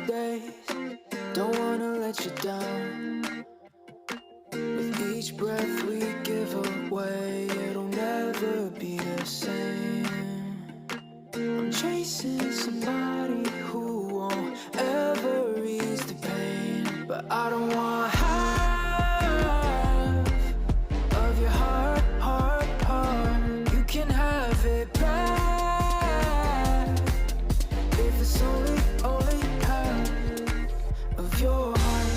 days, don't wanna let you down. With each breath we give away, it'll never be the same. I'm chasing somebody who won't ever ease the pain, but I don't want half of your heart, heart, heart. You can have it back if it's only half of your heart.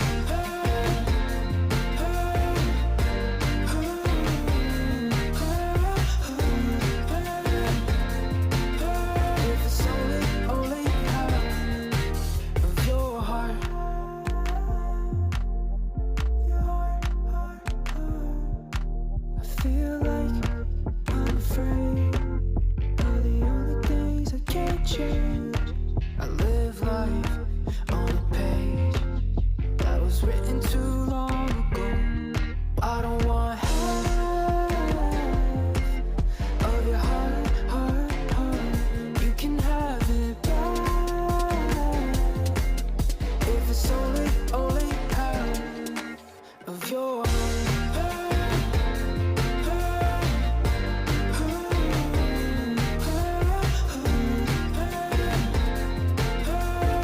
If it's only half of your heart. I feel like I'm afraid of the only things I can't change. I live life on a page that was written too long ago. I don't want half of your heart, heart, heart. You can have it back if it's only half of your heart.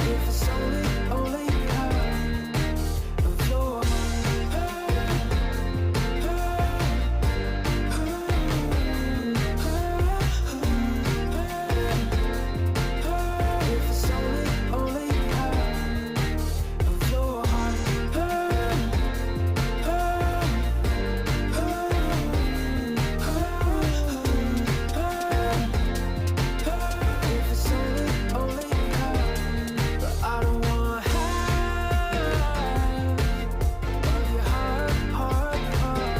If it's only half of your heart. If it's only half of your heart. If it's only half, but I don't want half of your heart, heart, heart.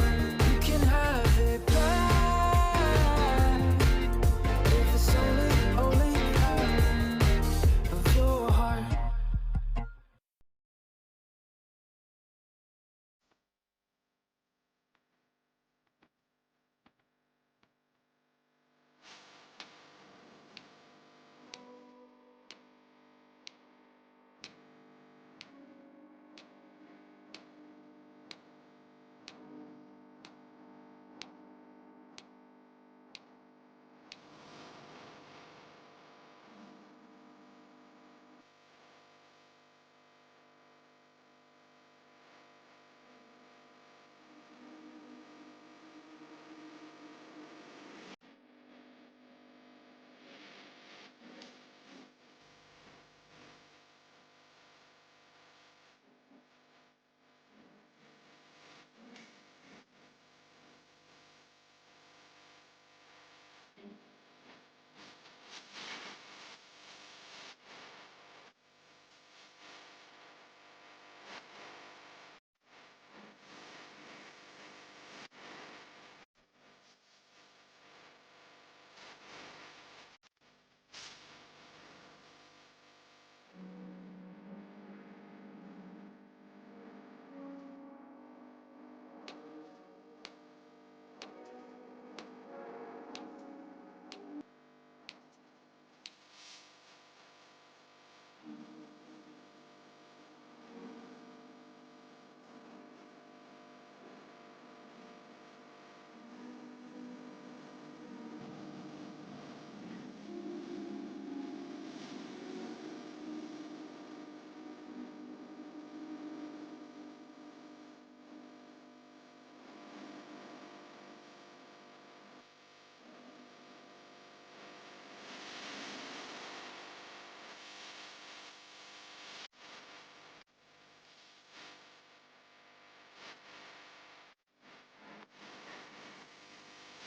You can have it back if it's only half of your heart.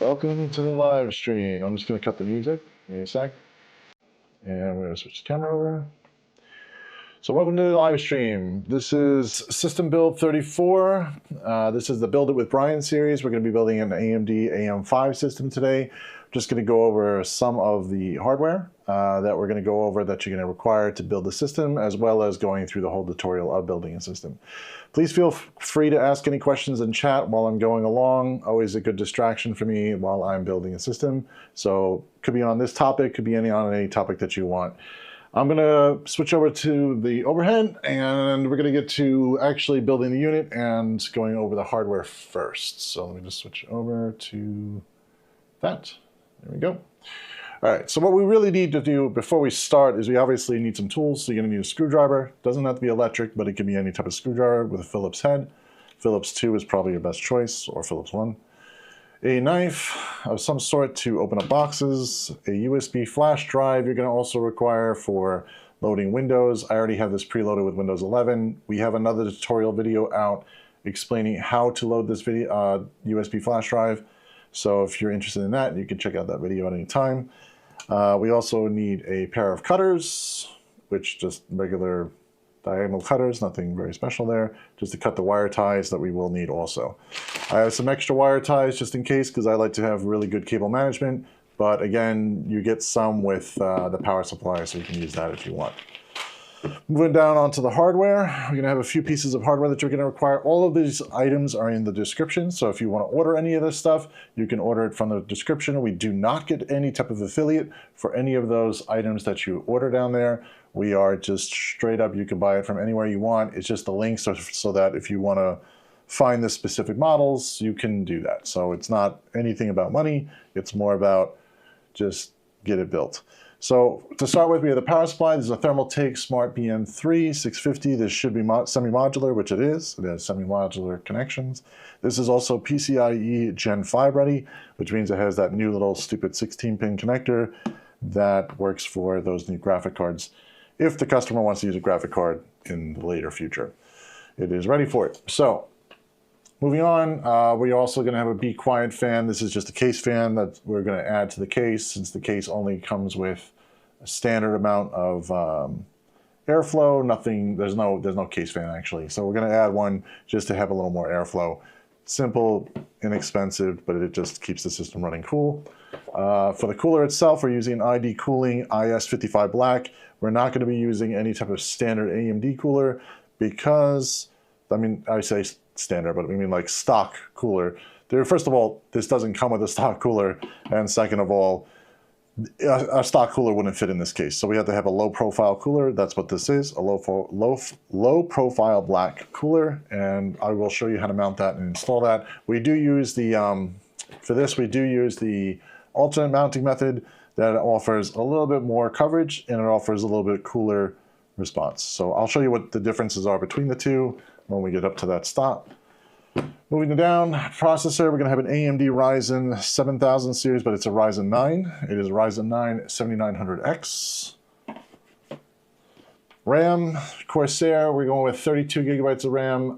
Welcome to the live stream. I'm just going to cut the music. Give me a sec. And we're going to switch the camera over. So welcome to the live stream. This is System Build 34. This is the Build It with Brian series. We're going to be building an AMD AM5 system today. Just going to go over some of the hardware that we're going to go over that you're going to require to build the system, as well as going through the whole tutorial of building a system. Please feel free to ask any questions in chat while I'm going along. Always a good distraction for me while I'm building a system. So could be on this topic, could be on any topic that you want. I'm going to switch over to the overhead, and we're going to get to actually building the unit and going over the hardware first. So let me just switch over to that. There we go. All right, so what we really need to do before we start is we obviously need some tools. So you're going to need a screwdriver. Doesn't have to be electric, but it can be any type of screwdriver with a Phillips head. Phillips 2 is probably your best choice, or Phillips 1. A knife of some sort to open up boxes, a USB flash drive you're going to also require for loading Windows. I already have this preloaded with Windows 11. We have another tutorial video out explaining how to load this USB flash drive. So if you're interested in that, you can check out that video at any time. We also need a pair of cutters, which just regular diagonal cutters, nothing very special there, just to cut the wire ties that we will need also. I have some extra wire ties just in case, because I like to have really good cable management, but again, you get some with the power supply, so you can use that if you want. Moving down onto the hardware, we're going to have a few pieces of hardware that you're going to require. All of these items are in the description, so if you want to order any of this stuff, you can order it from the description. We do not get any type of affiliate for any of those items that you order down there. We are just straight up, you can buy it from anywhere you want. It's just the links so that if you want to find the specific models, you can do that. So it's not anything about money, it's more about just get it built. So to start with, we have the power supply. This is a Thermaltake Smart BM3 650. This should be semi-modular, which it is. It has semi-modular connections. This is also PCIe Gen 5 ready, which means it has that new little stupid 16-pin connector that works for those new graphic cards if the customer wants to use a graphic card in the later future. It is ready for it. So moving on, we're also going to have a Be Quiet fan. This is just a case fan that we're going to add to the case, since the case only comes with a standard amount of airflow. There's no case fan actually. So we're going to add one just to have a little more airflow. Simple, inexpensive, but it just keeps the system running cool. For the cooler itself, we're using ID Cooling IS55 Black. We're not going to be using any type of standard AMD cooler because, I mean, I say standard, but we mean like stock cooler. First of all, this doesn't come with a stock cooler, and second of all, a stock cooler wouldn't fit in this case. So we have to have a low profile cooler. That's what this is, a low profile black cooler, and I will show you how to mount that and install that. We do use the, for this, we do use the alternate mounting method that offers a little bit more coverage and it offers a little bit cooler response. So I'll show you what the differences are between the two when we get up to that stop. Moving down, processor, we're going to have an AMD Ryzen 7000 series, but it's a Ryzen 9. It is Ryzen 9 7900X. RAM, Corsair, we're going with 32 gigabytes of RAM.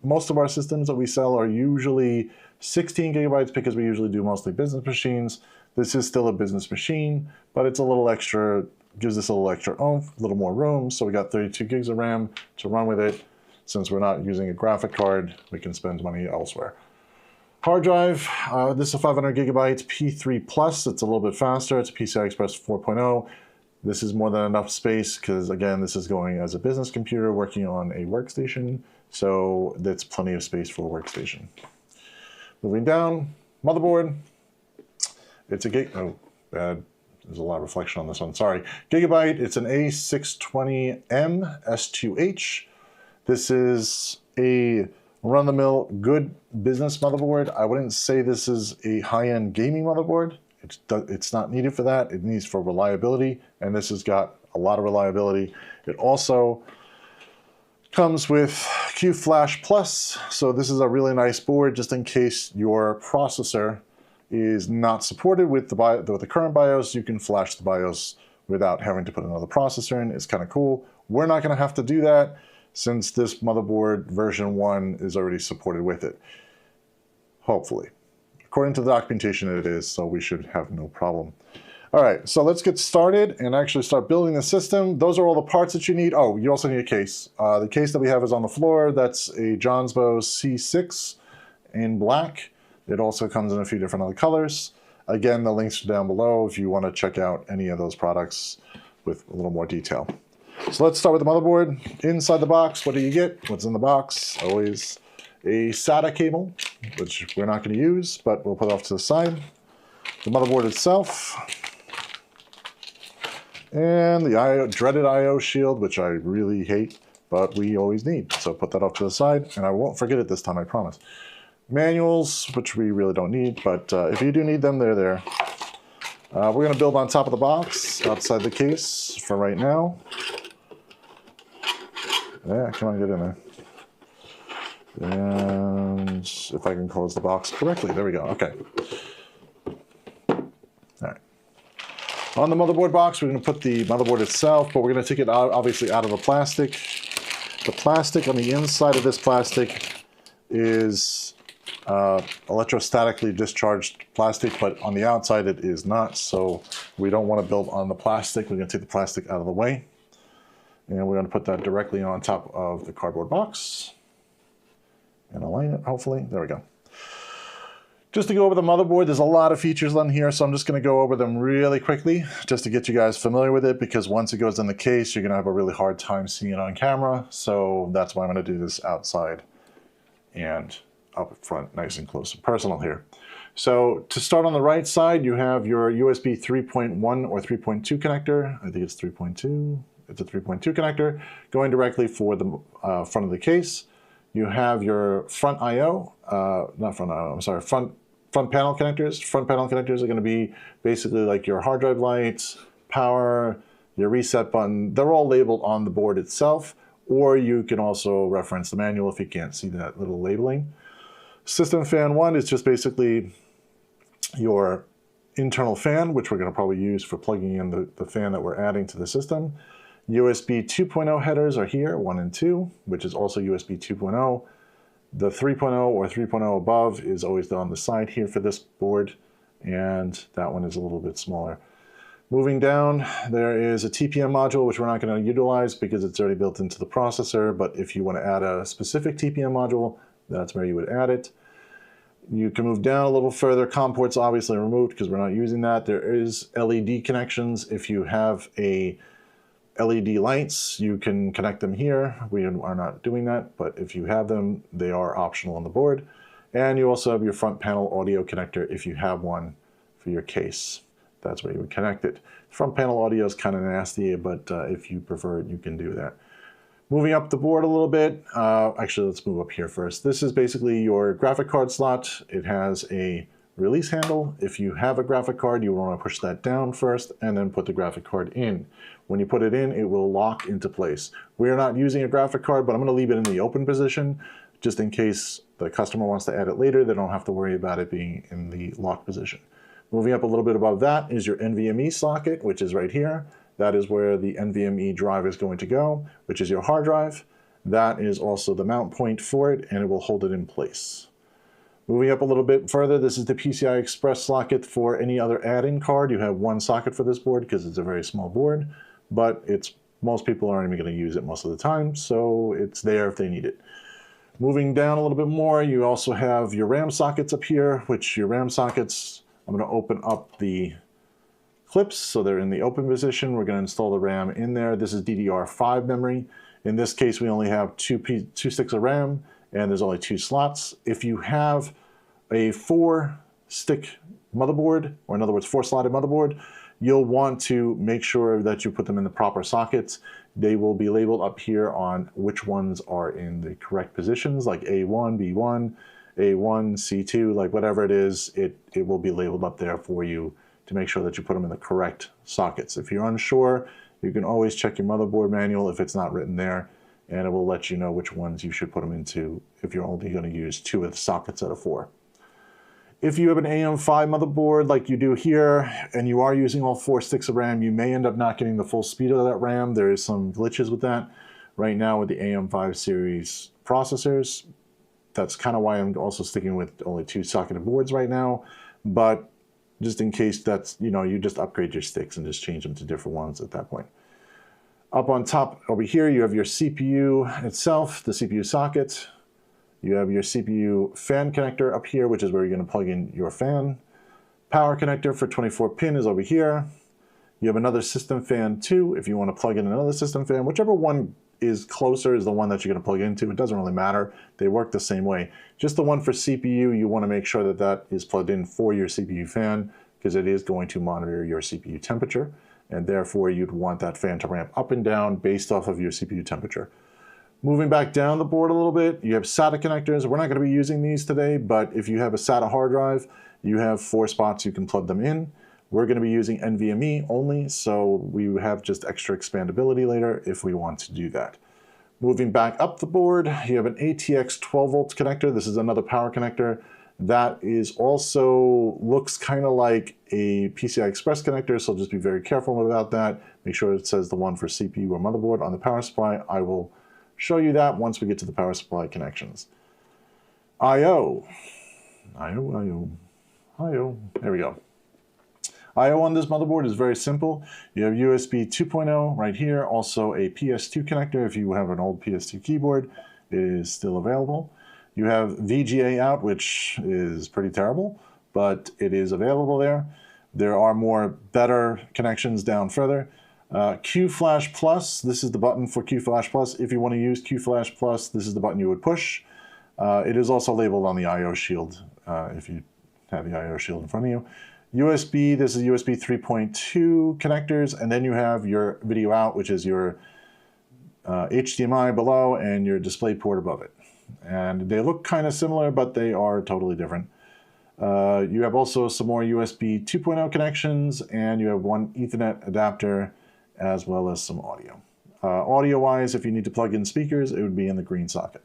Most of our systems that we sell are usually 16 gigabytes because we usually do mostly business machines. This is still a business machine, but it's a little extra, gives us a little extra oomph, a little more room. So we got 32 gigs of RAM to run with it. Since we're not using a graphic card, we can spend money elsewhere. Hard drive, this is a 500 gigabytes P3 Plus. It's a little bit faster. It's a PCI Express 4.0. This is more than enough space because, again, this is going as a business computer working on a workstation. So that's plenty of space for a workstation. Moving down, motherboard. It's a there's a lot of reflection on this one, sorry. Gigabyte, it's an A620M S2H. This is a run-of-the-mill good business motherboard. I wouldn't say this is a high-end gaming motherboard. It's not needed for that. It needs for reliability, and this has got a lot of reliability. It also comes with Qflash-plus, so this is a really nice board just in case your processor is not supported with the current BIOS. You can flash the BIOS without having to put another processor in. It's kind of cool. We're not going to have to do that since this motherboard version 1 is already supported with it. Hopefully. According to the documentation it is, so we should have no problem. All right, so let's get started and actually start building the system. Those are all the parts that you need. Oh, you also need a case. The case that we have is on the floor. That's a Jonsbo C6 in black. It also comes in a few different other colors. Again, the links are down below if you want to check out any of those products with a little more detail. So let's start with the motherboard. Inside the box, what do you get? What's in the box? Always a SATA cable, which we're not going to use, but we'll put it off to the side. The motherboard itself. And the dreaded I/O shield, which I really hate, but we always need. So put that off to the side, and I won't forget it this time, I promise. Manuals, which we really don't need, but if you do need them, they're there. We're going to build on top of the box, outside the case for right now. Yeah, come on, get in there. And if I can close the box correctly, there we go, okay. All right. On the motherboard box, we're going to put the motherboard itself, but we're going to take it out, obviously out of the plastic. The plastic on the inside of this plastic is electrostatically discharged plastic, but on the outside it is not, so we don't want to build on the plastic. We're going to take the plastic out of the way, and we're going to put that directly on top of the cardboard box and align it, hopefully. There we go. Just to go over the motherboard, there's a lot of features on here, so I'm just going to go over them really quickly just to get you guys familiar with it, because once it goes in the case, you're going to have a really hard time seeing it on camera, so that's why I'm going to do this outside and up front, nice and close and personal here. So to start on the right side, you have your USB 3.1 or 3.2 connector. I think it's 3.2. It's a 3.2 connector going directly for the front of the case. You have your front I/O, not front I/O, I'm sorry, front panel connectors. Front panel connectors are going to be basically like your hard drive lights, power, your reset button. They're all labeled on the board itself, or you can also reference the manual if you can't see that little labeling. System fan 1 is just basically your internal fan, which we're going to probably use for plugging in the fan that we're adding to the system. USB 2.0 headers are here, 1 and 2, which is also USB 2.0. The 3.0 or 3.0 above is always on the side here for this board, and that one is a little bit smaller. Moving down, there is a TPM module, which we're not going to utilize because it's already built into the processor, but if you want to add a specific TPM module, that's where you would add it. You can move down a little further. COM ports obviously removed because we're not using that. There is LED connections. If you have a LED lights, you can connect them here. We are not doing that, but if you have them, they are optional on the board. And you also have your front panel audio connector if you have one for your case. That's where you would connect it. Front panel audio is kind of nasty, but if you prefer it, you can do that. Moving up the board a little bit, actually let's move up here first. This is basically your graphic card slot. It has a release handle. If you have a graphic card, you want to push that down first and then put the graphic card in. When you put it in, it will lock into place. We are not using a graphic card, but I'm going to leave it in the open position just in case the customer wants to add it later. They don't have to worry about it being in the lock position. Moving up a little bit above that is your NVMe socket, which is right here. That is where the NVMe drive is going to go, which is your hard drive. That is also the mount point for it, and it will hold it in place. Moving up a little bit further, this is the PCI Express socket for any other add-in card. You have one socket for this board because it's a very small board, but most people aren't even going to use it most of the time, so it's there if they need it. Moving down a little bit more, you also have your RAM sockets up here, which your RAM sockets, I'm going to open up the clips so they're in the open position. We're going to install the RAM in there. This is DDR5 memory. In this case, we only have two sticks of RAM, and there's only 2 slots. If you have a 4-stick motherboard, or in other words, 4-slotted motherboard, you'll want to make sure that you put them in the proper sockets. They will be labeled up here on which ones are in the correct positions, like A1, B1, A1, C2, like whatever it is, it will be labeled up there for you to make sure that you put them in the correct sockets. If you're unsure, you can always check your motherboard manual if it's not written there, and it will let you know which ones you should put them into if you're only going to use 2 of the sockets out of 4. If you have an AM5 motherboard like you do here, and you are using all 4 sticks of RAM, you may end up not getting the full speed of that RAM. There is some glitches with that. Right now with the AM5 series processors, that's kind of why I'm also sticking with only 2 socketed boards right now. But just in case that's, you just upgrade your sticks and just change them to different ones at that point. Up on top over here, you have your CPU itself, the CPU socket. You have your CPU fan connector up here, which is where you're going to plug in your fan. Power connector for 24-pin is over here. You have another system fan too, if you want to plug in another system fan. Whichever one is closer is the one that you're going to plug into. It doesn't really matter. They work the same way. Just the one for CPU, you want to make sure that that is plugged in for your CPU fan because it is going to monitor your CPU temperature. and therefore you'd want that fan to ramp up and down based off of your CPU temperature. Moving back down the board a little bit, you have SATA connectors. We're not going to be using these today, but if you have a SATA hard drive, you have 4 spots you can plug them in. We're going to be using NVMe only, so we have just extra expandability later if we want to do that. Moving back up the board, you have an ATX 12 volt connector. This is another power connector. That is also looks kind of like a PCI Express connector, so just be very careful about that. Make sure it says the one for CPU or motherboard on the power supply. I will show you that once we get to the power supply connections. I/O. There we go. I/O on this motherboard is very simple. You have USB 2.0 right here, also a PS2 connector. If you have an old PS2 keyboard, it is still available. You have VGA out, which is pretty terrible, but it is available there. There are more better connections down further. Qflash-plus, this is the button for Qflash-plus. If you want to use Qflash-plus, this is the button you would push. It is also labeled on the I/O shield if you have the I/O shield in front of you. USB, this is USB 3.2 connectors, and then you have your video out, which is your HDMI below and your display port above it. And they look kind of similar, but they are totally different. You have also some more USB 2.0 connections, and you have one Ethernet adapter, as well as some audio. Audio-wise, if you need to plug in speakers, it would be in the green socket.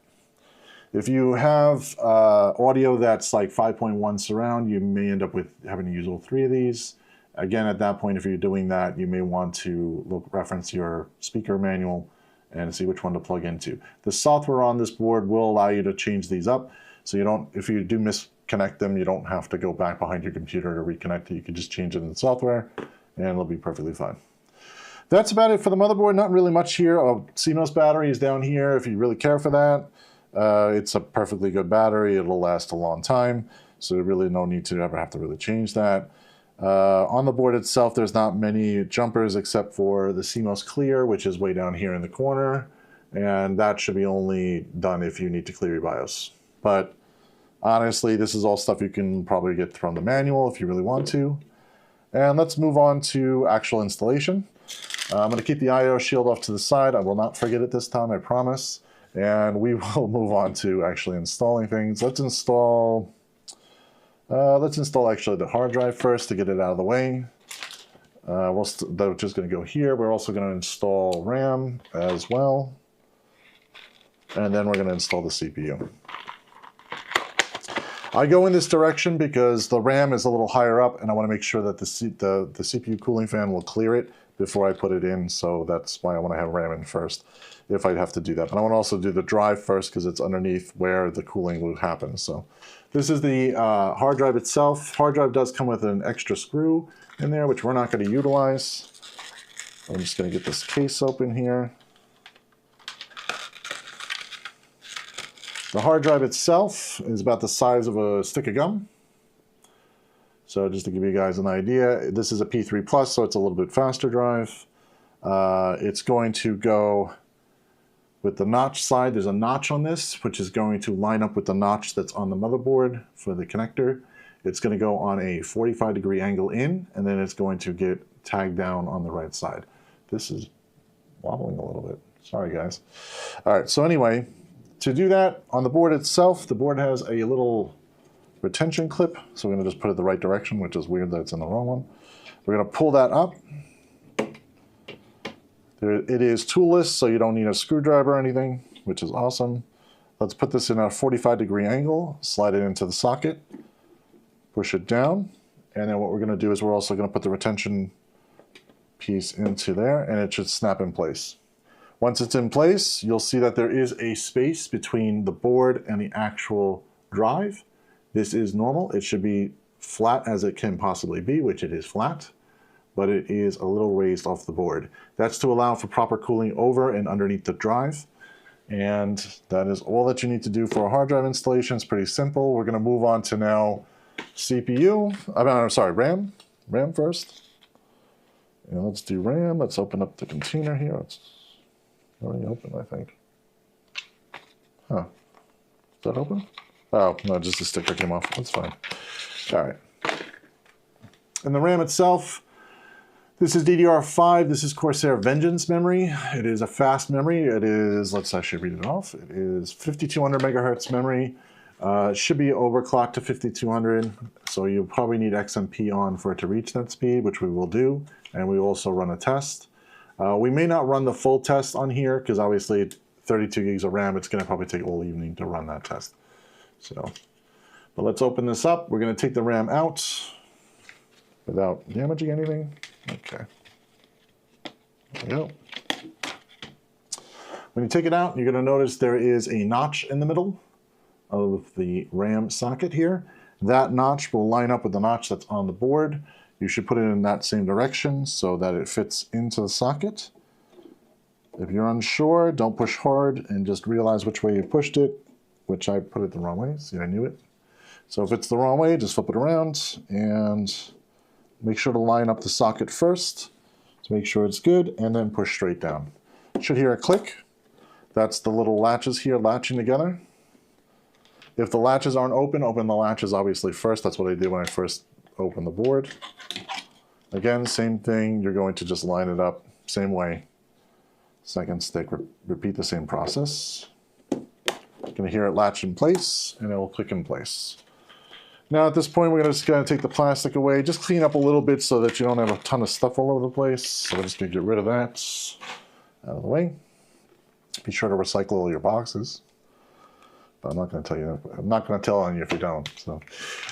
If you have audio that's like 5.1 surround, you may end up with having to use all 3 of these. Again, at that point, if you're doing that, you may want to reference your speaker manual and see which one to plug into. The software on this board will allow you to change these up, so you don't, if you do misconnect them, you don't have to go back behind your computer to reconnect it. You can just change it in the software, and it'll be perfectly fine. That's about it for the motherboard. Not really much here. A CMOS battery is down here if you really care for that. It's a perfectly good battery. It'll last a long time, so there's really no need to ever have to really change that. On the board itself, there's not many jumpers except for the CMOS clear, which is way down here in the corner, and that should be only done if you need to clear your BIOS. But honestly, this is all stuff you can probably get from the manual if you really want to. And let's move on to actual installation. I'm going to keep the I/O shield off to the side. I will not forget it this time, I promise. And we will move on to actually installing things. Let's install actually the hard drive first to get it out of the way. That's just going to go here. We're also going to install RAM as well. And then we're going to install the CPU. I go in this direction because the RAM is a little higher up, and I want to make sure that the CPU cooling fan will clear it before I put it in, so that's why I want to have RAM in first, if I'd have to do that. But I want to also do the drive first because it's underneath where the cooling would happen. So this is the hard drive itself. Hard drive does come with an extra screw in there, which we're not going to utilize. I'm just going to get this case open here. The hard drive itself is about the size of a stick of gum. So just to give you guys an idea, this is a P3 Plus, so it's a little bit faster drive. It's going to go with the notch side. There's a notch on this, which is going to line up with the notch that's on the motherboard for the connector. It's going to go on a 45-degree angle in, and then it's going to get tagged down on the right side. This is wobbling a little bit. Sorry, guys. All right, so anyway, to do that, on the board itself, the board has a little retention clip, so we're going to just put it the right direction, which is weird that it's in the wrong one. We're going to pull that up. It is toolless, so you don't need a screwdriver or anything, which is awesome. Let's put this in a 45-degree angle, slide it into the socket, push it down, and then what we're going to do is we're also going to put the retention piece into there, and it should snap in place. Once it's in place, you'll see that there is a space between the board and the actual drive. This is normal. It should be flat as it can possibly be, which it is flat, but it is a little raised off the board. That's to allow for proper cooling over and underneath the drive. And that is all that you need to do for a hard drive installation. It's pretty simple. We're going to move on to now CPU. I'm sorry, RAM. RAM first. And let's do RAM. Let's open up the container here. It's already open, I think. Huh. Is that open? Oh, no, just the sticker came off. That's fine. All right. And the RAM itself, This is DDR5. This is Corsair Vengeance memory. It is a fast memory. It is, let's actually read it off. It is 5200 megahertz memory. It should be overclocked to 5200, so you'll probably need XMP on for it to reach that speed, which we will do, and we will also run a test. We may not run the full test on here, because obviously 32 gigs of RAM, it's going to probably take all evening to run that test. So, but let's open this up. We're going to take the RAM out without damaging anything. Okay, there we go. When you take it out, you're going to notice there is a notch in the middle of the RAM socket here. That notch will line up with the notch that's on the board. You should put it in that same direction so that it fits into the socket. If you're unsure, don't push hard and just realize which way you pushed it, which I put it the wrong way. See, I knew it. So if it's the wrong way, just flip it around and make sure to line up the socket first to make sure it's good, and then push straight down. You should hear a click. That's the little latches here latching together. If the latches aren't open, open the latches obviously first. That's what I did when I first opened the board. Again, same thing. You're going to just line it up same way. Second stick, repeat the same process. You're going to hear it latch in place, and it will click in place. Now at this point, we're just going to take the plastic away. Just clean up a little bit so that you don't have a ton of stuff all over the place. So we're just going to get rid of that out of the way. Be sure to recycle all your boxes. But I'm not going to tell you. I'm not going to tell on you if you don't. So,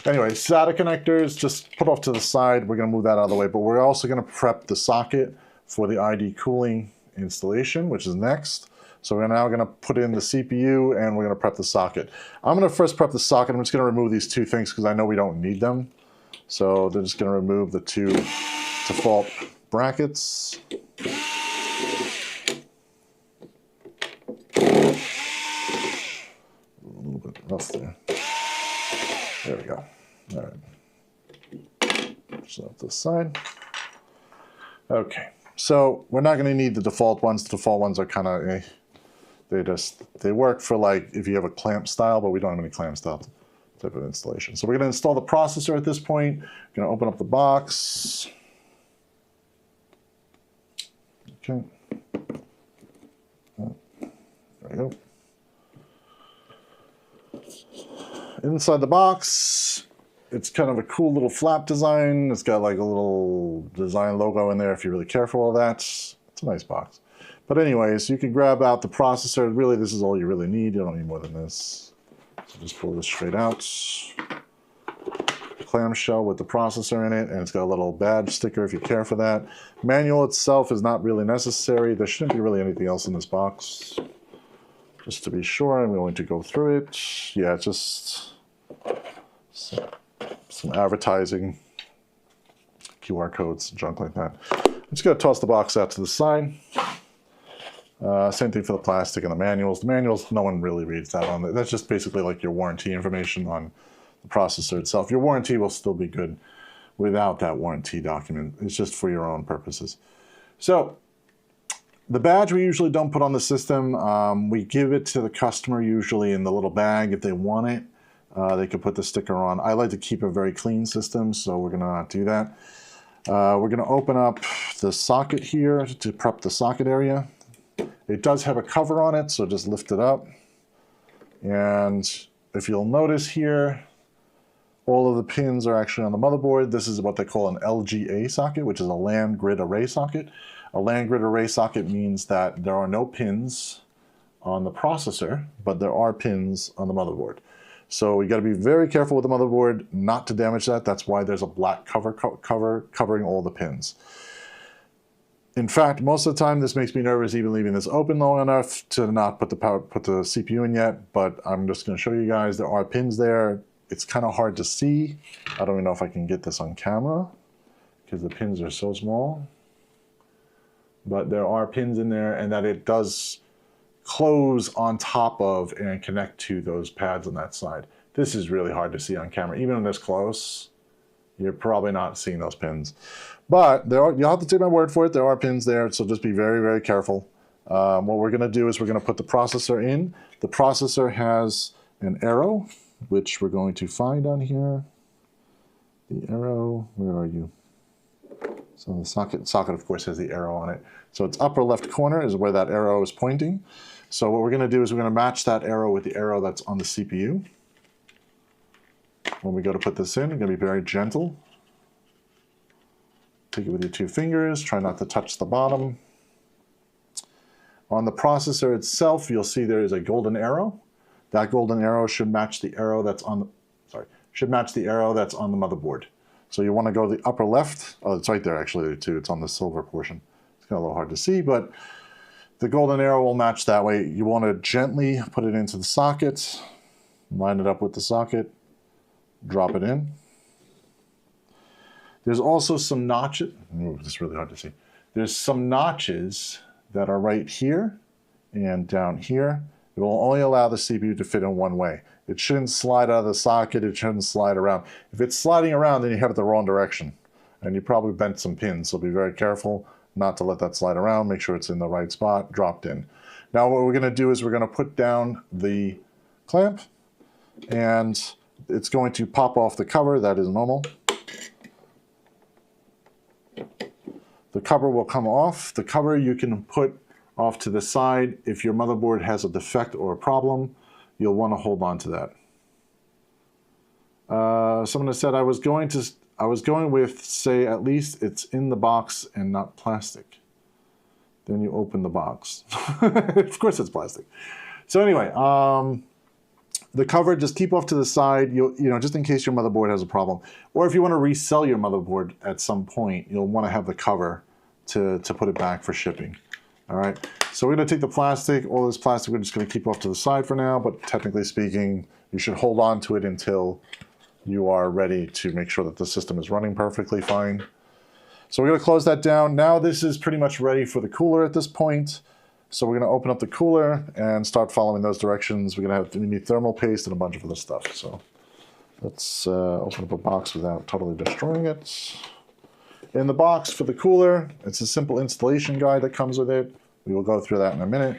anyway, SATA connectors just put off to the side. We're going to move that out of the way. But we're also going to prep the socket for the ID cooling installation, which is next. So we're now going to put in the CPU and we're going to prep the socket. I'm going to first prep the socket. I'm just going to remove these two things because I know we don't need them. So they're just going to remove the two default brackets. Rough there. There we go. All right. Just off this side. Okay. So we're not going to need the default ones. The default ones are kind of, they work for like if you have a clamp style, but we don't have any clamp style type of installation. So we're going to install the processor at this point. We're going to open up the box. Okay. There we go. Inside the box, it's kind of a cool little flap design. It's got like a little design logo in there if you really care for all that. It's a nice box. But anyways, you can grab out the processor. Really, this is all you really need. You don't need more than this. So just pull this straight out. Clamshell with the processor in it, and it's got a little badge sticker if you care for that. Manual itself is not really necessary. There shouldn't be really anything else in this box. Just to be sure, I'm going to go through it. Yeah, just some advertising, QR codes, junk like that. I'm just going to toss the box out to the side. Same thing for the plastic and the manuals. The manuals, no one really reads that on. That's just basically like your warranty information on the processor itself. Your warranty will still be good without that warranty document. It's just for your own purposes. So the badge we usually don't put on the system. We give it to the customer usually in the little bag if they want it. They can put the sticker on. I like to keep a very clean system, so we're going to not do that. We're going to open up the socket here to prep the socket area. It does have a cover on it, so just lift it up. And if you'll notice here, all of the pins are actually on the motherboard. This is what they call an LGA socket, which is a land grid array socket. A land grid array socket means that there are no pins on the processor, but there are pins on the motherboard. So you got to be very careful with the motherboard not to damage that. That's why there's a black cover covering all the pins. In fact, most of the time this makes me nervous even leaving this open long enough to not put the CPU in yet, but I'm just going to show you guys there are pins there. It's kind of hard to see. I don't even know if I can get this on camera because the pins are so small. But there are pins in there, and that it does close on top of and connect to those pads on that side. This is really hard to see on camera. Even this close, you're probably not seeing those pins. But you'll have to take my word for it. There are pins there, so just be very, very careful. What we're going to do is we're going to put the processor in. The processor has an arrow, which we're going to find on here. The arrow, where are you? So the socket of course has the arrow on it. So its upper left corner is where that arrow is pointing. So what we're going to do is we're going to match that arrow with the arrow that's on the CPU. When we go to put this in, we're going to be very gentle. Take it with your 2 fingers, try not to touch the bottom. On the processor itself, you'll see there is a golden arrow. That golden arrow should match the arrow that's on the motherboard. So you want to go to the upper left. Oh, it's right there actually too. It's on the silver portion. It's kind of a little hard to see, but the golden arrow will match that way. You want to gently put it into the socket, line it up with the socket, drop it in. There's also some notches. Ooh, this is really hard to see. There's some notches that are right here and down here. It will only allow the CPU to fit in one way. It shouldn't slide out of the socket. It shouldn't slide around. If it's sliding around, then you have it the wrong direction. And you probably bent some pins, so be very careful not to let that slide around. Make sure it's in the right spot, dropped in. Now what we're going to do is we're going to put down the clamp, and it's going to pop off the cover. That is normal. The cover will come off. The cover you can put off to the side. If your motherboard has a defect or a problem, you'll want to hold on to that. Someone has said I was going with, say, at least it's in the box and not plastic. Then you open the box. Of course it's plastic. So anyway, the cover, just keep off to the side, you know, just in case your motherboard has a problem. Or if you want to resell your motherboard at some point, you'll want to have the cover to put it back for shipping. All right, so we're going to take the plastic, all this plastic we're just going to keep off to the side for now, but technically speaking, you should hold on to it until you are ready to make sure that the system is running perfectly fine. So we're going to close that down. Now this is pretty much ready for the cooler at this point. So we're going to open up the cooler and start following those directions. We need thermal paste and a bunch of other stuff. So let's open up a box without totally destroying it. In the box for the cooler, it's a simple installation guide that comes with it. We will go through that in a minute.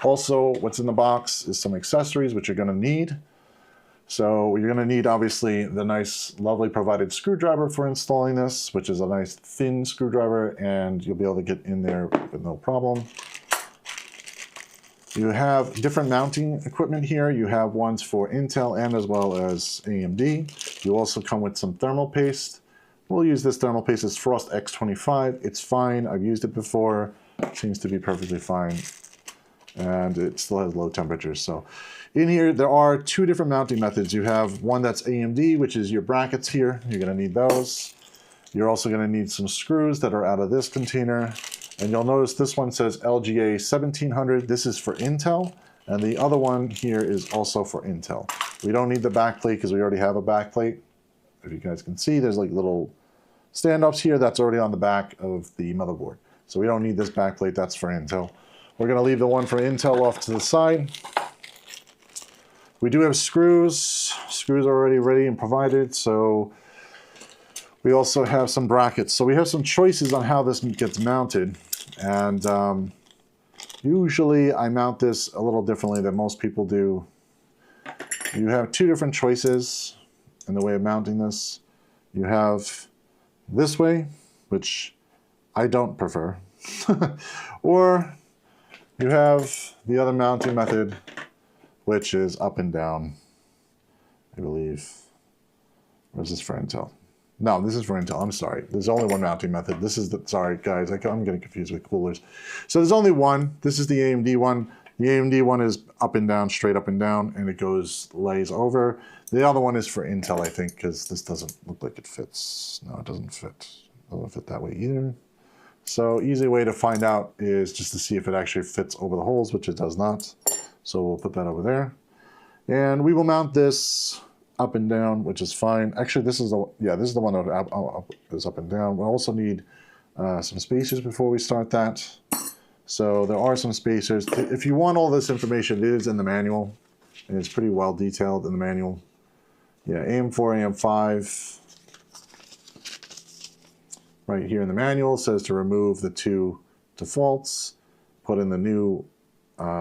Also, what's in the box is some accessories which you're going to need. So you're going to need, obviously, the nice, lovely provided screwdriver for installing this, which is a nice thin screwdriver, and you'll be able to get in there with no problem. You have different mounting equipment here. You have ones for Intel and as well as AMD. You also come with some thermal paste. We'll use this thermal paste. It's Frost X25. It's fine. I've used it before. It seems to be perfectly fine. And it still has low temperatures. So in here, there are 2 different mounting methods. You have one that's AMD, which is your brackets here. You're going to need those. You're also going to need some screws that are out of this container. And you'll notice this one says LGA 1700. This is for Intel. And the other one here is also for Intel. We don't need the backplate because we already have a backplate. If you guys can see, there's like little stand-ups here that's already on the back of the motherboard. So we don't need this backplate, that's for Intel. We're going to leave the one for Intel off to the side. We do have screws. Screws are already ready and provided, so we also have some brackets. So we have some choices on how this gets mounted. And usually I mount this a little differently than most people do. You have 2 different choices in the way of mounting this. You have this way, which I don't prefer. Or you have the other mounting method, which is up and down, I believe. Or is this for Intel? No, this is for Intel. I'm sorry. There's only one mounting method. This is the, sorry guys, I'm getting confused with coolers. So there's only one. This is the AMD one. The AMD one is up and down, straight up and down, and it lays over. The other one is for Intel, I think, because this doesn't look like it fits. No, it doesn't fit. It doesn't fit that way either. So easy way to find out is just to see if it actually fits over the holes, which it does not. So we'll put that over there. And we will mount this up and down, which is fine. Actually, this is the one that is up and down. We'll also need some spacers before we start that. So there are some spacers. If you want all this information, it is in the manual, and it's pretty well detailed in the manual. Yeah, AM4, AM5. Right here in the manual says to remove the 2 defaults, put in the new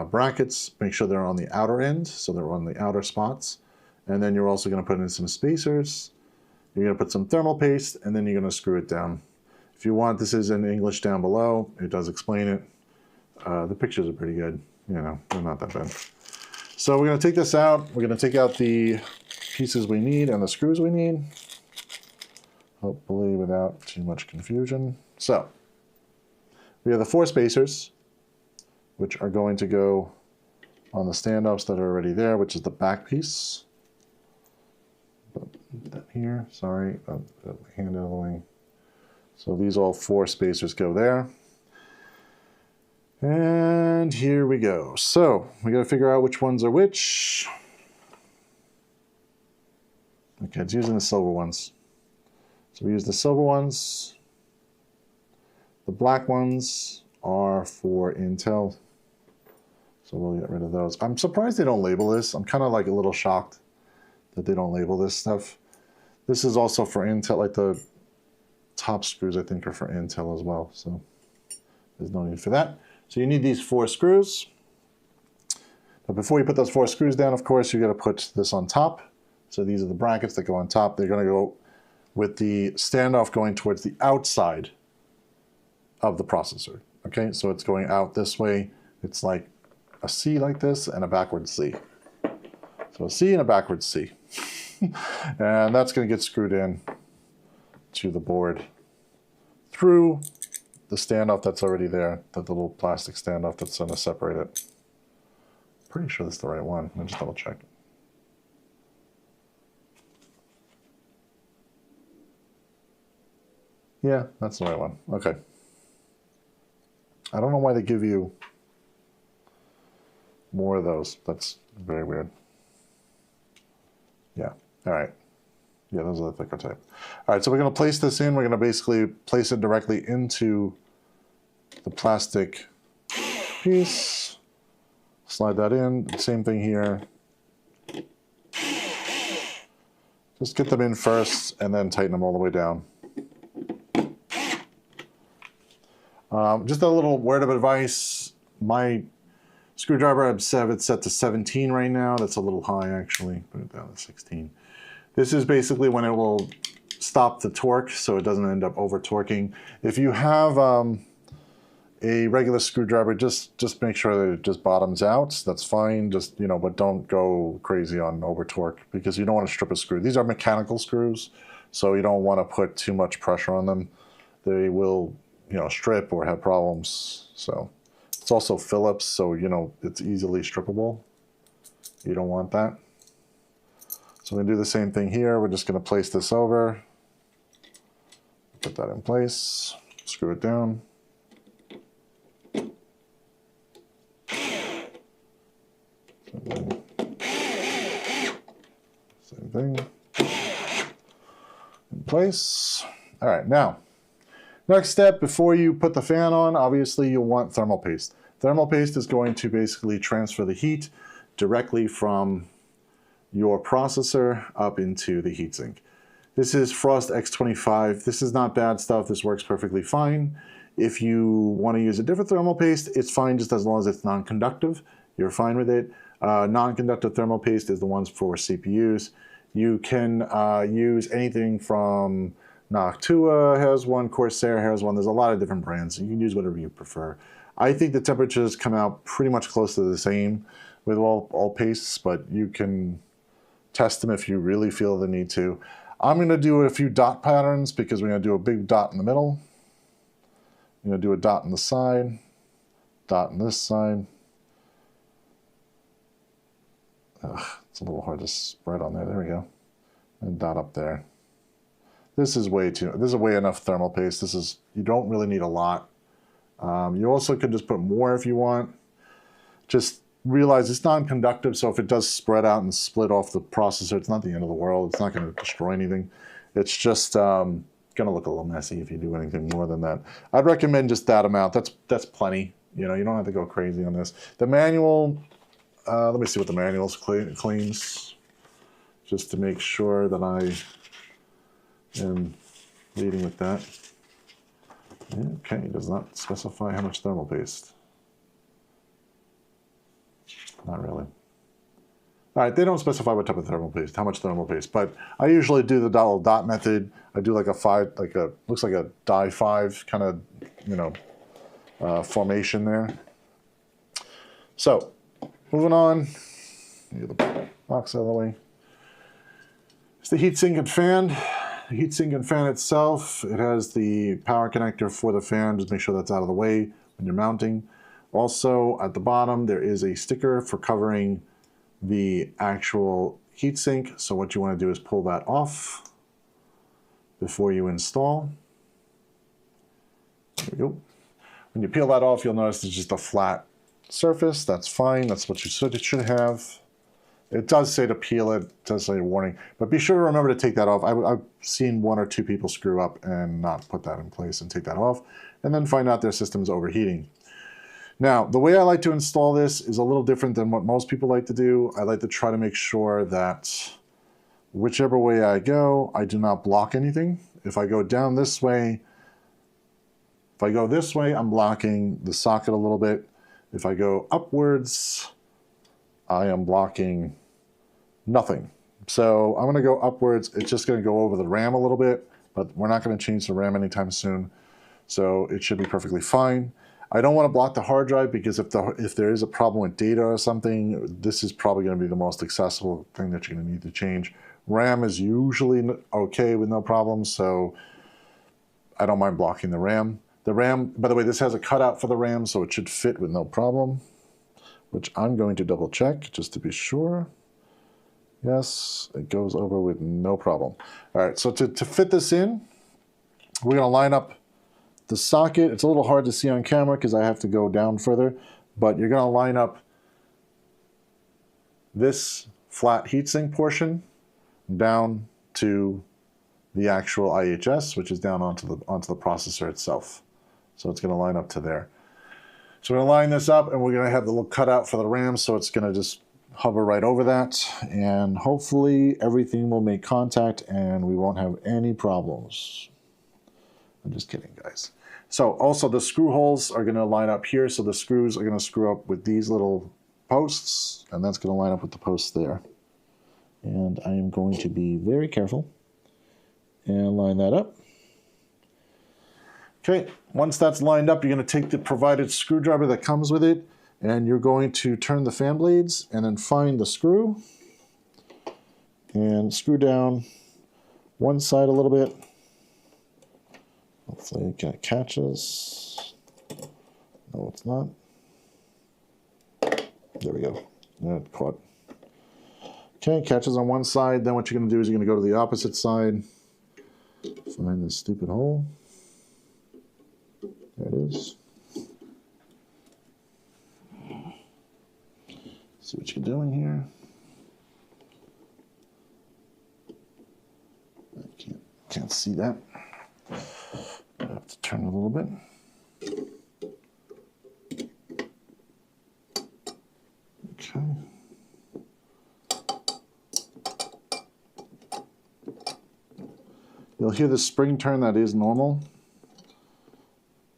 brackets, make sure they're on the outer end, so they're on the outer spots. And then you're also going to put in some spacers. You're going to put some thermal paste, and then you're going to screw it down. If If you want, this is in English down below. It does explain it. The pictures are pretty good. You know, they're not that bad. So we're going to take this out. We're going to take out the pieces we need and the screws we need. Hopefully without too much confusion. So we have the 4 spacers, which are going to go on the standoffs that are already there, which is the back piece. Put that here, sorry, hand out of the way. So these all 4 spacers go there. And here we go. So we got to figure out which ones are which. Okay, it's using the silver ones. So we use the silver ones. The black ones are for Intel. So we'll get rid of those. I'm surprised they don't label this. I'm kind of like a little shocked that they don't label this stuff. This is also for Intel, like the top screws I think are for Intel as well. So there's no need for that. So you need these 4 screws. But before you put those 4 screws down, of course, you got to put this on top. So these are the brackets that go on top. They're going to go with the standoff going towards the outside of the processor. Okay, so it's going out this way. It's like a C like this and a backwards C. So a C and a backwards C. And that's going to get screwed in to the board through the standoff that's already there, the little plastic standoff that's going to separate it. Pretty sure that's the right one. Let me just double check. Yeah, that's the right one. Okay. I don't know why they give you more of those. That's very weird. Yeah. All right. Yeah, those are the thicker type. All right, so we're going to place this in. We're going to basically place it directly into the plastic piece. Slide that in. Same thing here. Just get them in first and then tighten them all the way down. Just a little word of advice. My screwdriver, I've set it set to 17 right now. That's a little high, actually. Put it down to 16. This is basically when it will stop the torque so it doesn't end up over torquing. If you have a regular screwdriver, just make sure that it just bottoms out. That's fine. Just, you know, but don't go crazy on over torque because you don't want to strip a screw. These are mechanical screws, so you don't want to put too much pressure on them. They will, you know, strip or have problems. So it's also Phillips, so you know it's easily strippable. You don't want that. So we're going to do the same thing here. We're just going to place this over, put that in place, screw it down. Same thing. In place. All right, now, next step, before you put the fan on, obviously you'll want thermal paste. Thermal paste is going to basically transfer the heat directly from your processor up into the heatsink. This is Frost X25. This is not bad stuff. This works perfectly fine. If you want to use a different thermal paste, it's fine just as long as it's non-conductive. You're fine with it. Non-conductive thermal paste is the ones for CPUs. You can use anything from Noctua has one, Corsair has one. There's a lot of different brands. You can use whatever you prefer. I think the temperatures come out pretty much close to the same with all pastes, but you can test them if you really feel the need to. I'm going to do a few dot patterns because we're going to do a big dot in the middle. I'm going to do a dot on the side, dot on this side. It's a little hard to spread on there. There we go. And dot up there. This is way enough thermal paste. You don't really need a lot. You also could just put more if you want. Just realize it's non-conductive, so if it does spread out and split off the processor, it's not the end of the world. It's not going to destroy anything. It's just going to look a little messy if you do anything more than that. I'd recommend just that amount. That's plenty. You know, you don't have to go crazy on this. The manual, let me see what the manual claims, just to make sure that I am leading with that. Okay, it does not specify how much thermal paste. Not really. All right, they don't specify what type of thermal paste, how much thermal paste, but I usually do the dot method. I do like a 5, looks like a die 5 kind of, you know, formation there. So, moving on, get the box out of the way. It's the heatsink and fan. The heatsink and fan itself, it has the power connector for the fan. Just make sure that's out of the way when you're mounting. Also, at the bottom, there is a sticker for covering the actual heatsink. So what you want to do is pull that off before you install. There we go. When you peel that off, you'll notice it's just a flat surface. That's fine. That's what you should have. It does say to peel it. It does say a warning. But be sure to remember to take that off. I've seen 1 or 2 people screw up and not put that in place and take that off, and then find out their system's overheating. Now, the way I like to install this is a little different than what most people like to do. I like to try to make sure that whichever way I go, I do not block anything. If I go down this way, if I go this way, I'm blocking the socket a little bit. If I go upwards, I am blocking nothing. So I'm going to go upwards. It's just going to go over the RAM a little bit, but we're not going to change the RAM anytime soon. So it should be perfectly fine. I don't want to block the hard drive because if there is a problem with data or something, this is probably going to be the most accessible thing that you're going to need to change. RAM is usually okay with no problems, so I don't mind blocking the RAM. The RAM, by the way, this has a cutout for the RAM, so it should fit with no problem, which I'm going to double check just to be sure. Yes, it goes over with no problem. All right, so to fit this in, we're going to line up the socket. It's a little hard to see on camera because I have to go down further, but you're going to line up this flat heatsink portion down to the actual IHS, which is down onto the processor itself. So it's going to line up to there. So we're going to line this up, and we're going to have the little cutout for the RAM, so it's going to just hover right over that, and hopefully everything will make contact and we won't have any problems. I'm just kidding, guys. So also the screw holes are going to line up here, so the screws are going to screw up with these little posts, and that's going to line up with the posts there. And I am going to be very careful and line that up. Okay, once that's lined up, you're going to take the provided screwdriver that comes with it, and you're going to turn the fan blades and then find the screw and screw down one side a little bit. Hopefully it kind of catches. No, it's not. There we go. That caught. Okay, catches on one side. Then what you're going to do is you're going to go to the opposite side. Find this stupid hole. There it is. See what you're doing here. I can't see that. I have to turn it a little bit. Okay. You'll hear the spring turn. That is normal.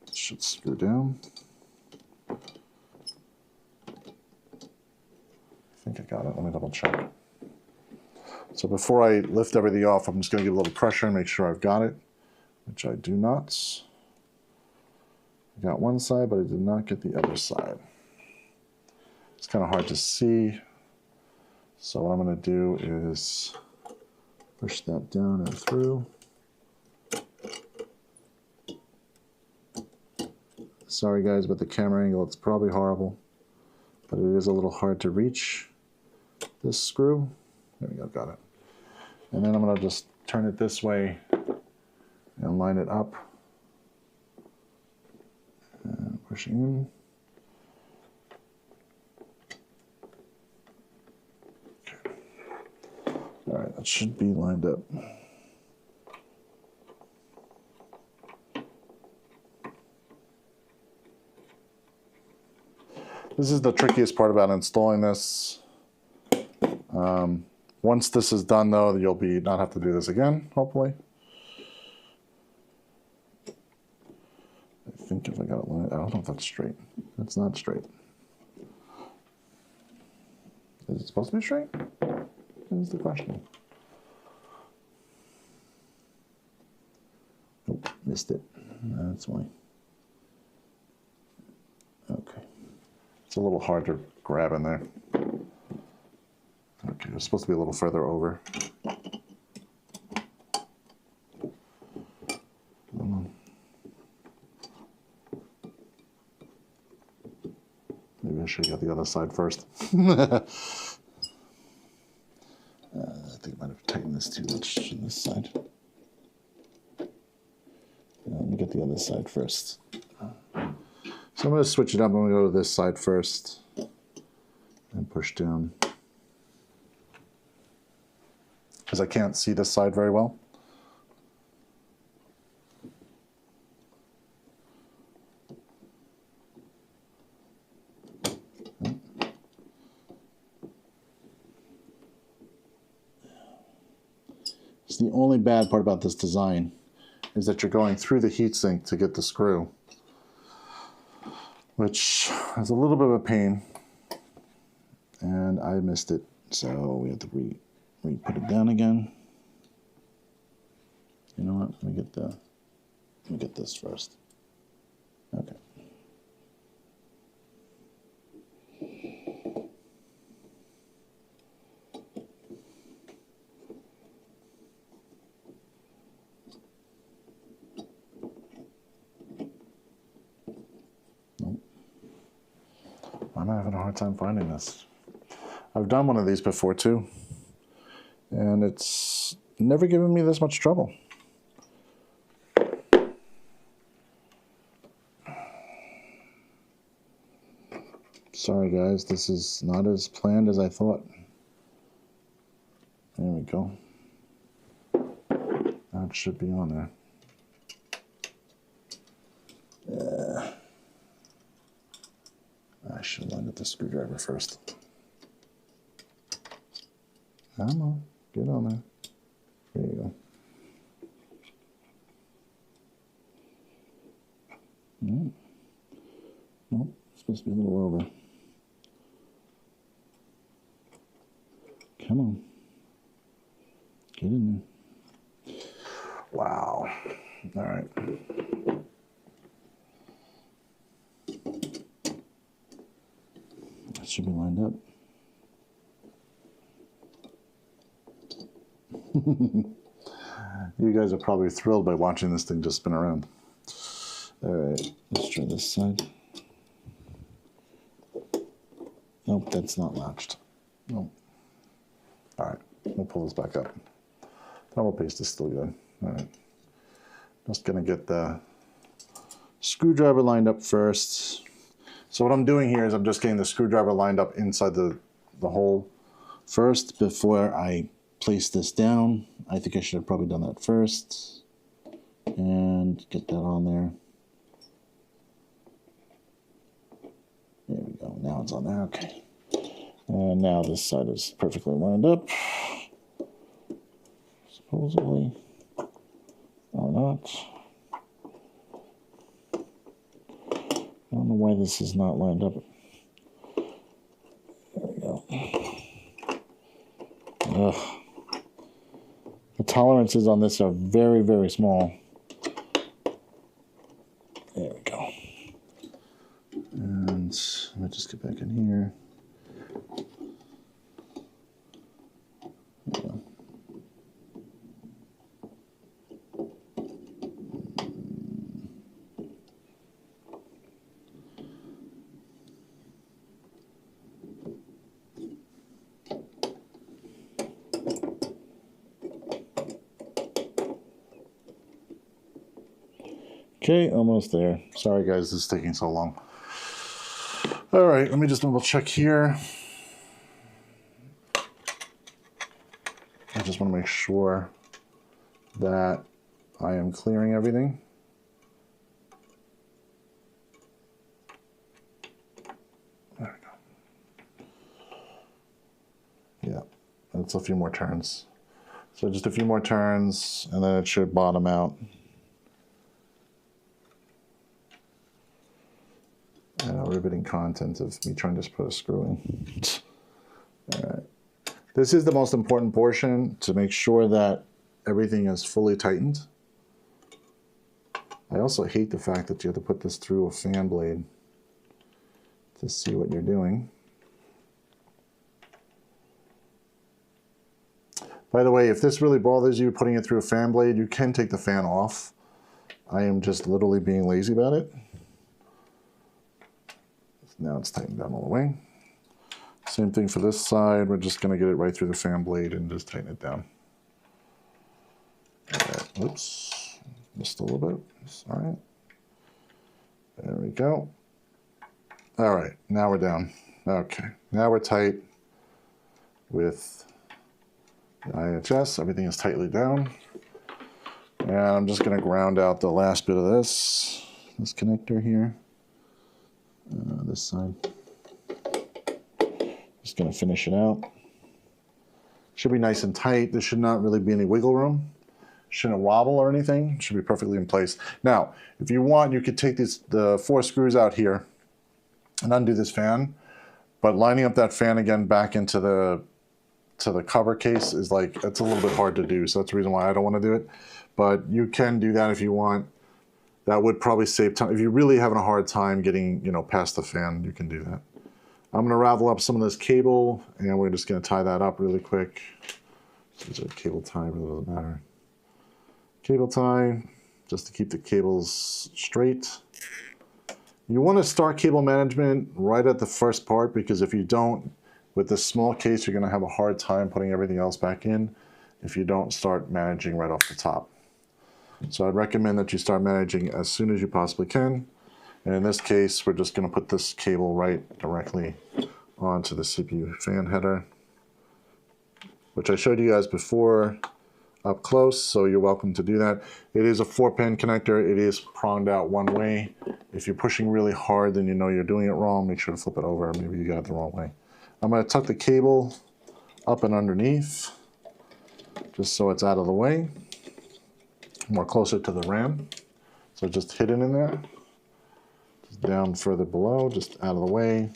It should screw down. I think I got it. Let me double check. So before I lift everything off, I'm just going to give a little pressure and make sure I've got it, which I do not. I got one side, but I did not get the other side. It's kind of hard to see. So what I'm going to do is push that down and through. Sorry guys, but the camera angle, it's probably horrible, but it is a little hard to reach this screw. There we go, got it. And then I'm going to just turn it this way and line it up. And pushing in. Okay. All right, that should be lined up. This is the trickiest part about installing this. Once this is done, though, you'll not have to do this again, hopefully. I think if I got it lined, I don't know if that's straight. That's not straight. Is it supposed to be straight? is the question. Oh, missed it. That's why. Okay. It's a little hard to grab in there. Okay, it's supposed to be a little further over. Maybe I should have got the other side first. I think I might have tightened this too much on this side. Let me get the other side first. So I'm going to switch it up. I'm going to go to this side first and push down. Because I can't see this side very well. So the only bad part about this design is that you're going through the heatsink to get the screw, which is a little bit of a pain, and I missed it, so we have to put it down again. You know what? Let me get this first. Okay. I'm having a hard time finding this. I've done one of these before too, and it's never given me this much trouble. Sorry guys, this is not as planned as I thought. There we go. That should be on there. I should have lined up the screwdriver first. Come on, get on there. There you go. Nope, it's supposed to be a little over. Come on. Get in there. Wow. All right. That should be lined up. You guys are probably thrilled by watching this thing just spin around. All right, let's try this side. Nope, that's not latched. Nope. All right, we'll pull this back up. Thermal paste is still good. All right, just gonna get the screwdriver lined up first. So what I'm doing here is I'm just getting the screwdriver lined up inside the hole first before I place this down. I think I should have probably done that first. And get that on there. There we go. Now it's on there. Okay. And now this side is perfectly lined up. Supposedly. Or not. I don't know why this is not lined up. There we go. Ugh. The tolerances on this are very, very small. There we go. And let me just get back in here. There we go. Okay, almost there. Sorry guys, this is taking so long. All right, let me just double check here. I just want to make sure that I am clearing everything. There we go. Yeah, that's a few more turns. So just a few more turns and then it should bottom out. Riveting content of me trying to put a screw in. All right. This is the most important portion to make sure that everything is fully tightened. I also hate the fact that you have to put this through a fan blade to see what you're doing. By the way, if this really bothers you putting it through a fan blade, you can take the fan off. I am just literally being lazy about it. Now it's tightened down all the way. Same thing for this side. We're just going to get it right through the fan blade and just tighten it down. All right. Oops, missed a little bit. All right. There we go. All right, now we're down. Okay, now we're tight with the IHS. Everything is tightly down. And I'm just going to ground out the last bit of this connector here, this side. Just going to finish it out. Should be nice and tight. There should not really be any wiggle room. Shouldn't wobble or anything. It should be perfectly in place. Now, if you want, you could take the 4 screws out here and undo this fan. But lining up that fan again back into the cover case is like, it's a little bit hard to do. So that's the reason why I don't want to do it. But you can do that if you want. That would probably save time. If you're really having a hard time getting, past the fan, you can do that. I'm going to ravel up some of this cable, and we're just going to tie that up really quick. There's a cable tie, but it doesn't matter. Cable tie, just to keep the cables straight. You want to start cable management right at the first part, because if you don't, with this small case, you're going to have a hard time putting everything else back in if you don't start managing right off the top. So I'd recommend that you start managing as soon as you possibly can. And in this case, we're just going to put this cable right directly onto the CPU fan header, which I showed you guys before up close, so you're welcome to do that. It is a 4-pin connector. It is pronged out one way. If you're pushing really hard, then you know you're doing it wrong. Make sure to flip it over. Maybe you got it the wrong way. I'm going to tuck the cable up and underneath, just so it's out of the way, more closer to the RAM. So just hidden in there. Down further below, just out of the way,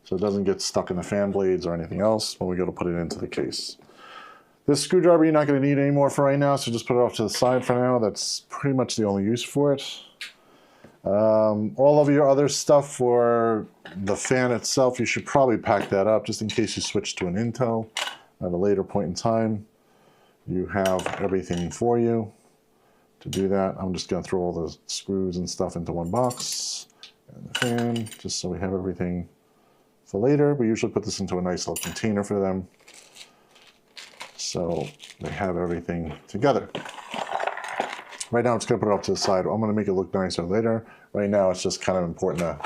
so it doesn't get stuck in the fan blades or anything else when we go to put it into the case. This screwdriver you're not going to need anymore for right now, so just put it off to the side for now. That's pretty much the only use for it. All of your other stuff for the fan itself, you should probably pack that up just in case you switch to an Intel at a later point in time. You have everything for you to do that. I'm just going to throw all the screws and stuff into one box and the fan, just so we have everything for later. We usually put this into a nice little container for them, so they have everything together. Right now I'm just going to put it off to the side. I'm going to make it look nicer later. Right now it's just kind of important to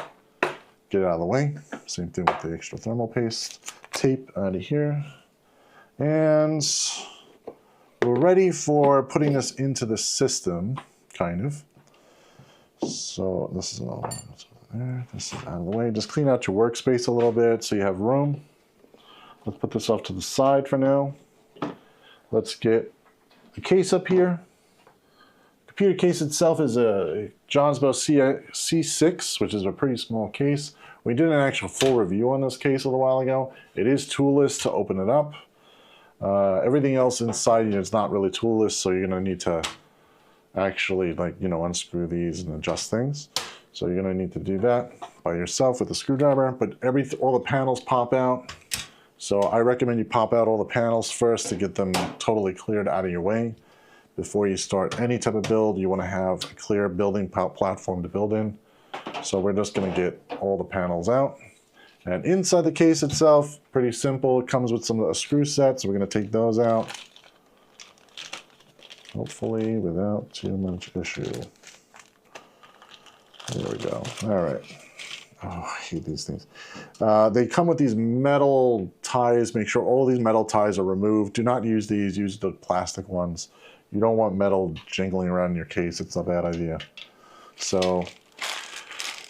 get it out of the way. Same thing with the extra thermal paste. Tape out of here. And we're ready for putting this into the system, kind of. So this is all there. This is out of the way. Just clean out your workspace a little bit so you have room. Let's put this off to the side for now. Let's get the case up here. The computer case itself is a Jonsbo C6, which is a pretty small case. We did an actual full review on this case a little while ago. It is toolless to open it up. Everything else inside is not really toolless, so you're going to need to actually, unscrew these and adjust things. So you're going to need to do that by yourself with a screwdriver, but all the panels pop out. So I recommend you pop out all the panels first to get them totally cleared out of your way. Before you start any type of build, you want to have a clear building platform to build in. So we're just going to get all the panels out. And inside the case itself, pretty simple. It comes with some screw sets. We're going to take those out, hopefully without too much issue. There we go. All right. Oh, I hate these things. They come with these metal ties. Make sure all these metal ties are removed. Do not use these. Use the plastic ones. You don't want metal jingling around in your case. It's a bad idea. So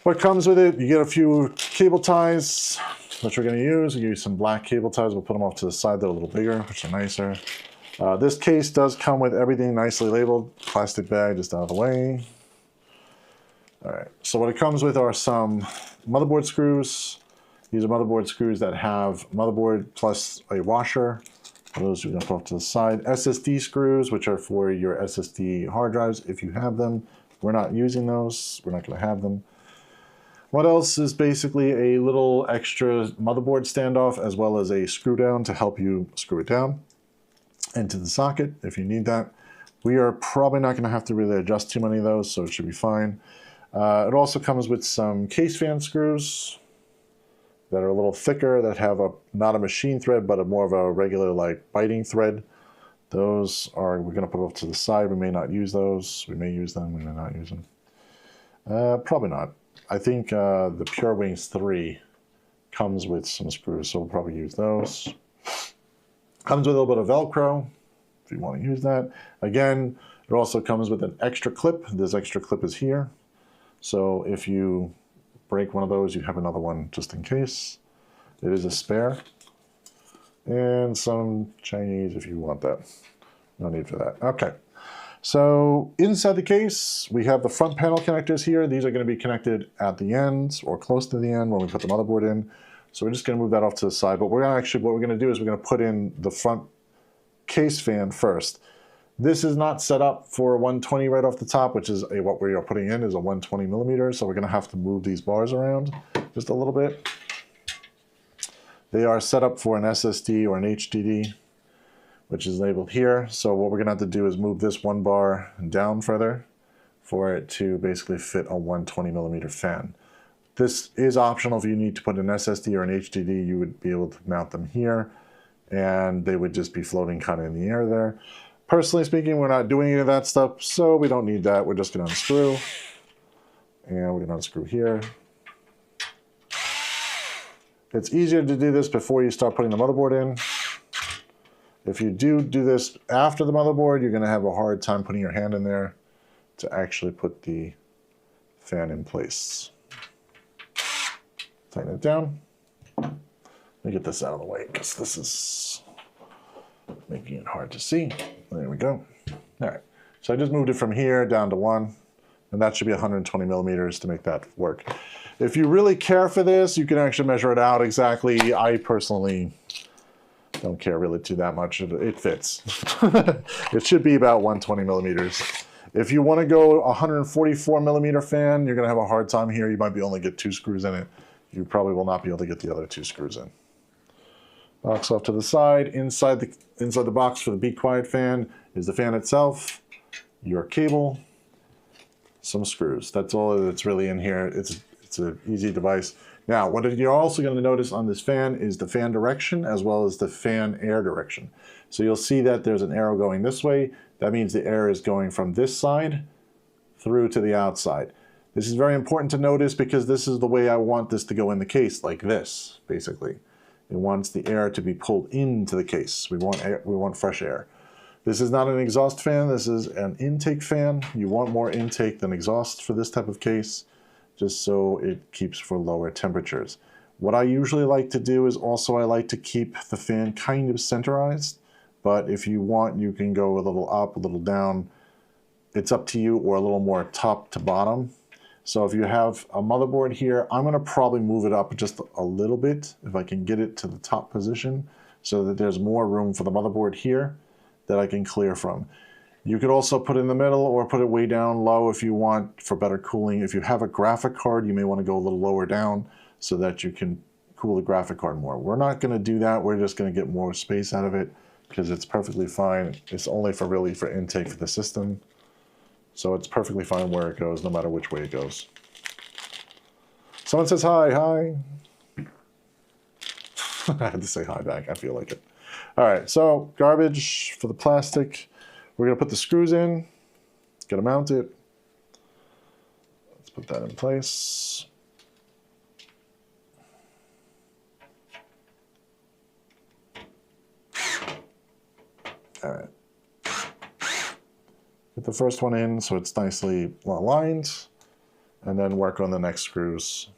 what comes with it, you get a few cable ties, which we're going to use. We use some black cable ties. We'll put them off to the side. They're a little bigger, which are nicer. This case does come with everything nicely labeled. Plastic bag just out of the way. All right, so what it comes with are some motherboard screws These are motherboard screws that have motherboard plus a washer. Those we're going to put off to the side. SSD screws, which are for your SSD hard drives if you have them. We're not using those. We're not going to have them. What else is basically a little extra motherboard standoff as well as a screw down to help you screw it down into the socket if you need that. We are probably not going to have to really adjust too many of those, so it should be fine. It also comes with some case fan screws that are a little thicker, that have not a machine thread, but more of a regular like biting thread. Those are, we're going to put off to the side. We may not use those. We may use them, we may not use them. Probably not. I think the Pure Wings 3 comes with some screws, so we'll probably use those. Comes with a little bit of Velcro, if you want to use that. Again, it also comes with an extra clip. This extra clip is here. So if you break one of those, you have another one just in case. It is a spare. And some Chinese if you want that. No need for that. Okay. So inside the case, we have the front panel connectors here. These are going to be connected at the ends or close to the end when we put the motherboard in. So we're just going to move that off to the side. But we're going to actually, what we're going to do is we're going to put in the front case fan first. This is not set up for 120 right off the top, which is what we are putting in is a 120 millimeter. So we're going to have to move these bars around just a little bit. They are set up for an SSD or an HDD, which is labeled here. So what we're going to have to do is move this one bar down further for it to basically fit a 120 millimeter fan. This is optional. If you need to put an SSD or an HDD, you would be able to mount them here, and they would just be floating kind of in the air there. Personally speaking, we're not doing any of that stuff, so we don't need that. We're just going to unscrew, and we're going to unscrew here. It's easier to do this before you start putting the motherboard in. If you do this after the motherboard, you're going to have a hard time putting your hand in there to actually put the fan in place. Tighten it down. Let me get this out of the way because this is making it hard to see. There we go. All right. So I just moved it from here down to 1, and that should be 120 millimeters to make that work. If you really care for this, you can actually measure it out exactly. I personally don't care really too that much. It fits. It should be about 120 millimeters. If you want to go 144 millimeter fan, you're going to have a hard time here. You might be only get 2 screws in it. You probably will not be able to get the other 2 screws in. Box off to the side. Inside the box for the Be Quiet fan is the fan itself, your cable, some screws. That's all that's really in here. It's an easy device. Now, what you're also going to notice on this fan is the fan direction as well as the fan air direction. So you'll see that there's an arrow going this way. That means the air is going from this side through to the outside. This is very important to notice because this is the way I want this to go in the case, like this, basically. It wants the air to be pulled into the case. We want fresh air. This is not an exhaust fan. This is an intake fan. You want more intake than exhaust for this type of case, just so it keeps for lower temperatures. What I usually like to do is also I like to keep the fan kind of centerized, but if you want, you can go a little up, a little down. It's up to you, or a little more top to bottom. So if you have a motherboard here, I'm going to probably move it up just a little bit if I can get it to the top position so that there's more room for the motherboard here that I can clear from. You could also put it in the middle or put it way down low if you want for better cooling. If you have a graphic card, you may want to go a little lower down so that you can cool the graphic card more. We're not going to do that. We're just going to get more space out of it because it's perfectly fine. It's only really for intake for the system. So it's perfectly fine where it goes, no matter which way it goes. Someone says hi, hi. I had to say hi back, I feel like it. All right, so garbage for the plastic. We're gonna put the screws in, gotta mount it. Let's put that in place. All right. Get the first one in so it's nicely aligned, and then work on the next screws.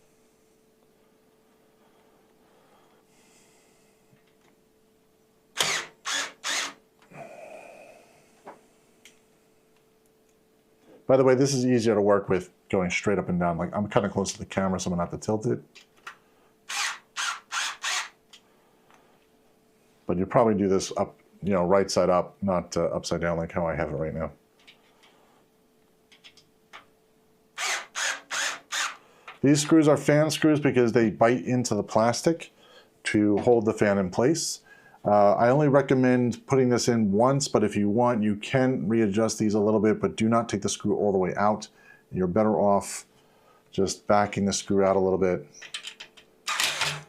By the way, this is easier to work with going straight up and down. Like I'm kind of close to the camera, so I'm gonna have to tilt it. but you probably do this up, you know, right side up, not upside down like how I have it right now. These screws are fan screws because they bite into the plastic to hold the fan in place. I only recommend putting this in once, but if you want, you can readjust these a little bit, but do not take the screw all the way out. You're better off just backing the screw out a little bit,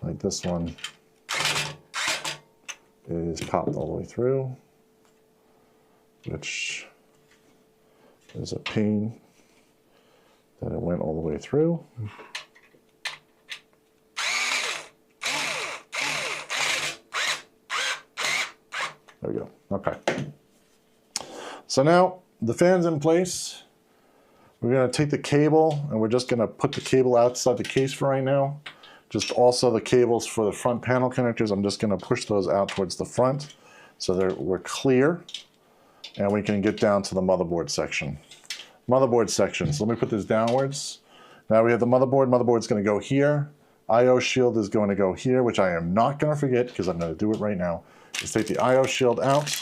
like this one is popped all the way through, which is a pain that it went all the way through. There we go. Okay. So now the fan's in place. We're going to take the cable and we're just going to put the cable outside the case for right now. Just also the cables for the front panel connectors, I'm just going to push those out towards the front so that we're clear and we can get down to the motherboard section. Motherboard section. So let me put this downwards. Now we have the motherboard. Motherboard's going to go here. I/O shield is going to go here, which I am not going to forget because I'm going to do it right now. Let's take the I/O shield out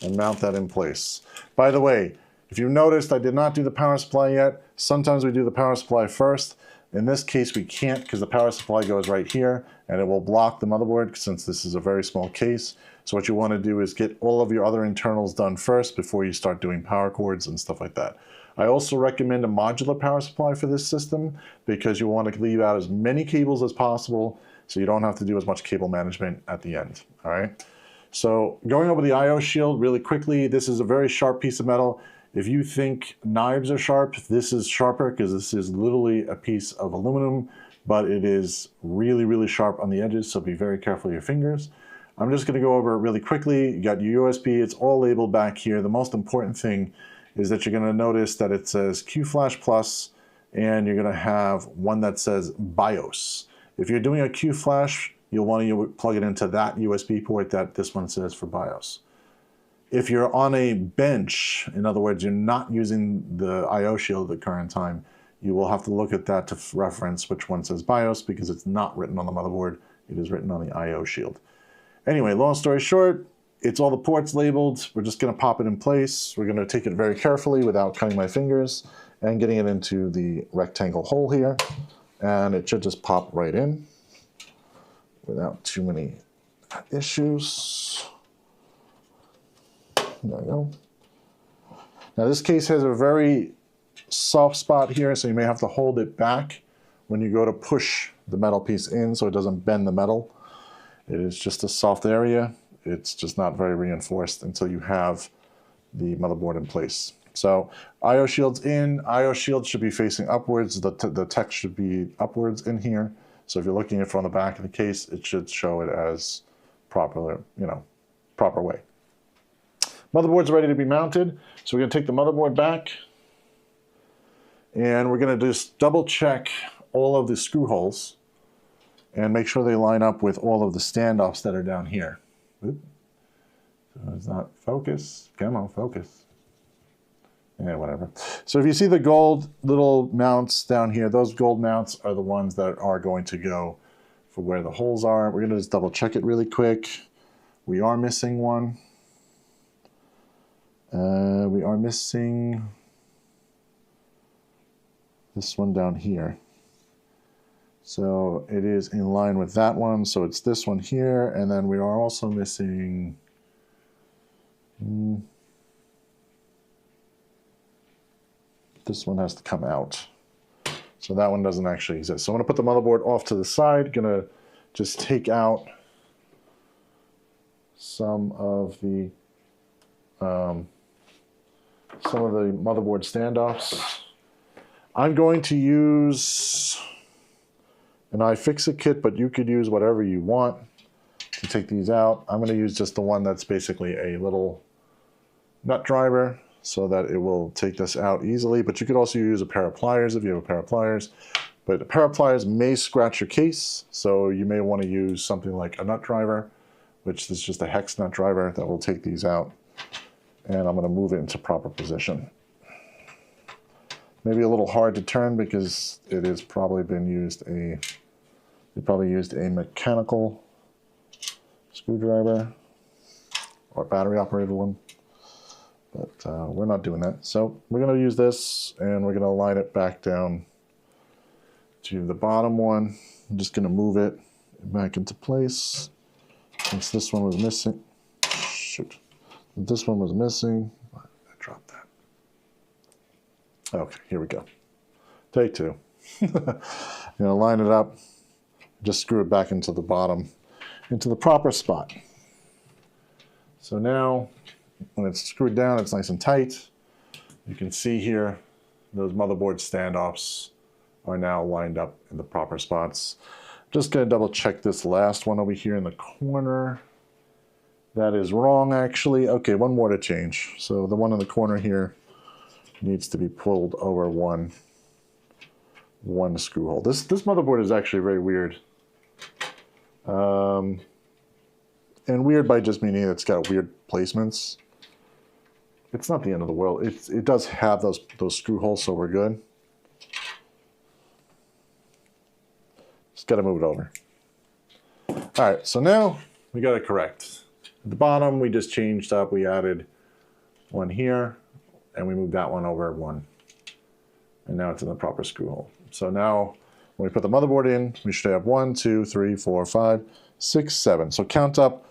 and mount that in place. By the way, if you noticed, I did not do the power supply yet. Sometimes we do the power supply first. In this case, we can't because the power supply goes right here and it will block the motherboard since this is a very small case. So what you want to do is get all of your other internals done first before you start doing power cords and stuff like that. I also recommend a modular power supply for this system because you want to leave out as many cables as possible so you don't have to do as much cable management at the end. All right. So going over the I/O shield really quickly, this is a very sharp piece of metal. If you think knives are sharp, this is sharper because this is literally a piece of aluminum, but it is really, really sharp on the edges, so be very careful with your fingers. I'm just going to go over it really quickly. You got your USB, it's all labeled back here. The most important thing is that you're going to notice that it says Qflash-plus, and you're going to have one that says BIOS. If you're doing a Qflash, you'll want to plug it into that USB port that this one says for BIOS. If you're on a bench, in other words, you're not using the I/O shield at the current time, you will have to look at that to reference which one says BIOS because it's not written on the motherboard. It is written on the I/O shield. Anyway, long story short, it's all the ports labeled. We're just going to pop it in place. We're going to take it very carefully without cutting my fingers and getting it into the rectangle hole here. And it should just pop right in without too many issues. There we go. Now this case has a very soft spot here, so you may have to hold it back when you go to push the metal piece in so it doesn't bend the metal. It is just a soft area. It's just not very reinforced until you have the motherboard in place. So I/O shield's in. I/O shield should be facing upwards. The text should be upwards in here. So if you're looking at it from the back of the case, it should show it as proper, proper way. Motherboard's ready to be mounted. So we're going to take the motherboard back and we're going to just double check all of the screw holes and make sure they line up with all of the standoffs that are down here. Oop. So it's not focus. Come on, focus. Yeah, whatever. So if you see the gold little mounts down here, those gold mounts are the ones that are going to go for where the holes are. We're going to just double check it really quick. We are missing one. We are missing this one down here. So it is in line with that one. So it's this one here. And then we are also missing this one has to come out. So that one doesn't actually exist. So I'm going to put the motherboard off to the side. Going to just take out some of the motherboard standoffs. I'm going to use an iFixit kit, but you could use whatever you want to take these out. I'm going to use just the one that's basically a little nut driver so that it will take this out easily, but you could also use a pair of pliers if you have a pair of pliers. But a pair of pliers may scratch your case, so you may want to use something like a nut driver, which is just a hex nut driver that will take these out. And I'm going to move it into proper position. Maybe a little hard to turn because it has probably been used they probably used a mechanical screwdriver or battery operated one. But we're not doing that. So we're going to use this and we're going to line it back down to the bottom one. I'm just going to move it back into place since this one was missing. Shoot. This one was missing. I dropped that. Okay, here we go. Take two. I'm going to line it up. Just screw it back into the bottom, into the proper spot. So now, when it's screwed down, it's nice and tight. You can see here, those motherboard standoffs are now lined up in the proper spots. Just going to double check this last one over here in the corner. That is wrong, actually. Okay, one more to change. So the one in the corner here needs to be pulled over one screw hole. This motherboard is actually very weird. And weird by just meaning it's got weird placements. It's not the end of the world. It does have those screw holes, so we're good. Just got to move it over. All right, so now we got it correct. At the bottom, we just changed up. We added one here, and we moved that one over one. And now it's in the proper screw hole. So now when we put the motherboard in, we should have 1, 2, 3, 4, 5, 6, 7. So count up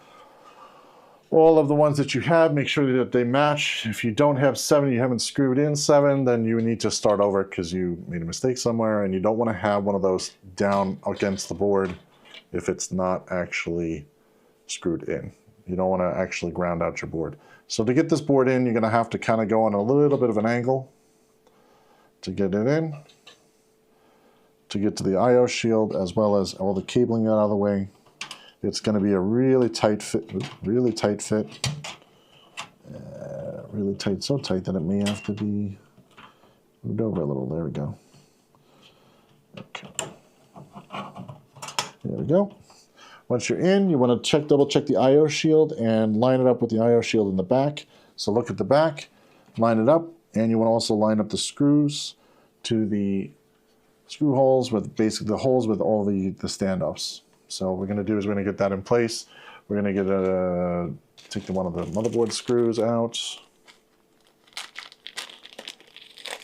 all of the ones that you have. Make sure that they match. If you don't have 7, you haven't screwed in 7, then you need to start over because you made a mistake somewhere, and you don't want to have one of those down against the board if it's not actually screwed in. You don't want to actually ground out your board. So to get this board in, you're going to have to kind of go on a little bit of an angle to get it in, to get to the I/O shield, as well as all the cabling out of the way. It's going to be a really tight fit, really tight, so tight that it may have to be moved over a little. There we go. Okay. There we go. Once you're in, you want to double check the I/O shield and line it up with the I/O shield in the back. So look at the back, line it up, and you want to also line up the screws to the screw holes with basically the holes with all the standoffs. So what we're going to do is we're going to get that in place. We're going to take one of the motherboard screws out.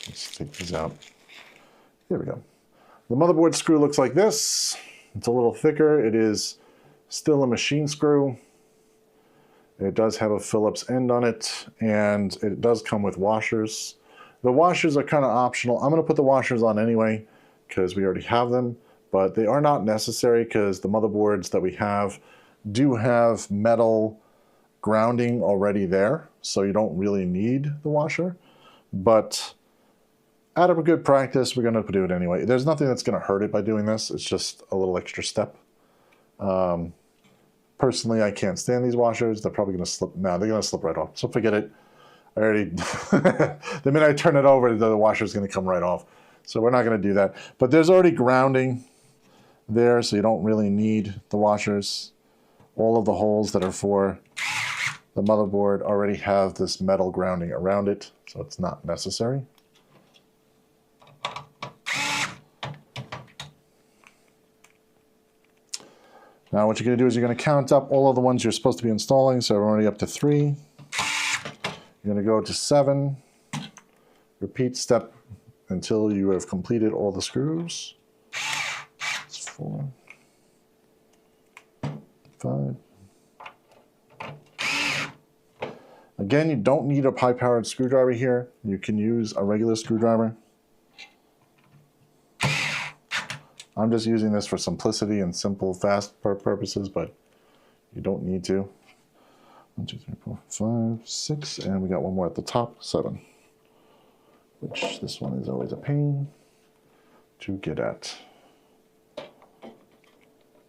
Let's take these out. Here we go. The motherboard screw looks like this. It's a little thicker. It is still a machine screw. It does have a Phillips end on it, and it does come with washers. The washers are kind of optional. I'm going to put the washers on anyway because we already have them, but they are not necessary because the motherboards that we have do have metal grounding already there, so you don't really need the washer. But out of a good practice, we're going to do it anyway. There's nothing that's going to hurt it by doing this. It's just a little extra step. Personally, I can't stand these washers. They're probably going to slip. No, they're going to slip right off. So forget it. I already, the minute I turn it over, the washer is going to come right off. So we're not going to do that. But there's already grounding there, so you don't really need the washers. All of the holes that are for the motherboard already have this metal grounding around it, so it's not necessary. Now what you're going to do is you're going to count up all of the ones you're supposed to be installing. So we're already up to 3. You're going to go to 7. Repeat step until you have completed all the screws. It's 4, 5. Again, you don't need a high-powered screwdriver here. You can use a regular screwdriver. I'm just using this for simplicity and simple, fast purposes, but you don't need to. 1, 2, 3, 4, 5, 6, and we got one more at the top, 7. Which this one is always a pain to get at.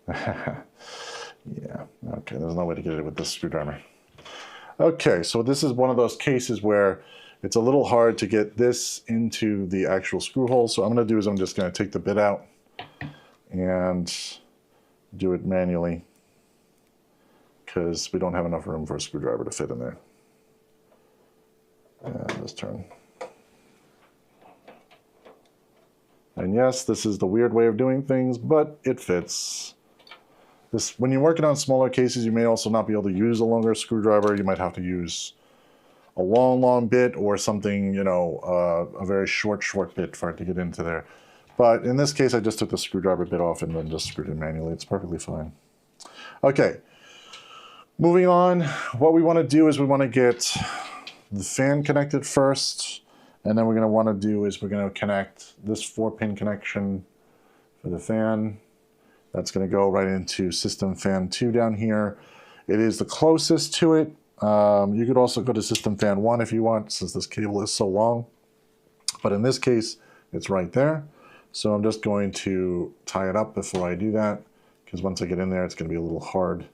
Yeah, okay, there's no way to get it with this screwdriver. Okay, so this is one of those cases where it's a little hard to get this into the actual screw hole. So what I'm going to do is I'm just going to take the bit out and do it manually because we don't have enough room for a screwdriver to fit in there. And this turn. And yes, this is the weird way of doing things, but it fits. when you're working on smaller cases, you may also not be able to use a longer screwdriver. You might have to use a long bit or something, you know, a very short bit for it to get into there. But in this case, I just took the screwdriver bit off and then just screwed it manually. It's perfectly fine. Okay, moving on. What we want to do is we want to get the fan connected first, and then we're going to want to do is we're going to connect this 4-pin connection for the fan. That's going to go right into system fan 2 down here. It is the closest to it. You could also go to system fan 1 if you want, since this cable is so long. But in this case, it's right there. So I'm just going to tie it up before I do that, because once I get in there, it's going to be a little hard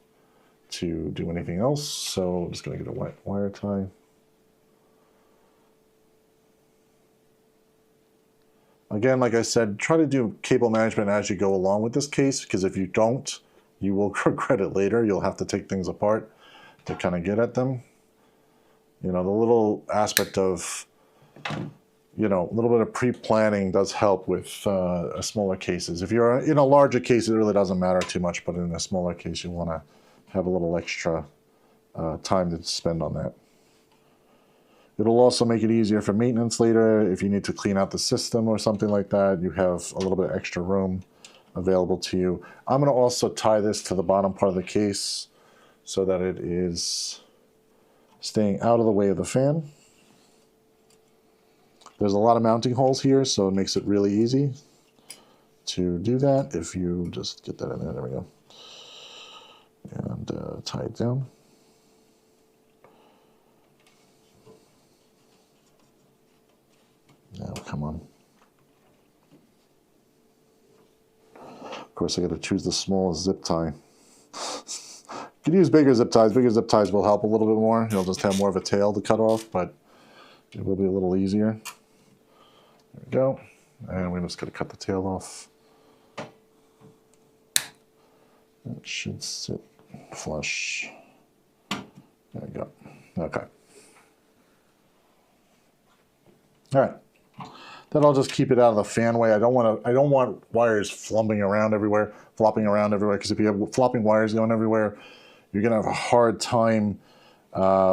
to do anything else. So I'm just going to get a wet wire tie. Again, like I said, try to do cable management as you go along with this case, because if you don't, you will regret it later. You'll have to take things apart to kind of get at them. You know, the little aspect of, you know, a little bit of pre-planning does help with smaller cases. If you're in a larger case, it really doesn't matter too much, but in a smaller case, you want to have a little extra time to spend on that. It'll also make it easier for maintenance later. If you need to clean out the system or something like that, you have a little bit extra room available to you. I'm going to also tie this to the bottom part of the case so that it is staying out of the way of the fan. There's a lot of mounting holes here, so it makes it really easy to do that. If you just get that in there, there we go. And tie it down. Now, come on. Of course, I got to choose the smallest zip tie. You can use bigger zip ties. Bigger zip ties will help a little bit more. You'll just have more of a tail to cut off, but it will be a little easier. There we go. And we're just going to cut the tail off. That should sit flush. There we go. Okay. All right. Then I'll just keep it out of the fan way. I don't want wires flopping around everywhere, because if you have flopping wires going everywhere, you're going to have a hard time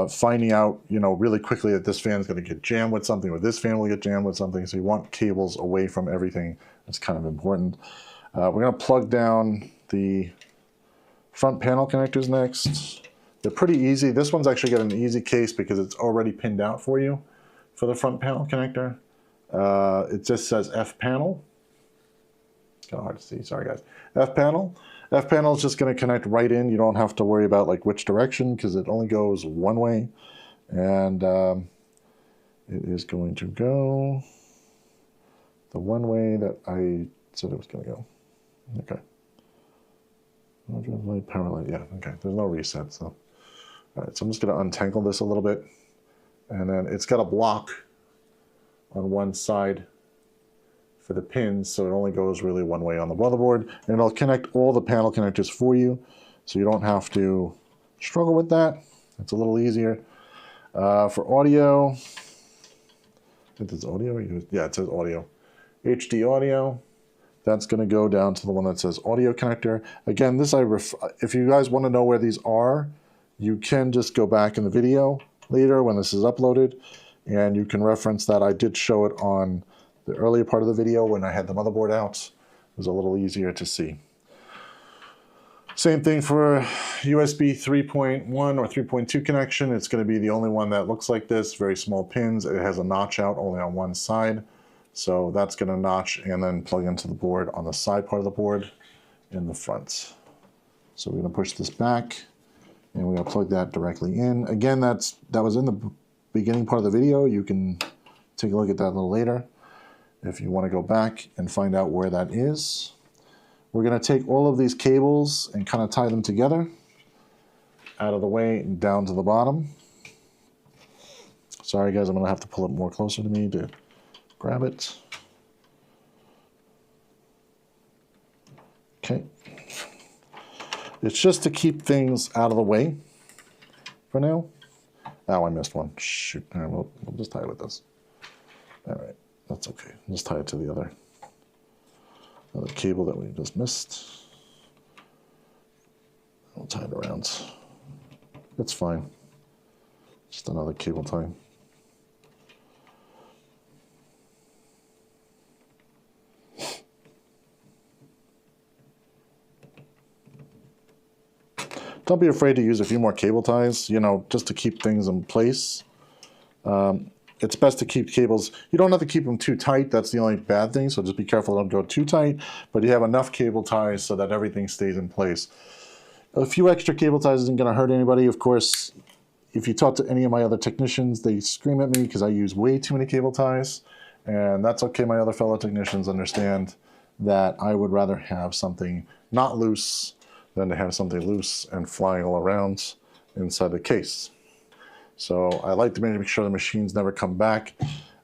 finding out, you know, really quickly that this fan is going to get jammed with something, or this fan will get jammed with something. So you want cables away from everything. That's kind of important. We're going to plug down the front panel connectors next. They're pretty easy. This one's actually got an easy case because it's already pinned out for you for the front panel connector. It just says F panel. It's kind of hard to see. Sorry, guys. F panel. F panel is just going to connect right in. You don't have to worry about like which direction because it only goes one way, and it is going to go the one way that I said it was going to go. Okay. Light, power light. Yeah. Okay. There's no reset. So, all right. So I'm just going to untangle this a little bit, and then it's got a block on one side for the pins, so it only goes really one way on the motherboard, and it'll connect all the panel connectors for you, so you don't have to struggle with that. It's a little easier. For audio, I think it's audio. Yeah, it says audio. HD audio. That's going to go down to the one that says audio connector. Again, this if you guys want to know where these are, you can just go back in the video later when this is uploaded, and you can reference that. I did show it on the earlier part of the video when I had the motherboard out. It was a little easier to see. Same thing for USB 3.1 or 3.2 connection. It's going to be the only one that looks like this, very small pins. It has a notch out only on one side. So that's going to notch and then plug into the board on the side part of the board in the front. So we're going to push this back and we're going to plug that directly in. Again, that was in the beginning part of the video. You can take a look at that a little later if you want to go back and find out where that is. We're going to take all of these cables and kind of tie them together out of the way and down to the bottom. Sorry guys, I'm going to have to pull it more closer to me to grab it. Okay. It's just to keep things out of the way for now. Oh, I missed one. Shoot. All right, we'll just tie it with this. All right, that's okay. Just tie it to the other cable that we just missed. I'll tie it around. It's fine. Just another cable tie. Don't be afraid to use a few more cable ties, you know, just to keep things in place. It's best to keep cables, you don't have to keep them too tight, that's the only bad thing, so just be careful, don't go too tight, but you have enough cable ties so that everything stays in place. A few extra cable ties isn't going to hurt anybody. Of course, if you talk to any of my other technicians, they scream at me because I use way too many cable ties, and that's okay. My other fellow technicians understand that I would rather have something not loose than to have something loose and flying all around inside the case. So I like to make sure the machines never come back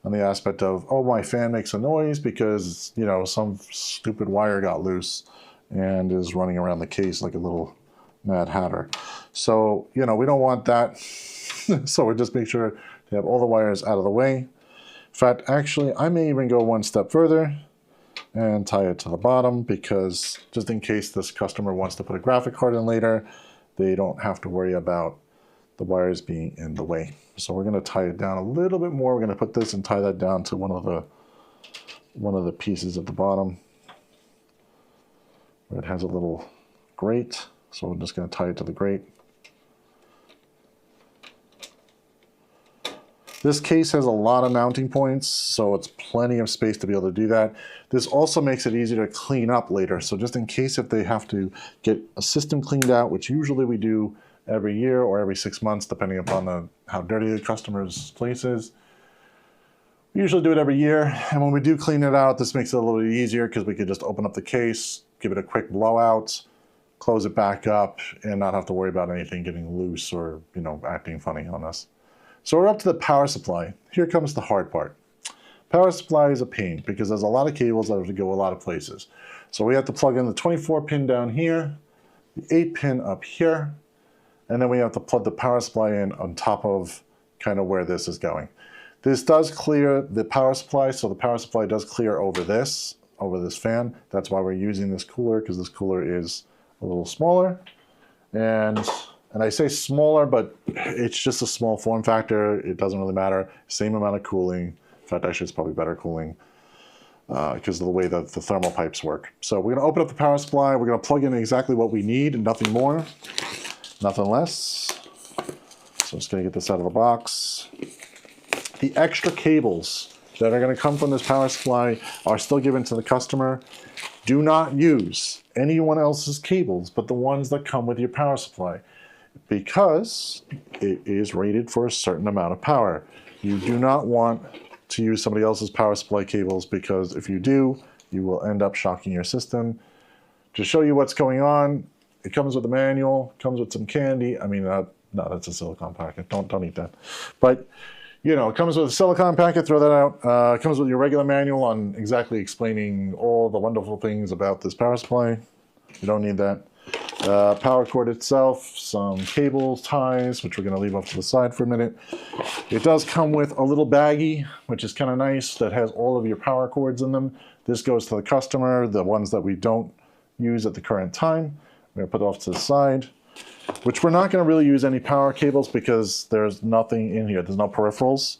on the aspect of, oh, my fan makes a noise because, you know, some stupid wire got loose and is running around the case like a little Mad Hatter. So, you know, we don't want that. So we just make sure to have all the wires out of the way. In fact, actually, I may even go one step further and tie it to the bottom, because just in case this customer wants to put a graphic card in later, they don't have to worry about the wires being in the way. So we're going to tie it down a little bit more. We're going to put this and tie that down to one of the pieces at the bottom where it has a little grate. So we're just going to tie it to the grate. This case has a lot of mounting points, so it's plenty of space to be able to do that. This also makes it easier to clean up later. So just in case if they have to get a system cleaned out, which usually we do every year or every 6 months, depending upon how dirty the customer's place is. We usually do it every year, and when we do clean it out, this makes it a little bit easier because we could just open up the case, give it a quick blowout, close it back up, and not have to worry about anything getting loose or, you know, acting funny on us. So we're up to the power supply. Here comes the hard part. Power supply is a pain because there's a lot of cables that have to go a lot of places. So we have to plug in the 24 pin down here, the 8 pin up here, and then we have to plug the power supply in on top of kind of where this is going. This does clear the power supply, so the power supply does clear over this fan. That's why we're using this cooler, because this cooler is a little smaller. And I say smaller, but it's just a small form factor. It doesn't really matter. Same amount of cooling. In fact, actually, it's probably better cooling because of the way that the thermal pipes work. So we're going to open up the power supply. We're going to plug in exactly what we need and nothing more. Nothing less. So I'm just going to get this out of the box. The extra cables that are going to come from this power supply are still given to the customer. Do not use anyone else's cables but the ones that come with your power supply, because it is rated for a certain amount of power. You do not want to use somebody else's power supply cables, because if you do, you will end up shocking your system. To show you what's going on, it comes with a manual, comes with some candy. I mean, no, that's a silicone packet. Don't eat that. But, you know, it comes with a silicone packet, throw that out. It comes with your regular manual on exactly explaining all the wonderful things about this power supply. You don't need that. Power cord itself, some cables, ties, which we're going to leave off to the side for a minute. It does come with a little baggie, which is kind of nice, that has all of your power cords in them. This goes to the customer, the ones that we don't use at the current time. We're going to put it off to the side, which we're not going to really use any power cables because there's nothing in here. There's no peripherals.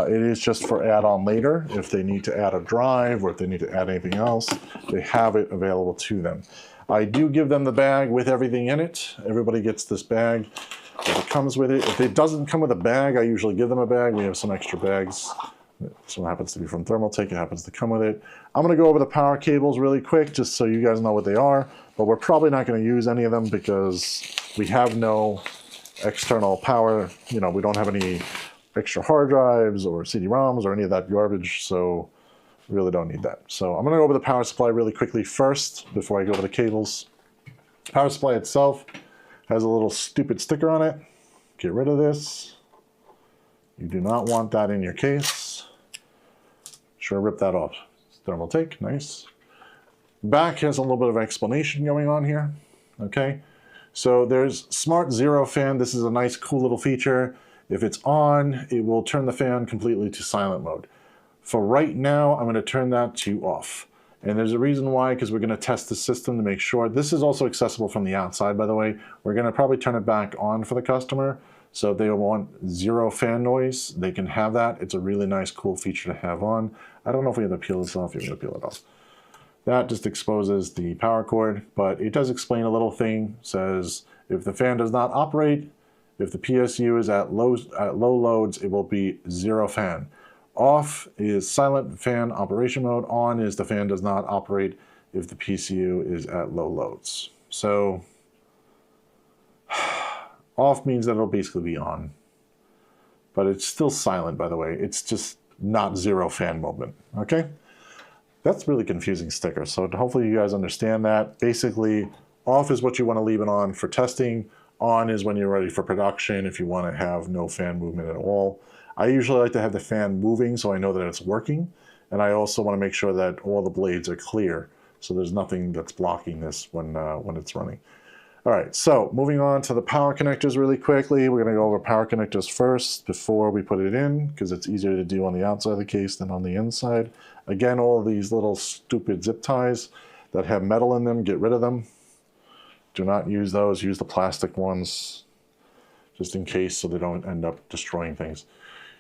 It is just for add-on later. If they need to add a drive or if they need to add anything else, they have it available to them. I do give them the bag with everything in it. Everybody gets this bag if it comes with it. If it doesn't come with a bag, I usually give them a bag. We have some extra bags. This one happens to be from Thermaltake. It happens to come with it. I'm going to go over the power cables really quick just so you guys know what they are, but we're probably not going to use any of them because we have no external power. You know, we don't have any extra hard drives or CD-ROMs or any of that garbage, so we really don't need that. So I'm going to go over the power supply really quickly first before I go over the cables. Power supply itself has a little stupid sticker on it. Get rid of this. You do not want that in your case. Sure, rip that off. Thermaltake, nice. Back has a little bit of explanation going on here. Okay, so there's Smart Zero Fan. This is a nice, cool little feature. If it's on, it will turn the fan completely to silent mode. For right now, I'm going to turn that to off. And there's a reason why, because we're going to test the system to make sure. This is also accessible from the outside, by the way. We're going to probably turn it back on for the customer. So if they want 0 fan noise, they can have that. It's a really nice, cool feature to have on. I don't know if we have to peel this off. You're going to peel it off. That just exposes the power cord, but it does explain a little thing. It says if the fan does not operate, if the PSU is at low loads, it will be 0 fan. Off is silent fan operation mode. On is the fan does not operate if the PSU is at low loads. So off means that it'll basically be on, but it's still silent, by the way. It's just not 0 fan movement, okay? That's really confusing sticker, so hopefully you guys understand that. Basically, off is what you want to leave it on for testing. On is when you're ready for production, if you want to have no fan movement at all. I usually like to have the fan moving so I know that it's working, and I also want to make sure that all the blades are clear, so there's nothing that's blocking this when it's running. All right, so moving on to the power connectors really quickly. We're going to go over power connectors first before we put it in, because it's easier to do on the outside of the case than on the inside. Again, all of these little stupid zip ties that have metal in them, get rid of them. Do not use those. Use the plastic ones just in case so they don't end up destroying things.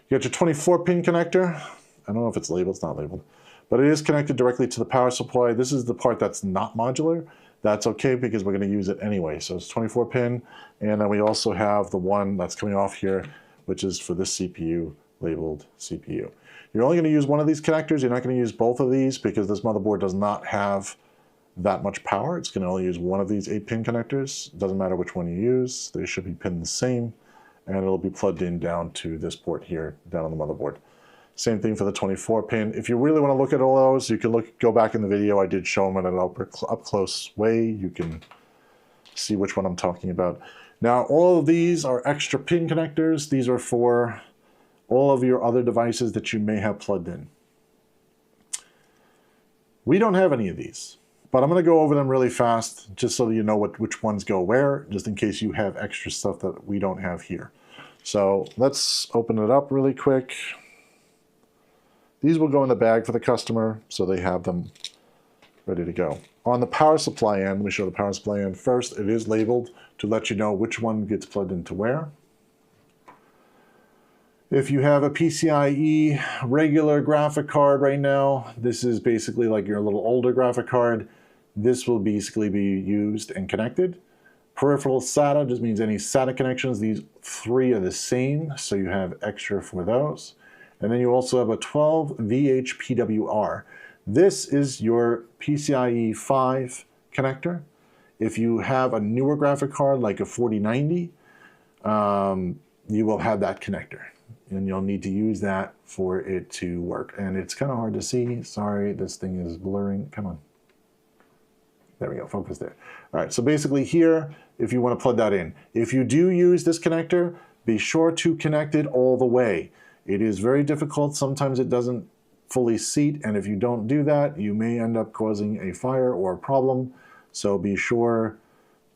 You got your 24-pin connector. I don't know if it's labeled. It's not labeled. But it is connected directly to the power supply. This is the part that's not modular. That's okay because we're going to use it anyway. So it's 24-pin. And then we also have the one that's coming off here, which is for this CPU, labeled CPU. You're only going to use one of these connectors. You're not going to use both of these because this motherboard does not have that much power. It's going to only use one of these 8-pin connectors. It doesn't matter which one you use. They should be pinned the same. And it'll be plugged in down to this port here, down on the motherboard. Same thing for the 24-pin. If you really want to look at all those, you can go back in the video. I did show them in an up-close way. You can see which one I'm talking about. Now, all of these are extra pin connectors. These are for all of your other devices that you may have plugged in. We don't have any of these, but I'm going to go over them really fast just so that you know which ones go where, just in case you have extra stuff that we don't have here. So let's open it up really quick. These will go in the bag for the customer, so they have them ready to go. On the power supply end, let me show the power supply end first. It is labeled to let you know which one gets plugged into where. If you have a PCIe regular graphic card right now, this is basically like your little older graphic card. This will basically be used and connected. Peripheral SATA just means any SATA connections. These 3 are the same, so you have extra for those. And then you also have a 12 VHPWR. This is your PCIe 5 connector. If you have a newer graphic card like a 4090, you will have that connector. And you'll need to use that for it to work. And it's kind of hard to see. Sorry, this thing is blurring. Come on. There we go, focus there. All right, so basically here, if you want to plug that in. If you do use this connector, be sure to connect it all the way. It is very difficult. Sometimes it doesn't fully seat, and if you don't do that, you may end up causing a fire or a problem. So be sure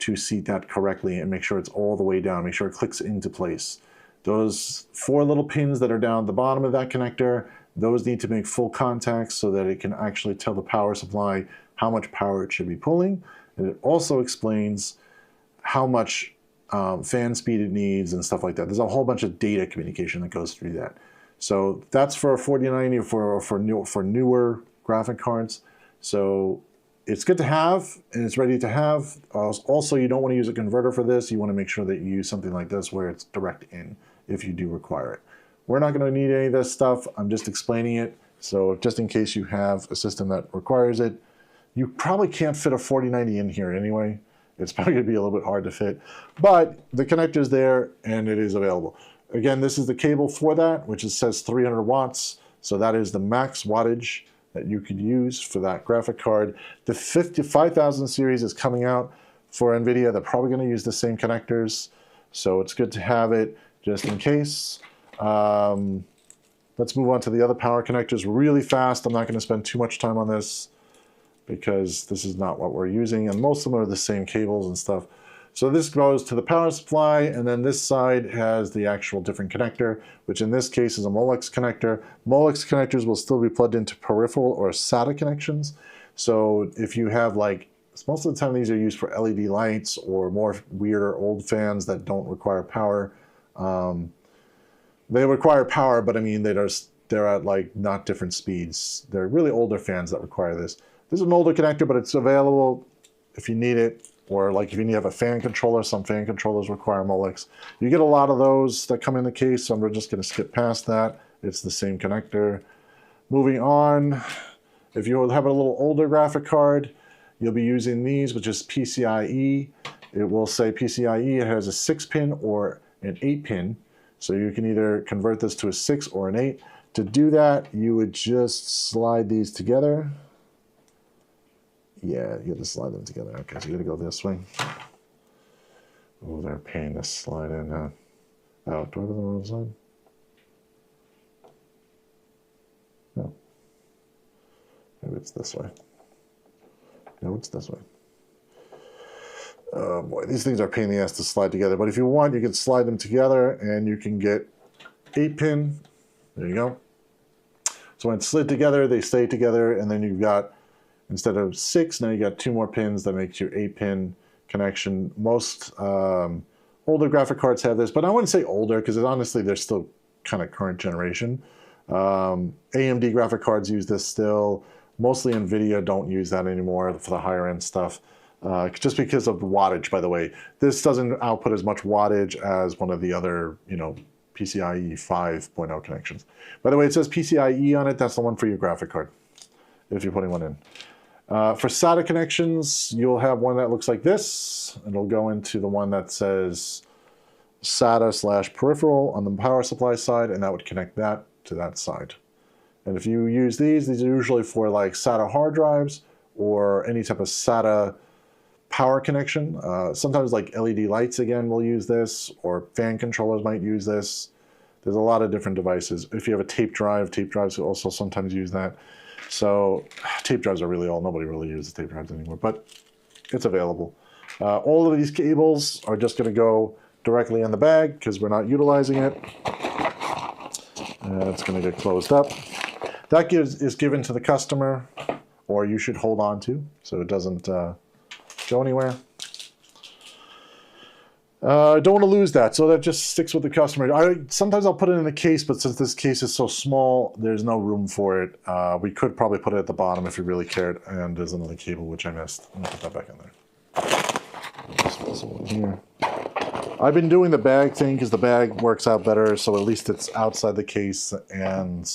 to seat that correctly and make sure it's all the way down. Make sure it clicks into place. Those 4 little pins that are down at the bottom of that connector, those need to make full contact so that it can actually tell the power supply how much power it should be pulling. And it also explains how much fan speed it needs and stuff like that. There's a whole bunch of data communication that goes through that. So that's for a 4090 for newer graphic cards. So it's good to have, and it's ready to have. Also, you don't want to use a converter for this. You want to make sure that you use something like this where it's direct in if you do require it. We're not going to need any of this stuff. I'm just explaining it. So just in case you have a system that requires it, you probably can't fit a 4090 in here anyway. It's probably going to be a little bit hard to fit, but the connector's there and it is available. Again, this is the cable for that, which says 300 watts. So that is the max wattage that you could use for that graphic card. The 5000 series is coming out for NVIDIA. They're probably going to use the same connectors. So it's good to have it just in case. Let's move on to the other power connectors really fast. I'm not going to spend too much time on this because this is not what we're using, and most of them are the same cables and stuff. So this goes to the power supply, and then this side has the actual different connector, which in this case is a Molex connector. Molex connectors will still be plugged into peripheral or SATA connections. So if you have like, most of the time these are used for LED lights or more weirder old fans that don't require power. They require power, but I mean, they're at like not different speeds. They're really older fans that require this. This is an older connector, but it's available if you need it, or like if you need to have a fan controller. Some fan controllers require Molex. You get a lot of those that come in the case, so I'm just going to skip past that. It's the same connector. Moving on, if you have a little older graphic card, you'll be using these, which is PCIe. It will say PCIe. It has a 6-pin or an 8-pin. So you can either convert this to a 6 or an 8. To do that, you would just slide these together. Yeah, you have to slide them together. Okay, so you're gonna go this way. Oh, they're a pain to slide in. Oh, do I have the wrong side? No. Maybe it's this way. No, it's this way. Oh boy, these things are a pain in the ass to slide together. But if you want, you can slide them together and you can get 8-pin. There you go. So when it's slid together, they stay together, and then you've got, instead of 6, now you got 2 more pins that makes your 8-pin connection. Most older graphic cards have this, but I wouldn't say older because honestly, they're still kind of current generation. AMD graphic cards use this still. Mostly NVIDIA don't use that anymore for the higher end stuff. Just because of the wattage, by the way. This doesn't output as much wattage as one of the other, PCIe 5.0 connections. By the way, it says PCIe on it. That's the one for your graphic card, if you're putting one in. For SATA connections, you'll have one that looks like this. It'll go into the one that says SATA/peripheral on the power supply side, and that would connect that to that side. And if you use these are usually for like SATA hard drives or any type of SATA power connection. Sometimes like LED lights again will use this, or fan controllers might use this. There's a lot of different devices. If you have a tape drives also sometimes use that. So tape drives are really all, nobody really uses tape drives anymore, but it's available. All of these cables are just gonna go directly in the bag because we're not utilizing it. It's gonna get closed up. That is given to the customer, or you should hold on to so it doesn't go anywhere. Don't want to lose that, so that just sticks with the customer. Sometimes I'll put it in a case, but since this case is so small, there's no room for it. We could probably put it at the bottom if we really cared, and there's another cable which I missed. I'm gonna put that back in there. Just this one here. I've been doing the bag thing because the bag works out better, so at least it's outside the case and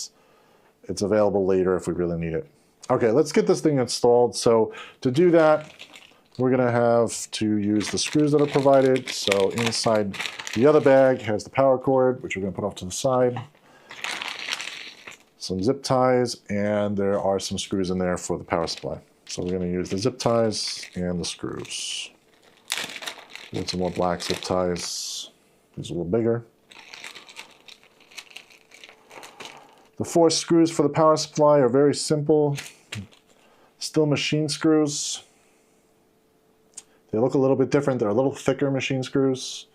it's available later if we really need it. Okay, let's get this thing installed. So to do that, we're gonna have to use the screws that are provided. So inside the other bag has the power cord, which we're gonna put off to the side. Some zip ties, and there are some screws in there for the power supply. So we're gonna use the zip ties and the screws. Get some more black zip ties. These are a little bigger. The 4 screws for the power supply are very simple. Still machine screws. They look a little bit different. They're a little thicker machine screws,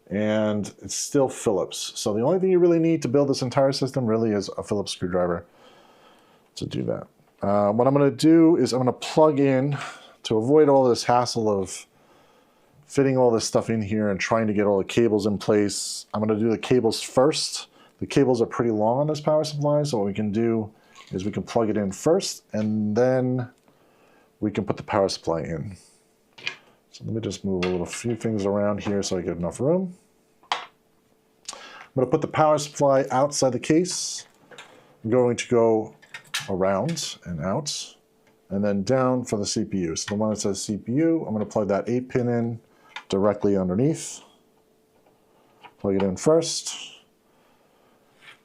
and it's still Phillips. So the only thing you really need to build this entire system really is a Phillips screwdriver to do that. What I'm gonna do is I'm gonna plug in, to avoid all this hassle of fitting all this stuff in here and trying to get all the cables in place. I'm gonna do the cables first. The cables are pretty long on this power supply, so what we can do is we can plug it in first, and then we can put the power supply in. So let me just move a few things around here so I get enough room. I'm going to put the power supply outside the case. I'm going to go around and out, and then down for the CPU. So the one that says CPU, I'm going to plug that 8-pin in directly underneath. Plug it in first.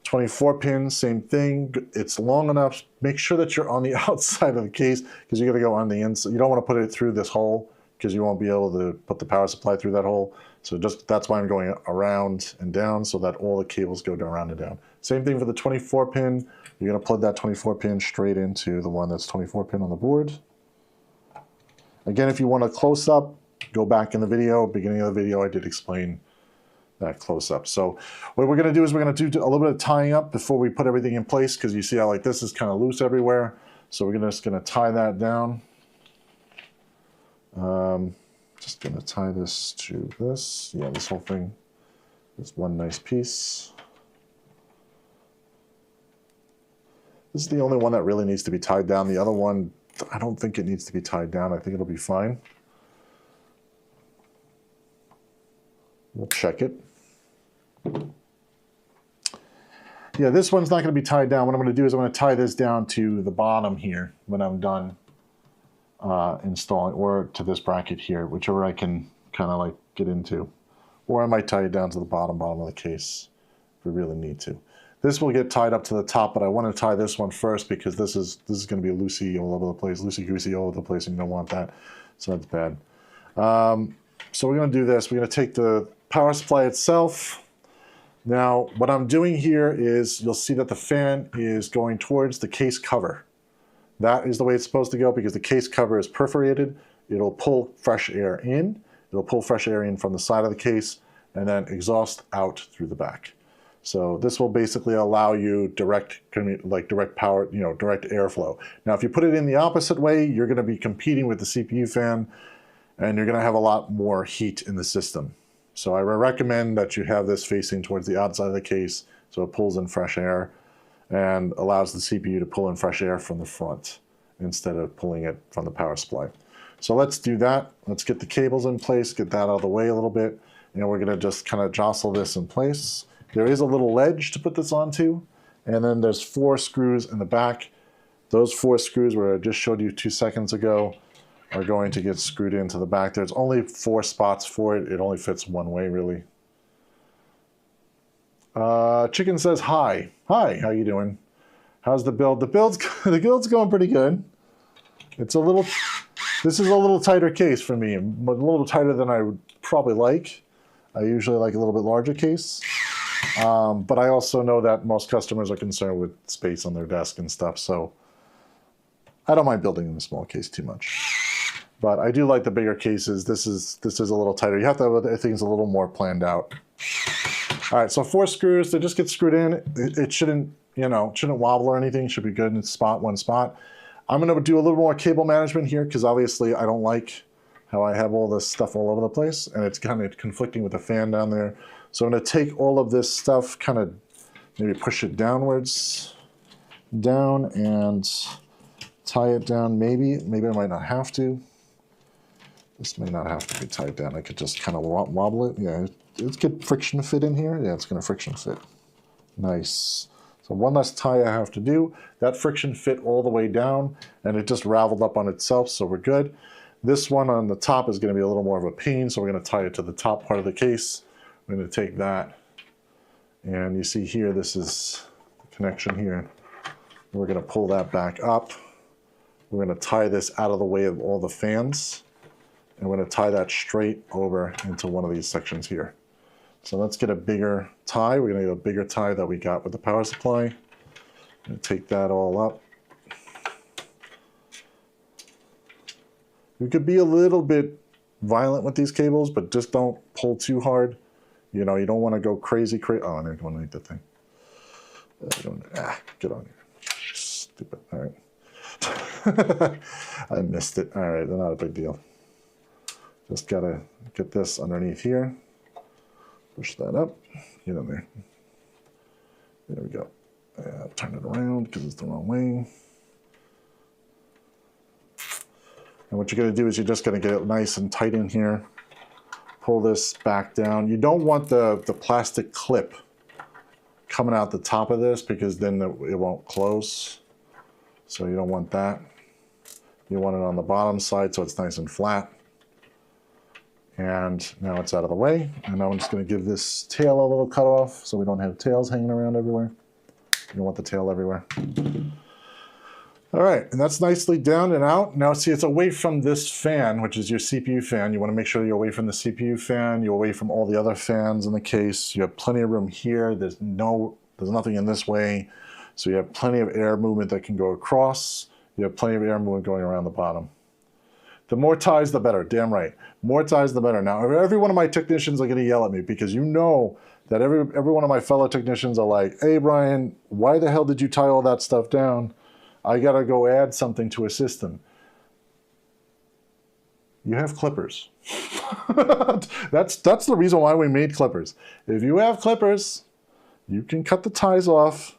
24-pin, same thing. It's long enough. Make sure that you're on the outside of the case because you're going to go on the inside. You don't want to put it through this hole because you won't be able to put the power supply through that hole. So that's why I'm going around and down so that all the cables go around and down. Same thing for the 24-pin. You're going to plug that 24-pin straight into the one that's 24-pin on the board. Again, if you want a close-up, go back in the video. Beginning of the video, I did explain that close-up. So what we're going to do is we're going to do a little bit of tying up before we put everything in place, because you see how like this is kind of loose everywhere. So we're just going to tie that down. Just going to tie this to this. Yeah, this whole thing is one nice piece. This is the only one that really needs to be tied down. The other one, I don't think it needs to be tied down. I think it'll be fine. We'll check it. Yeah, this one's not going to be tied down. What I'm going to do is I'm going to tie this down to the bottom here when I'm done installing, or to this bracket here, whichever I can kind of like get into. Or I might tie it down to the bottom of the case if we really need to. This will get tied up to the top, but I want to tie this one first because this is going to be loosey all over the place, loosey-goosey all over the place, and you don't want that, so that's bad. So we're going to do this. We're going to take the power supply itself. Now, what I'm doing here is you'll see that the fan is going towards the case cover. That is the way it's supposed to go because the case cover is perforated. It'll pull fresh air in. It'll pull fresh air in from the side of the case and then exhaust out through the back. So this will basically allow you direct power, direct airflow. Now, if you put it in the opposite way, you're going to be competing with the CPU fan, and you're going to have a lot more heat in the system. So I recommend that you have this facing towards the outside of the case so it pulls in fresh air and allows the CPU to pull in fresh air from the front instead of pulling it from the power supply. So let's do that. Let's get the cables in place, get that out of the way a little bit, and we're going to just kind of jostle this in place. There is a little ledge to put this onto, and then there's 4 screws in the back. Those 4 screws, where I just showed you 2 seconds ago, are going to get screwed into the back. There's only 4 spots for it. It only fits one way, really. Chicken says hi. Hi, how you doing? How's the build? The build's going pretty good. It's a little. This is a little tighter case for me, but a little tighter than I would probably like. I usually like a little bit larger case. But I also know that most customers are concerned with space on their desk and stuff, so I don't mind building in a small case too much. But I do like the bigger cases. This is a little tighter. You have to have things a little more planned out. All right, so 4 screws. They just get screwed in. It shouldn't, shouldn't wobble or anything. Should be good in one spot. I'm going to do a little more cable management here because obviously I don't like how I have all this stuff all over the place, and it's kind of conflicting with the fan down there. So I'm going to take all of this stuff, kind of maybe push it downwards, down, and tie it down. Maybe I might not have to. This may not have to be tied down. I could just kind of wobble it. Yeah, let's get friction fit in here. Yeah, it's going to friction fit. Nice. So one less tie I have to do. That friction fit all the way down, and it just raveled up on itself, so we're good. This one on the top is going to be a little more of a pain, so we're going to tie it to the top part of the case. We're going to take that, and you see here, this is the connection here. We're going to pull that back up. We're going to tie this out of the way of all the fans, and we're going to tie that straight over into one of these sections here. So let's get a bigger tie. We're going to get a bigger tie that we got with the power supply. I'm going to take that all up. You could be a little bit violent with these cables, but just don't pull too hard. You don't want to go crazy. Oh, I'm going to need the thing. Get on here. Stupid. All right. I missed it. All right, not a big deal. Just got to get this underneath here. Push that up. Get in there. There we go. Turn it around because it's the wrong way. And what you're going to do is you're just going to get it nice and tight in here. Pull this back down. You don't want the plastic clip coming out the top of this because then it won't close. So you don't want that. You want it on the bottom side so it's nice and flat. And now it's out of the way. And now I'm just going to give this tail a little cut off so we don't have tails hanging around everywhere. You don't want the tail everywhere. All right, and that's nicely down and out. Now see, it's away from this fan, which is your CPU fan. You want to make sure you're away from the CPU fan. You're away from all the other fans in the case. You have plenty of room here. There's nothing in this way. So you have plenty of air movement that can go across. You have plenty of air movement going around the bottom. The more ties, the better. Damn right. More ties, the better. Now, every one of my technicians are going to yell at me because you know that every one of my fellow technicians are like, hey, Brian, why the hell did you tie all that stuff down? I gotta go add something to a system. You have clippers. That's the reason why we made clippers. If you have clippers, you can cut the ties off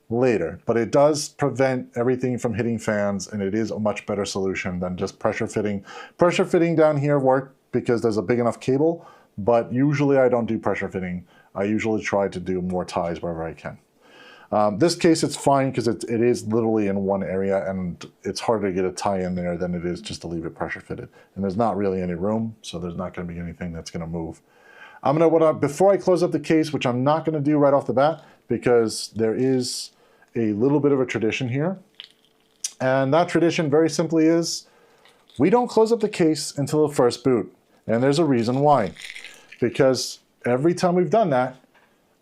later, but it does prevent everything from hitting fans, and it is a much better solution than just pressure fitting. Pressure fitting down here worked because there's a big enough cable, but usually I don't do pressure fitting. I usually try to do more ties wherever I can. This case, it's fine because it is literally in one area, and it's harder to get a tie in there than it is just to leave it pressure fitted. And there's not really any room, so there's not going to be anything that's going to move. I'm going to, before I close up the case, which I'm not going to do right off the bat, because there is a little bit of a tradition here. And that tradition very simply is, we don't close up the case until the first boot. And there's a reason why. Because every time we've done that,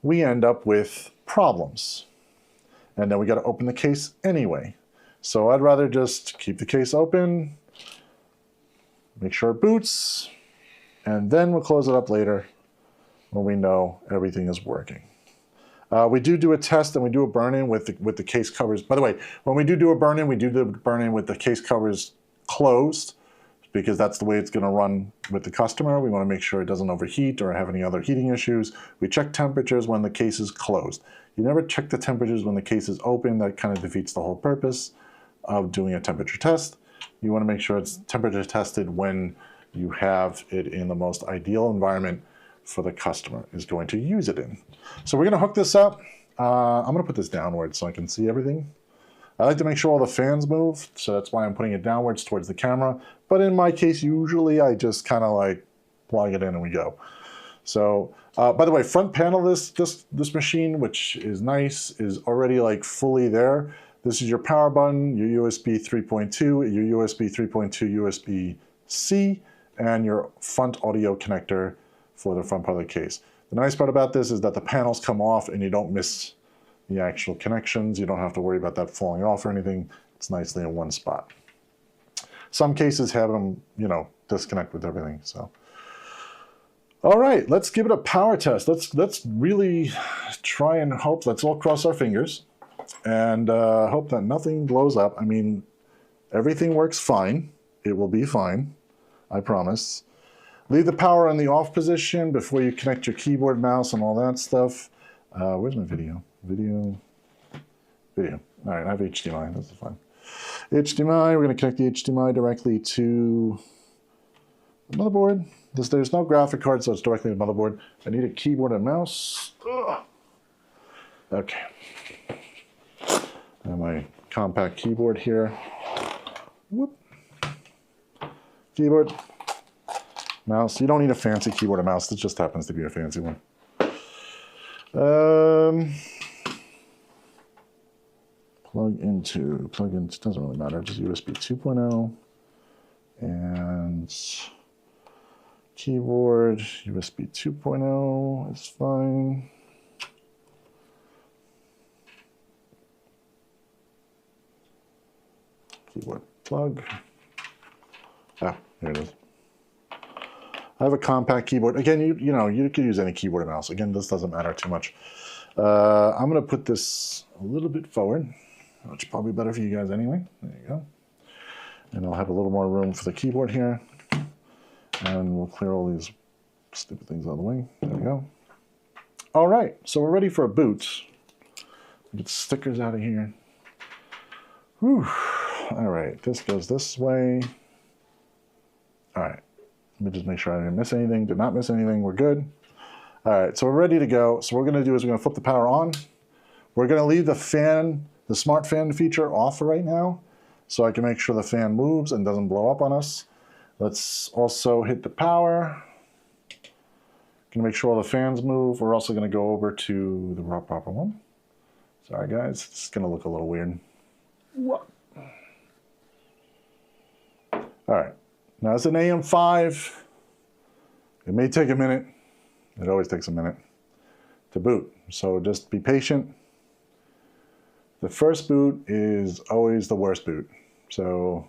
we end up with problems. And then we got to open the case anyway. So I'd rather just keep the case open, make sure it boots, and then we'll close it up later when we know everything is working. We do a test and we do a burn-in with the case covers. By the way, when we do a burn-in, we do the burn-in with the case covers closed, because that's the way it's going to run with the customer. We want to make sure it doesn't overheat or have any other heating issues. We check temperatures when the case is closed. You never check the temperatures when the case is open. That kind of defeats the whole purpose of doing a temperature test. You want to make sure it's temperature tested when you have it in the most ideal environment for the customer is going to use it in. So we're going to hook this up. I'm going to put this downward so I can see everything. I like to make sure all the fans move, so that's why I'm putting it downwards towards the camera. But in my case, usually I just kind of like plug it in and we go. So, by the way, front panel this machine, which is nice, is already like fully there. This is your power button, your USB 3.2, your USB 3.2 USB-C, and your front audio connector for the front part of the case. The nice part about this is that the panels come off and you don't miss the actual connections. You don't have to worry about that falling off or anything. It's nicely in one spot. Some cases have them, disconnect with everything. So, all right, let's give it a power test. Let's really try and hope. Let's all cross our fingers and hope that nothing blows up. I mean, everything works fine. It will be fine, I promise. Leave the power in the off position before you connect your keyboard, mouse, and all that stuff. Where's my video? Video. All right, I have HDMI. That's fine. HDMI, we're going to connect the HDMI directly to the motherboard. There's no graphic card, so it's directly to the motherboard. I need a keyboard and mouse. Ugh. Okay. And my compact keyboard here. Whoop. Keyboard. Mouse. You don't need a fancy keyboard and mouse. This just happens to be a fancy one. Plug into, doesn't really matter, just USB 2.0 and keyboard, USB 2.0 is fine. Keyboard plug. Ah, here it is. I have a compact keyboard. Again, you could use any keyboard and mouse. Again, this doesn't matter too much. I'm going to put this a little bit forward, which is probably better for you guys anyway. There you go. And I'll have a little more room for the keyboard here. And we'll clear all these stupid things out of the way. There we go. All right, so we're ready for a boot. Get stickers out of here. Whew. All right, this goes this way. All right. Let me just make sure I didn't miss anything. Did not miss anything. We're good. All right, so we're ready to go. So what we're going to do is we're going to flip the power on. We're going to leave the fan, the smart fan feature off for right now, so I can make sure the fan moves and doesn't blow up on us. Let's also hit the power. Going to make sure all the fans move. We're also going to go over to the proper one. Sorry guys, it's going to look a little weird. What? All right. Now it's an AM5. It may take a minute. It always takes a minute to boot. So just be patient. The first boot is always the worst boot. So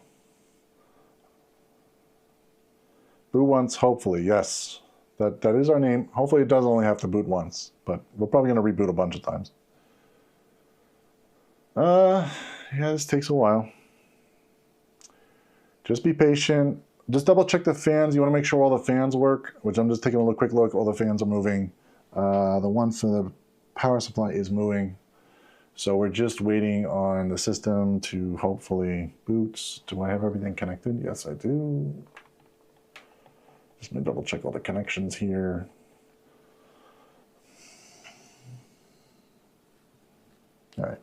boot once, hopefully, yes. That is our name. Hopefully it does only have to boot once, but we're probably going to reboot a bunch of times. Yeah, this takes a while. Just be patient. Just double check the fans. You want to make sure all the fans work, which I'm just taking a quick look. All the fans are moving. The one for the power supply is moving. So we're just waiting on the system to hopefully boot. Do I have everything connected? Yes, I do. Just gonna double check all the connections here. All right.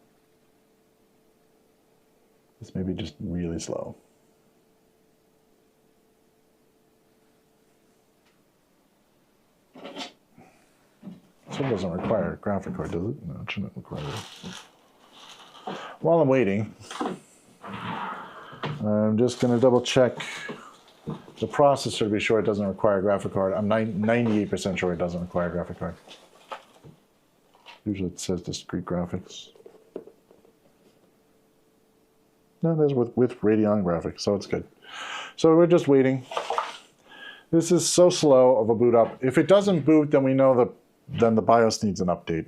This may be just really slow. So it doesn't require a graphic card, does it? No, it shouldn't require it. While I'm waiting, I'm just going to double check the processor to be sure it doesn't require a graphic card. I'm 98% sure it doesn't require a graphic card. Usually it says discrete graphics. No, there's with Radeon graphics, so it's good. So we're just waiting. This is so slow of a boot up. If it doesn't boot, then we know then the BIOS needs an update.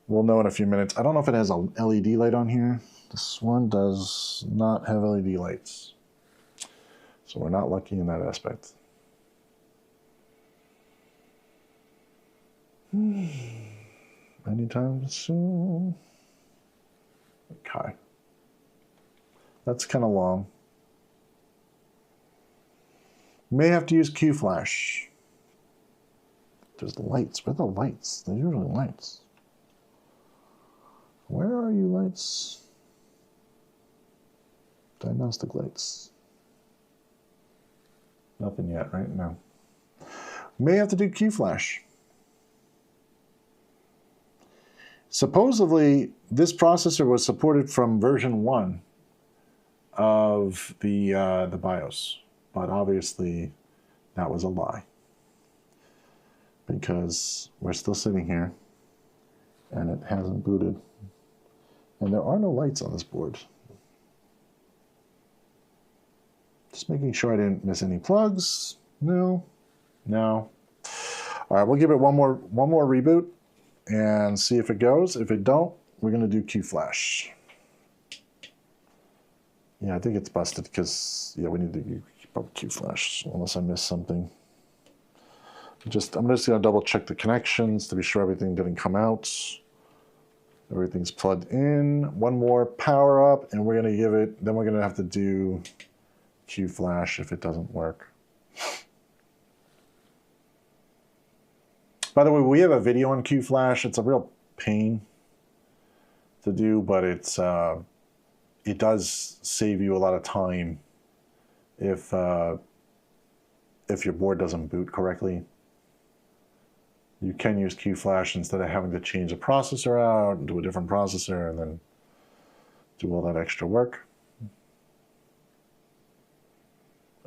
We'll know in a few minutes. I don't know if it has a LED light on here. This one does not have LED lights. So we're not lucky in that aspect. Anytime soon. Okay. That's kind of long. May have to use Qflash. There's the lights. Where are the lights? There's usually lights. Where are you, lights? Diagnostic lights. Nothing yet, right? No. May have to do Qflash. Supposedly, this processor was supported from version 1 of the BIOS, but obviously that was a lie because we're still sitting here and it hasn't booted, and there are no lights on this board. Just making sure I didn't miss any plugs. No. All right, we'll give it one more reboot and see if it goes. If it don't, we're gonna do Qflash. Yeah, I think it's busted because, yeah, we need to keep up Qflash unless I missed something. I'm just going to double check the connections to be sure everything didn't come out. Everything's plugged in. One more power up, and we're going to give it, then we're going to have to do Qflash if it doesn't work. By the way, we have a video on Qflash. It's a real pain to do, but it's it does save you a lot of time if your board doesn't boot correctly. You can use Qflash instead of having to change the processor out and do a different processor and then do all that extra work.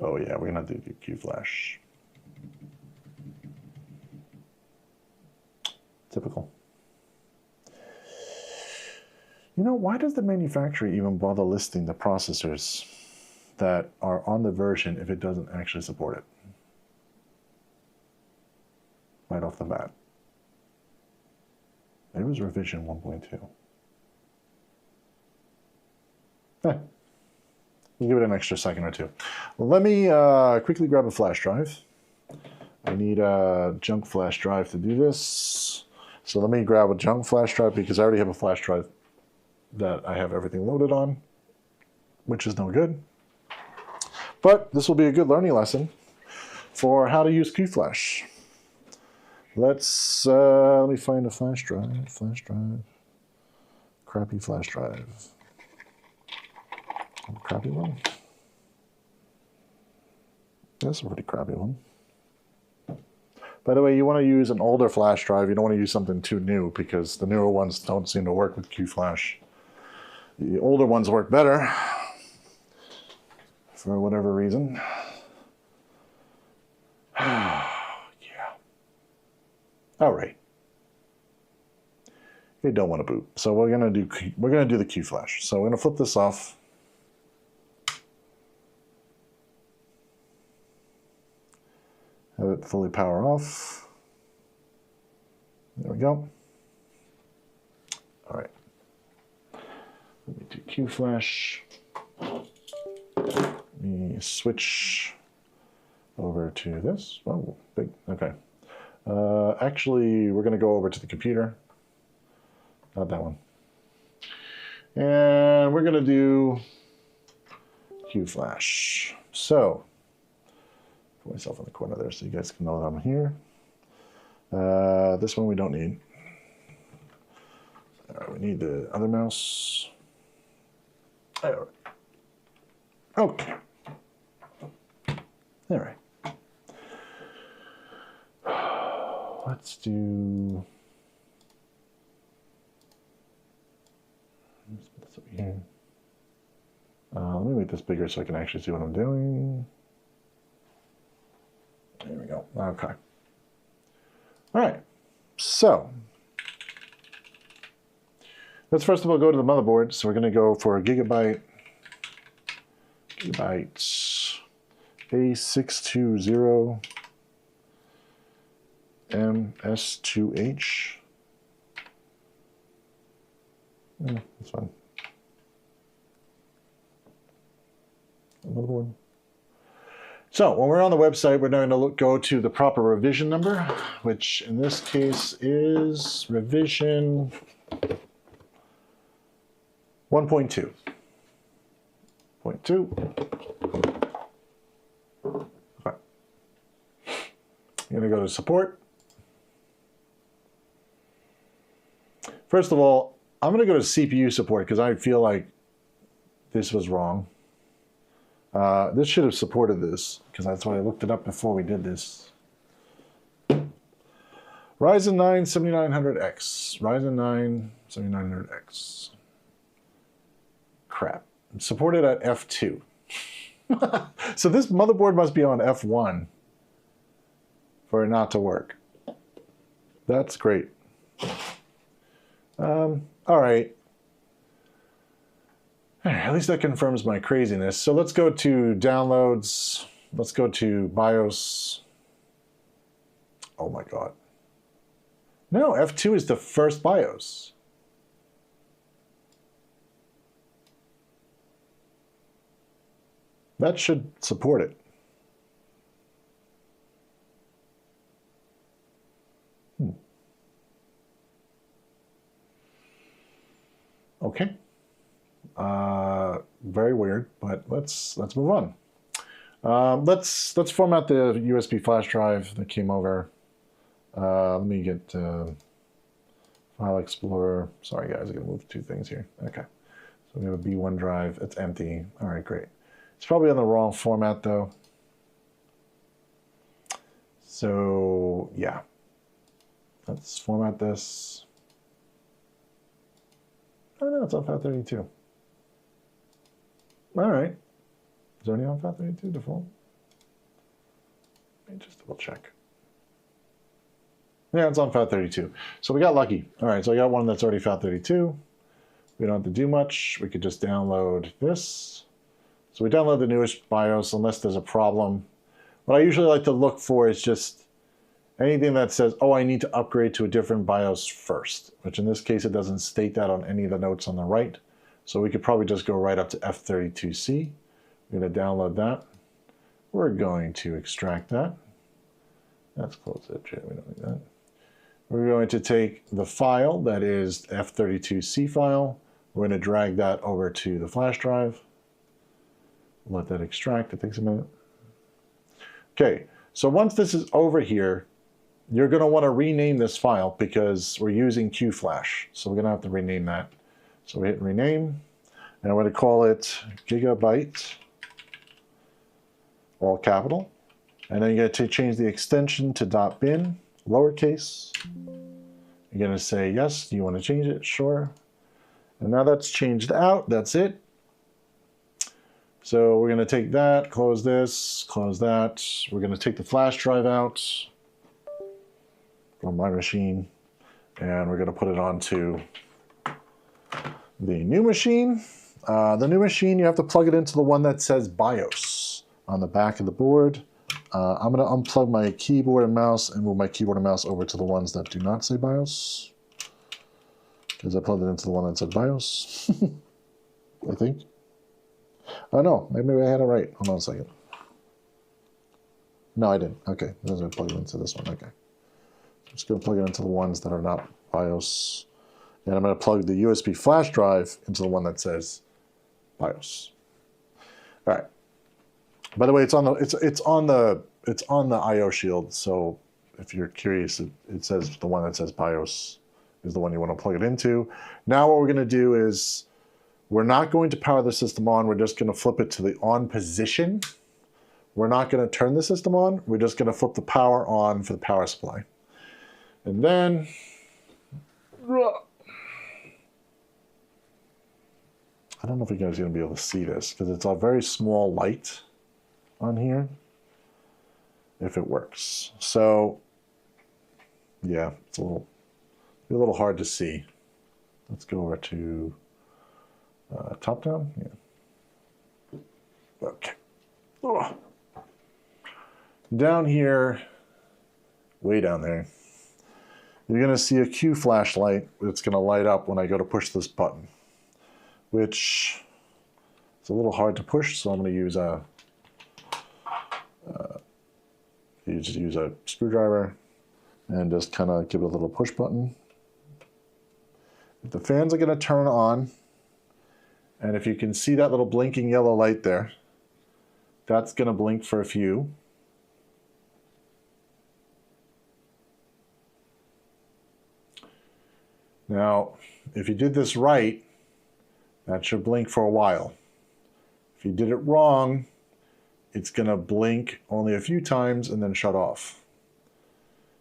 Oh yeah, we're gonna do Qflash. Typical. You know, why does the manufacturer even bother listing the processors that are on the version if it doesn't actually support it? Right off the bat. It was revision 1.2. We'll give it an extra second or two. Let me quickly grab a flash drive. I need a junk flash drive to do this. So let me grab a junk flash drive because I already have a flash drive that I have everything loaded on, which is no good. But this will be a good learning lesson for how to use Qflash. Let me find a flash drive, crappy flash drive. Crappy one? That's a pretty crappy one. By the way, you want to use an older flash drive. You don't want to use something too new because the newer ones don't seem to work with Qflash. The older ones work better for whatever reason. Yeah. All right. You don't want to boot, so we're gonna do the Qflash. So we're gonna flip this off. Have it fully power off. There we go. All right. Let me do Qflash. Let me switch over to this. Oh, big, okay. Actually, we're going to go over to the computer. Not that one. And we're going to do Qflash. So, put myself in the corner there so you guys can know that I'm here. This one we don't need. We need the other mouse. Okay. All right. Let's do. Let's put this over here. Let me make this bigger so I can actually see what I'm doing. There we go. Okay. All right. So let's first of all go to the motherboard. So we're going to go for a GIGABYTE A620 MS2H. Yeah, that's fine. Motherboard. So when we're on the website, we're going to go to the proper revision number, which in this case is revision 1.2. 0.2. Okay. I'm going to go to support. First of all, I'm going to go to CPU support because I feel like this was wrong. This should have supported this because that's why I looked it up before we did this. Ryzen 9 7900X. Ryzen 9 7900X. Crap. It's supported at F2. So this motherboard must be on F1 for it not to work. That's great. All right. At least that confirms my craziness. So let's go to downloads. Let's go to BIOS. Oh my God. No, F2 is the first BIOS. That should support it. Okay. Very weird, but let's move on. Let's format the USB flash drive that came over. Let me get File Explorer. Sorry guys, I'm gonna move two things here. Okay. So we have a B1 drive. It's empty. All right, great. It's probably on the wrong format though. So yeah. Let's format this. Oh no, it's on FAT32. All right. Is there any on FAT32 default? Let me just double check. Yeah, it's on FAT32. So we got lucky. All right, so I got one that's already FAT32. We don't have to do much. We could just download this. So we download the newest BIOS unless there's a problem. What I usually like to look for is just anything that says, oh, I need to upgrade to a different BIOS first, which in this case, it doesn't state that on any of the notes on the right. So we could probably just go right up to F32C. We're going to download that. We're going to extract that. Let's close that. We don't need that. We're going to take the file that is the F32C file. We're going to drag that over to the flash drive. Let that extract. It takes a minute. Okay, so once this is over here, you're going to want to rename this file because we're using Qflash. So we're going to have to rename that. So we hit rename, and we're going to call it GIGABYTE, all capital. And then you're going to change the extension to .bin, lowercase. You're going to say, yes, do you want to change it? Sure. And now that's changed out. That's it. So we're going to take that, close this, close that. We're going to take the flash drive out from my machine, and we're going to put it onto the new machine. The new machine, you have to plug it into the one that says BIOS on the back of the board. I'm going to unplug my keyboard and mouse and move my keyboard and mouse over to the ones that do not say BIOS, because I plugged it into the one that said BIOS. I think. Oh no, maybe I had it right. Hold on a second. No, I didn't. Okay, I'm going to plug it into this one. Okay. I'm just going to plug it into the ones that are not BIOS. And I'm going to plug the USB flash drive into the one that says BIOS. All right. By the way, it's on the I/O shield. So if you're curious, it says the one that says BIOS is the one you want to plug it into. Now what we're going to do is we're not going to power the system on. We're just going to flip it to the on position. We're not going to turn the system on. We're just going to flip the power on for the power supply. And then I don't know if you guys are going to be able to see this because it's a very small light on here, if it works. So yeah, it's a little hard to see. Let's go over to top down. Yeah. Okay. Oh. Down here, way down there, you're going to see a Qflash light that's going to light up when I go to push this button, which is a little hard to push, so I'm going to use a screwdriver and just kind of give it a little push button. The fans are going to turn on, and if you can see that little blinking yellow light there, that's going to blink for a few. Now, if you did this right, that should blink for a while. If you did it wrong, it's going to blink only a few times and then shut off.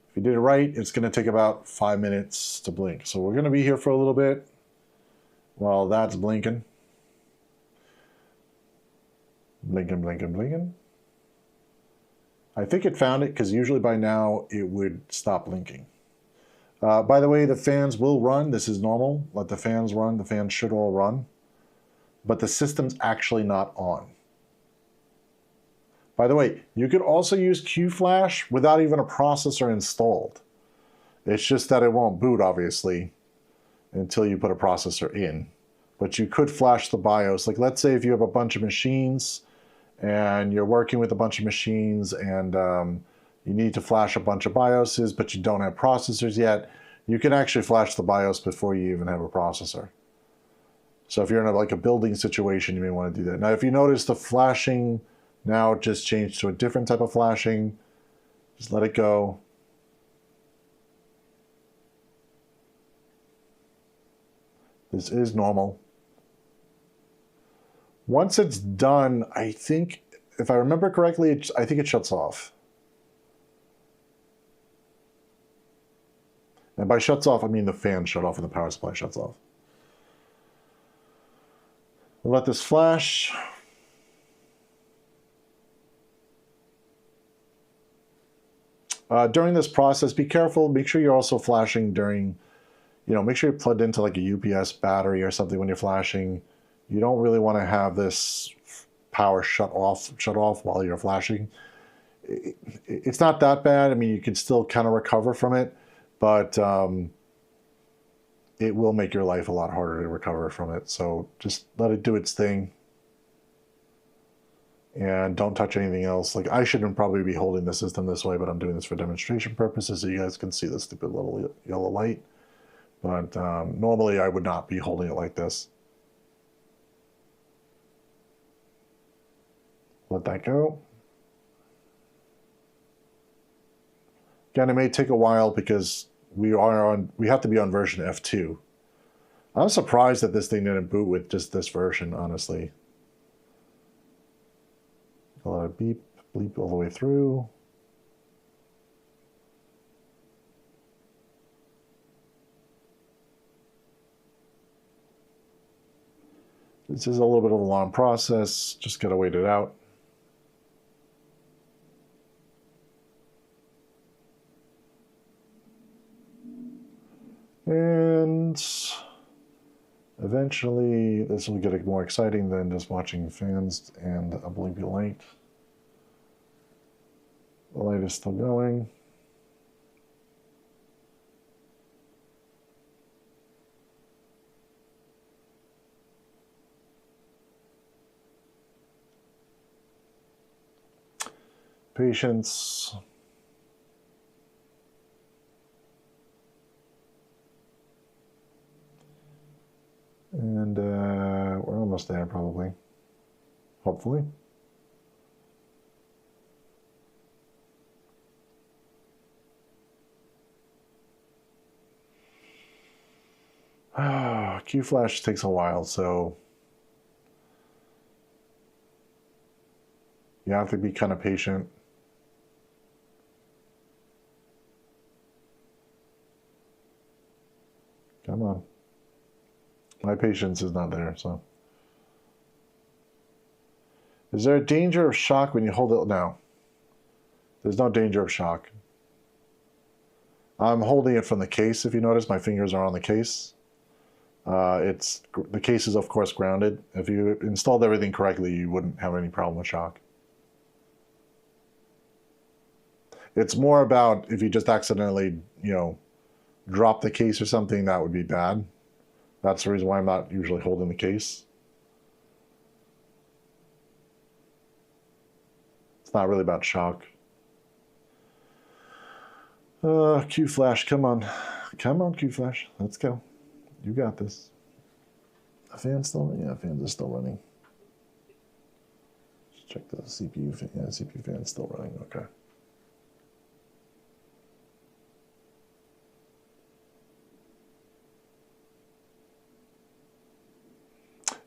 If you did it right, it's going to take about 5 minutes to blink. So we're going to be here for a little bit while that's blinking. Blinking, blinking, blinking. I think it found it because usually by now it would stop blinking. By the way, the fans will run. This is normal. Let the fans run. The fans should all run. But the system's actually not on. By the way, you could also use Qflash without even a processor installed. It's just that it won't boot, obviously, until you put a processor in. But you could flash the BIOS. Like, let's say if you have a bunch of machines and you're working with a bunch of machines and you need to flash a bunch of BIOSes, but you don't have processors yet, you can actually flash the BIOS before you even have a processor. So if you're in like a building situation, you may want to do that. Now, if you notice the flashing now just changed to a different type of flashing, just let it go. This is normal. Once it's done, I think, if I remember correctly, I think it shuts off. And by shuts off, I mean the fan shut off and the power supply shuts off. We'll let this flash. During this process, be careful. Make sure you're also flashing during, make sure you're plugged into like a UPS battery or something when you're flashing. You don't really want to have this power shut off while you're flashing. It's not that bad. I mean, you can still kind of recover from it, but it will make your life a lot harder to recover from it. So just let it do its thing. And don't touch anything else. Like, I shouldn't probably be holding the system this way, but I'm doing this for demonstration purposes so you guys can see the stupid little yellow light. But normally I would not be holding it like this. Let that go. Again, it may take a while because we have to be on version F2. I'm surprised that this thing didn't boot with just this version, honestly. A lot of beep, bleep all the way through. This is a little bit of a long process. Just gotta wait it out. And eventually this will get more exciting than just watching fans and a blinky light. The light is still going. Patience. And we're almost there, probably. Hopefully. Qflash takes a while, so you have to be kind of patient. Come on. My patience is not there, so. Is there a danger of shock when you hold it? No. There's no danger of shock. I'm holding it from the case, if you notice. My fingers are on the case. The case is, of course, grounded. If you installed everything correctly, you wouldn't have any problem with shock. It's more about if you just accidentally, drop the case or something, that would be bad. That's the reason why I'm not usually holding the case. It's not really about shock. Qflash, come on. Come on, Qflash. Let's go. You got this. The fan's still, yeah, fans are still running. Just check the CPU fan. Yeah, CPU fan's still running. Okay.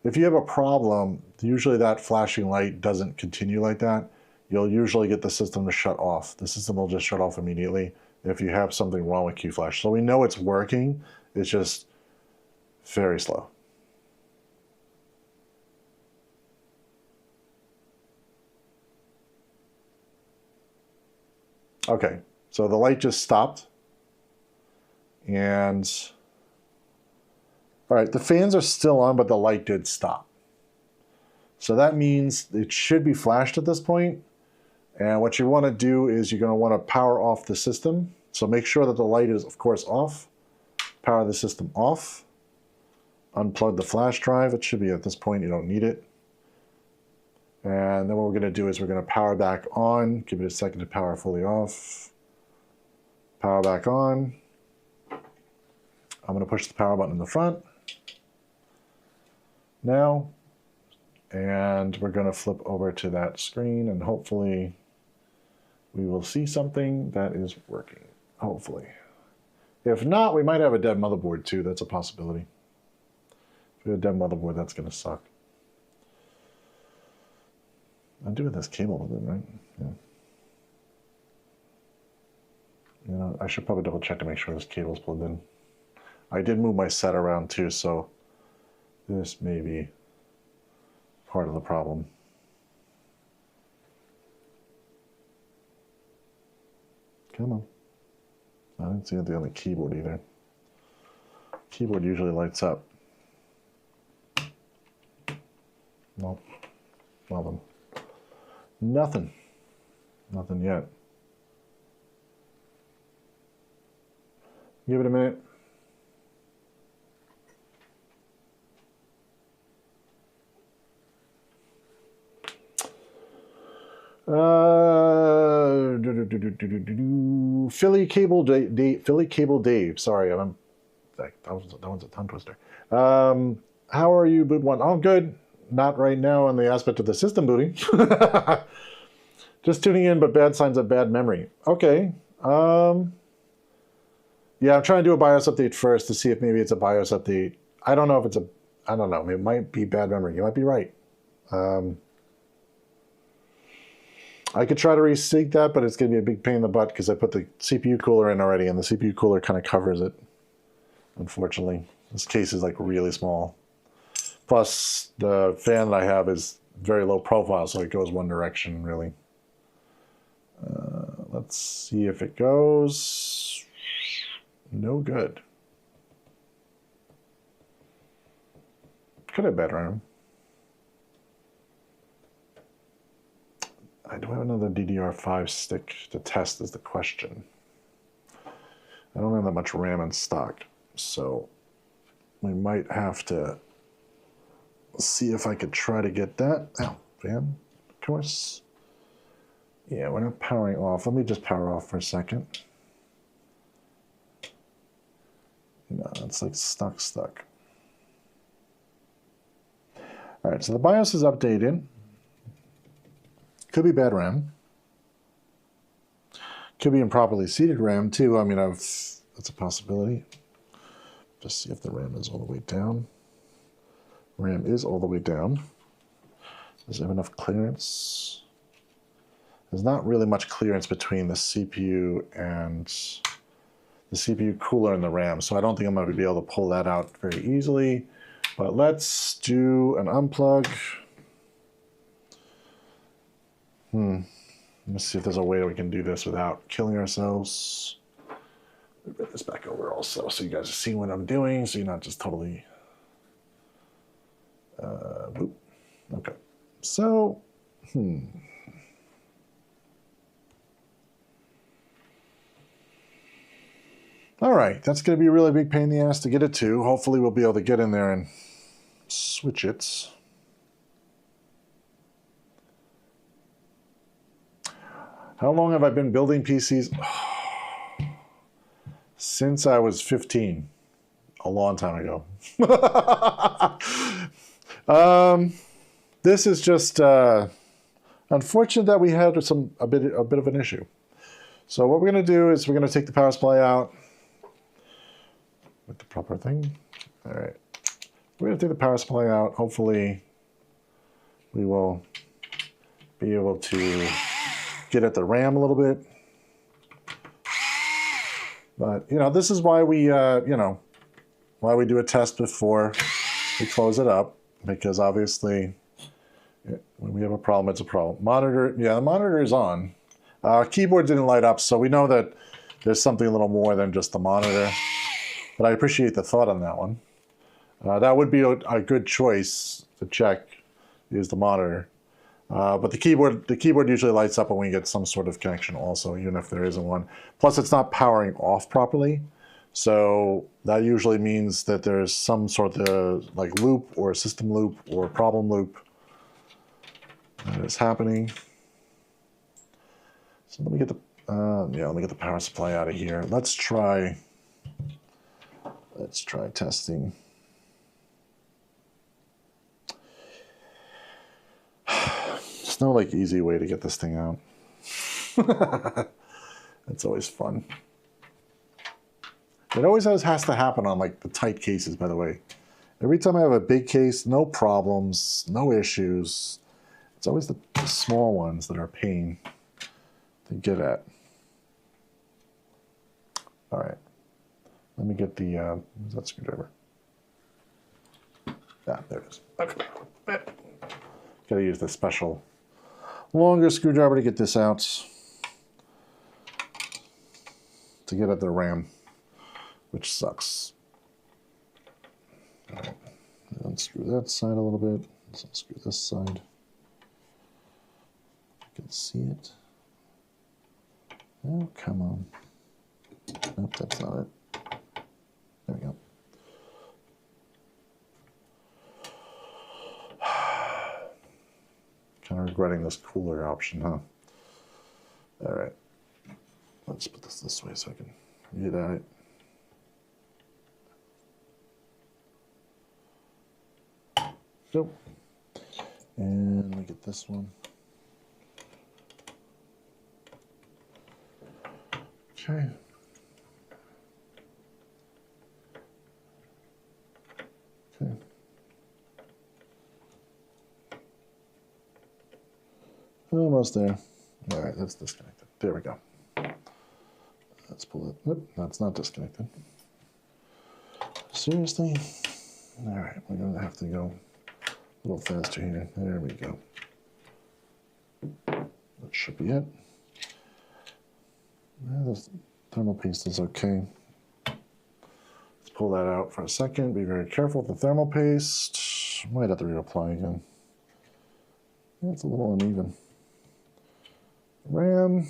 If you have a problem, usually that flashing light doesn't continue like that. You'll usually get the system to shut off. The system will just shut off immediately if you have something wrong with Qflash. So we know it's working. It's just very slow. Okay, so the light just stopped. And all right, the fans are still on, but the light did stop. So that means it should be flashed at this point. And what you want to do is you're going to want to power off the system. So make sure that the light is, of course, off. Power the system off. Unplug the flash drive. It should be at this point. You don't need it. And then what we're going to do is we're going to power back on. Give it a second to power fully off. Power back on. I'm going to push the power button in the front now. And we're going to flip over to that screen, and hopefully we will see something that is working. Hopefully. If not, we might have a dead motherboard too. That's a possibility. If we have a dead motherboard, that's going to suck. I'm doing this cable with it, right? Yeah. I should probably double check to make sure this cable's plugged in. I did move my set around too, so this may be part of the problem. Come on. I didn't see anything on the keyboard either. Keyboard usually lights up. Nope. Nothing. Nothing. Nothing yet. Give it a minute. Philly Cable Dave. Sorry, that one's a tongue twister. How are you, Boot One? Oh, good. Not right now on the aspect of the system booting. Just tuning in, but bad signs of bad memory. Okay. Yeah, I'm trying to do a BIOS update first to see if maybe it's a BIOS update. I don't know if it's a, I don't know. It might be bad memory. You might be right. I could try to resync that, but it's going to be a big pain in the butt because I put the CPU cooler in already, and the CPU cooler kind of covers it, unfortunately. This case is like really small. Plus, the fan that I have is very low profile, so it goes one direction, really. Let's see if it goes. No good. Could have better him. I do have another DDR5 stick to test is the question. I don't have that much RAM in stock, so we might have to see if I could try to get that. Oh, fan, of course. Yeah, we're not powering off. Let me just power off for a second. No, it's like stuck. All right, so the BIOS is updated. Could be bad RAM. Could be improperly seated RAM too. I mean, that's a possibility. Just see if the RAM is all the way down. RAM is all the way down. Does it have enough clearance? There's not really much clearance between the CPU and the CPU cooler and the RAM, so I don't think I'm going to be able to pull that out very easily. But let's do an unplug. Let's see if there's a way that we can do this without killing ourselves. Let me bring this back over also so you guys are seeing what I'm doing, so you're not just totally... boop. Okay. So, all right, that's going to be a really big pain in the ass to get it to. Hopefully we'll be able to get in there and switch it. How long have I been building PCs? Since I was 15. A long time ago. This is just unfortunate that we had a bit of an issue. So what we're going to do is we're going to take the power supply out with the proper thing. All right, we're going to take the power supply out. Hopefully, we will be able to get at the RAM a little bit. But you know, this is why we why we do a test before we close it up, because obviously when we have a problem, it's a problem. Monitor, yeah, the monitor is on. Keyboard didn't light up, so we know that there's something a little more than just the monitor. But I appreciate the thought on that one. That would be a good choice to check, is the monitor. But the keyboard usually lights up when we get some sort of connection also, even if there isn't one. Plus, it's not powering off properly. So that usually means that there's some sort of like loop or system loop or problem loop that is happening. So let me get the power supply out of here. Let's try testing. There's no like easy way to get this thing out. It's always fun. It always has to happen on like the tight cases, by the way. Every time I have a big case, no problems, no issues. It's always the small ones that are a pain to get at. All right, let me get the, where's that screwdriver? Ah, there it is. Okay. Gotta use the special longer screwdriver to get this out, to get at the RAM, which sucks. All right, unscrew that side a little bit. Let's unscrew this side. You can see it. Oh, come on. Nope, that's not it. There we go. Kind of regretting this cooler option, huh? All right. Let's put this way so I can read at it. Go. And let me get this one. Okay. Okay. Almost there. All right, that's disconnected. There we go. Let's pull it. Nope, that's not disconnected. Seriously? All right, we're going to have to go a little faster here. There we go. That should be it. The thermal paste is okay. Let's pull that out for a second. Be very careful with the thermal paste. Might have to reapply again. Yeah, it's a little uneven. RAM.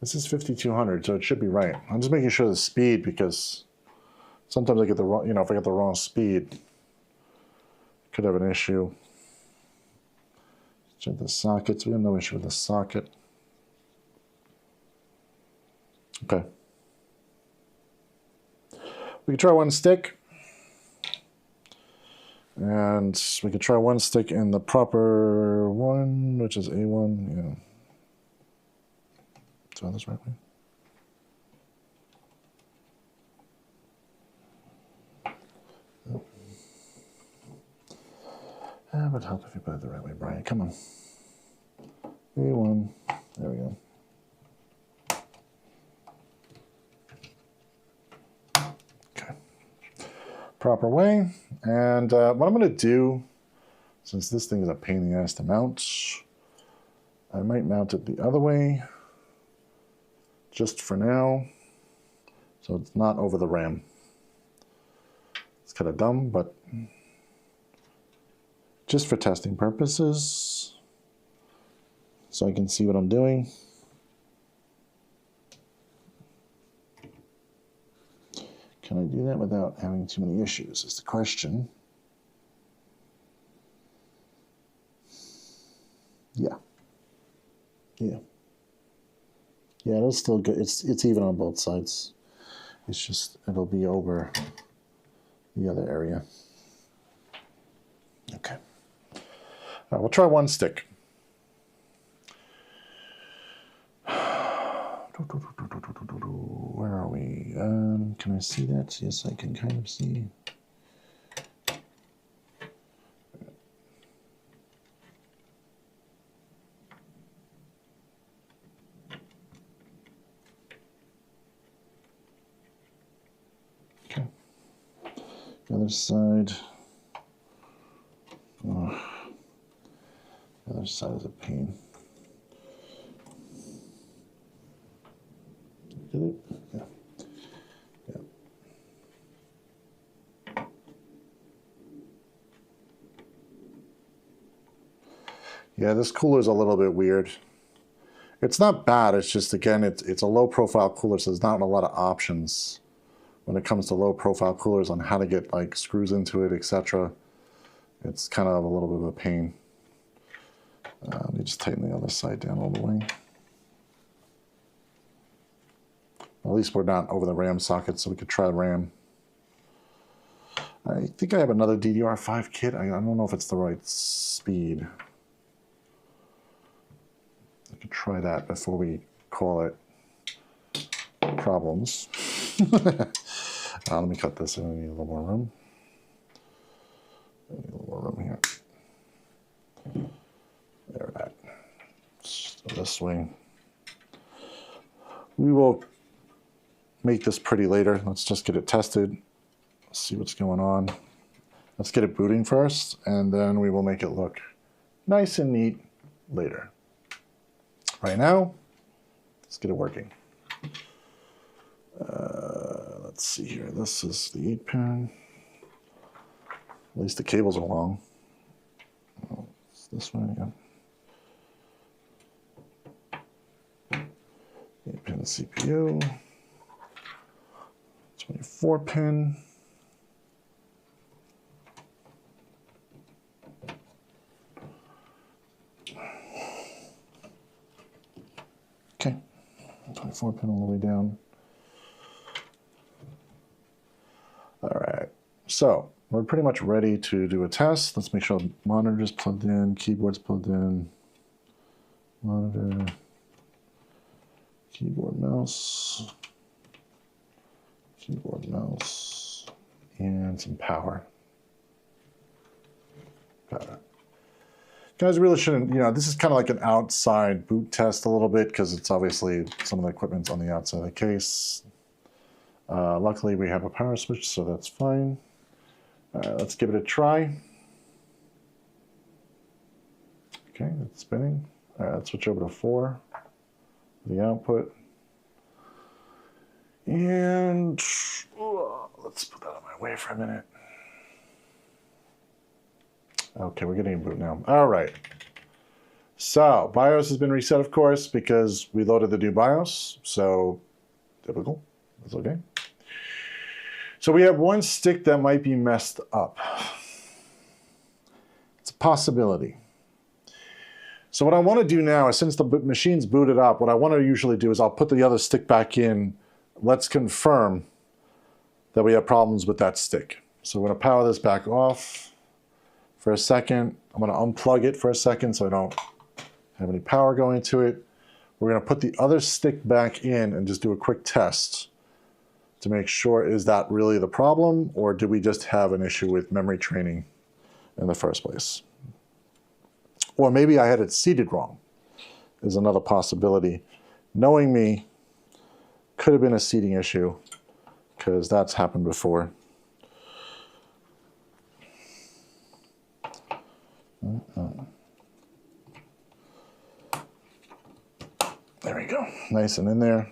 This is 5200, so it should be right. I'm just making sure the speed, because sometimes I get the wrong, if I get the wrong speed, could have an issue. Check the sockets. We have no issue with the socket. Okay. We can try one stick. And we could try one stick in the proper one, which is A1. Yeah. So this right way. It would help if you put it the right way, Brian. Come on. A1. There we go. Okay. Proper way. And what I'm going to do, since this thing is a pain in the ass to mount, I might mount it the other way, just for now, so it's not over the RAM. It's kind of dumb, but just for testing purposes, so I can see what I'm doing. Can I do that without having too many issues is the question. Yeah. Yeah. Yeah, it'll still good. It's even on both sides. It's just, it'll be over the other area. Okay. We'll try one stick. Where are we? Can I see that? Yes, I can kind of see. Okay. The other side. Oh, the other side is a pain. Did it? Yeah. Yeah. Yeah, this cooler is a little bit weird. It's not bad. It's just, again, it's a low profile cooler, so there's not a lot of options when it comes to low profile coolers on how to get like screws into it, etc. It's kind of a little bit of a pain. Let me just tighten the other side down all the way. At least we're not over the RAM socket, so we could try RAM. I think I have another DDR5 kit. I don't know if it's the right speed. I could try that before we call it problems. Let me cut this. I need a little more room. I need a little more room here. There, that. So this way. We will make this pretty later. Let's just get it tested. See what's going on. Let's get it booting first, and then we will make it look nice and neat later. Right now, let's get it working. Let's see here. This is the 8-pin. At least the cables are long. Oh, it's this one again. 8-pin CPU. 24-pin. Okay, 24-pin all the way down. All right, so we're pretty much ready to do a test. Let's make sure the monitor is plugged in, keyboard's plugged in, monitor, keyboard, mouse, and some power. Got it. Guys, really shouldn't, this is kind of like an outside boot test a little bit because it's obviously some of the equipment's on the outside of the case. Luckily, we have a power switch, so that's fine. All right, let's give it a try. Okay, it's spinning. All right, let's switch over to 4, the output. And let's put that on my way for a minute. Okay, we're getting a boot now. All right. So BIOS has been reset, of course, because we loaded the new BIOS. So typical. That's okay. So we have one stick that might be messed up. It's a possibility. So what I want to do now is, since the machine's booted up, what I want to usually do is I'll put the other stick back in. Let's confirm that we have problems with that stick. So we're going to power this back off for a second. I'm going to unplug it for a second so I don't have any power going to it. We're going to put the other stick back in and just do a quick test to make sure, is that really the problem, or do we just have an issue with memory training in the first place? Or maybe I had it seated wrong, is another possibility. Knowing me, could have been a seating issue, because that's happened before. There we go, nice and in there.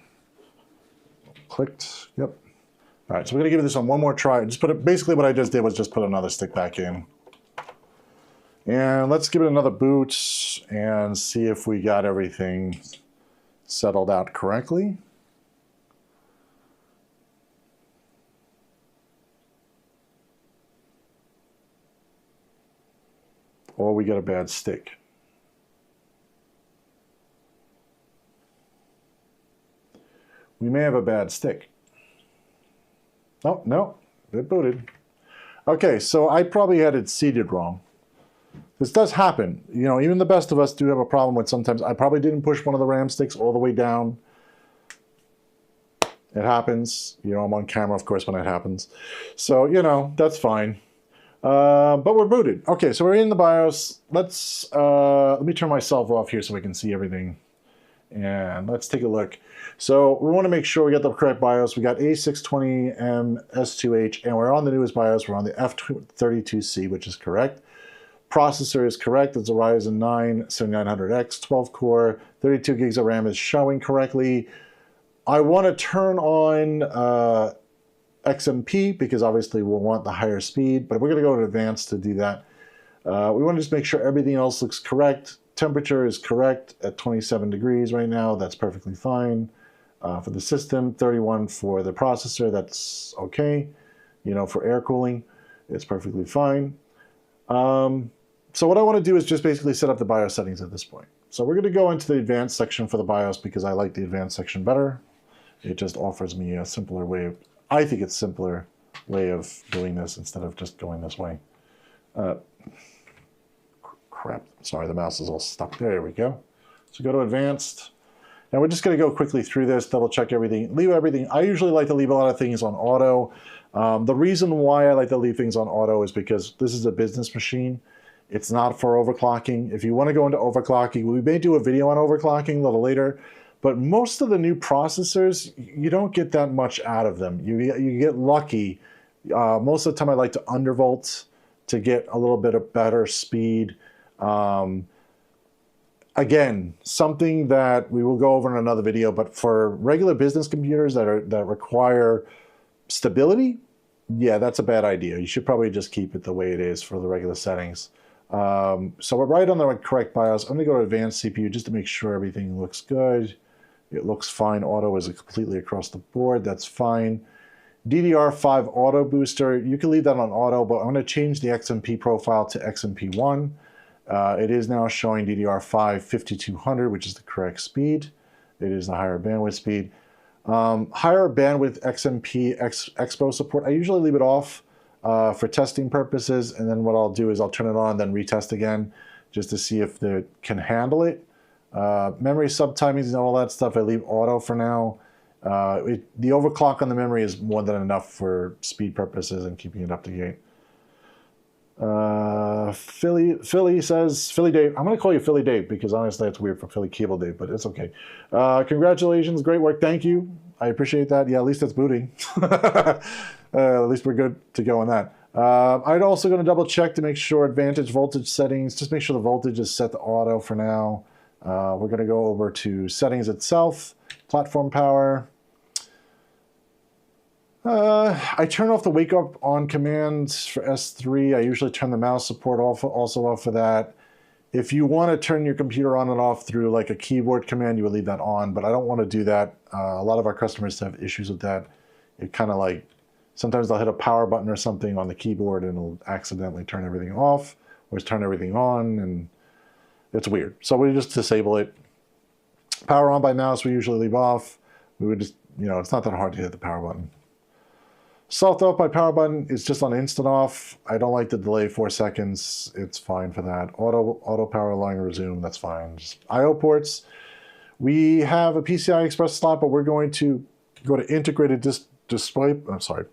Clicked, yep. All right, so we're gonna give this one more try. Just put it, basically what I just did was just put another stick back in. And let's give it another boot and see if we got everything settled out correctly. Or we got a bad stick. We may have a bad stick. Oh, no, it booted. Okay, so I probably had it seated wrong. This does happen. You know, even the best of us do have a problem with sometimes. I probably didn't push one of the RAM sticks all the way down. It happens. You know, I'm on camera, of course, when it happens. So, you know, that's fine. But we're booted. Okay, so we're in the BIOS. Let me turn myself off here so we can see everything. And let's take a look. So we want to make sure we get the correct BIOS. We got A620M S2H, and we're on the newest BIOS. We're on the F32C, which is correct. Processor is correct. It's a Ryzen 9 7900X, 12 core, 32 gigs of RAM is showing correctly. I want to turn on XMP because obviously we'll want the higher speed, but we're going to go to advanced to do that. We want to just make sure everything else looks correct. Temperature is correct at 27 degrees right now. That's perfectly fine for the system. 31 for the processor. That's okay. You know, for air cooling, it's perfectly fine. So what I want to do is just basically set up the BIOS settings at this point. So we're going to go into the advanced section for the BIOS because I like the advanced section better. It just offers me a simpler way of, I think it's a simpler way of doing this instead of just going this way. Crap, sorry, the mouse is all stuck. There we go. So go to advanced. Now we're just going to go quickly through this, double check everything, leave everything. I usually like to leave a lot of things on auto. The reason why I like to leave things on auto is because this is a business machine. It's not for overclocking. If you want to go into overclocking, we may do a video on overclocking a little later, but most of the new processors, you don't get that much out of them. You get lucky. Most of the time I like to undervolt to get a little bit of better speed. Again, something that we will go over in another video, but for regular business computers that require stability, yeah, that's a bad idea. You should probably just keep it the way it is for the regular settings. So we're right on the correct BIOS. I'm going to go to advanced CPU just to make sure everything looks good. It looks fine. Auto is completely across the board. That's fine. DDR5 auto booster, you can leave that on auto, but I'm going to change the XMP profile to XMP1. It is now showing DDR5 5200, which is the correct speed. It is the higher bandwidth speed. Higher bandwidth XMP Expo support, I usually leave it off for testing purposes, and then what I'll do is I'll turn it on, then retest again, just to see if it can handle it. Memory subtimings and all that stuff, I leave auto for now. The overclock on the memory is more than enough for speed purposes and keeping it up to date. Philly says, Philly Dave, I'm going to call you Philly Dave because honestly it's weird for Philly Cable Dave, but it's okay. Congratulations, great work, thank you. I appreciate that. Yeah, at least it's booting. At least we're good to go on that. I'm also going to double check to make sure advantage voltage settings, just make sure the voltage is set to auto for now. We're going to go over to settings itself, platform power. I turn off the wake up on commands for S3. I usually turn the mouse support also off for that. If you want to turn your computer on and off through like a keyboard command, you would leave that on, but I don't want to do that. A lot of our customers have issues with that. It kind of like, sometimes they'll hit a power button or something on the keyboard and it'll accidentally turn everything off or turn everything on, and it's weird. So we just disable it. Power on by mouse, we usually leave off. We would just, you know, it's not that hard to hit the power button. Soft off by power button is just on instant off. I don't like the delay 4 seconds. It's fine for that. Auto power allowing resume, that's fine. Just I/O ports. We have a PCI Express slot, but we're going to go to integrated display. I'm sorry,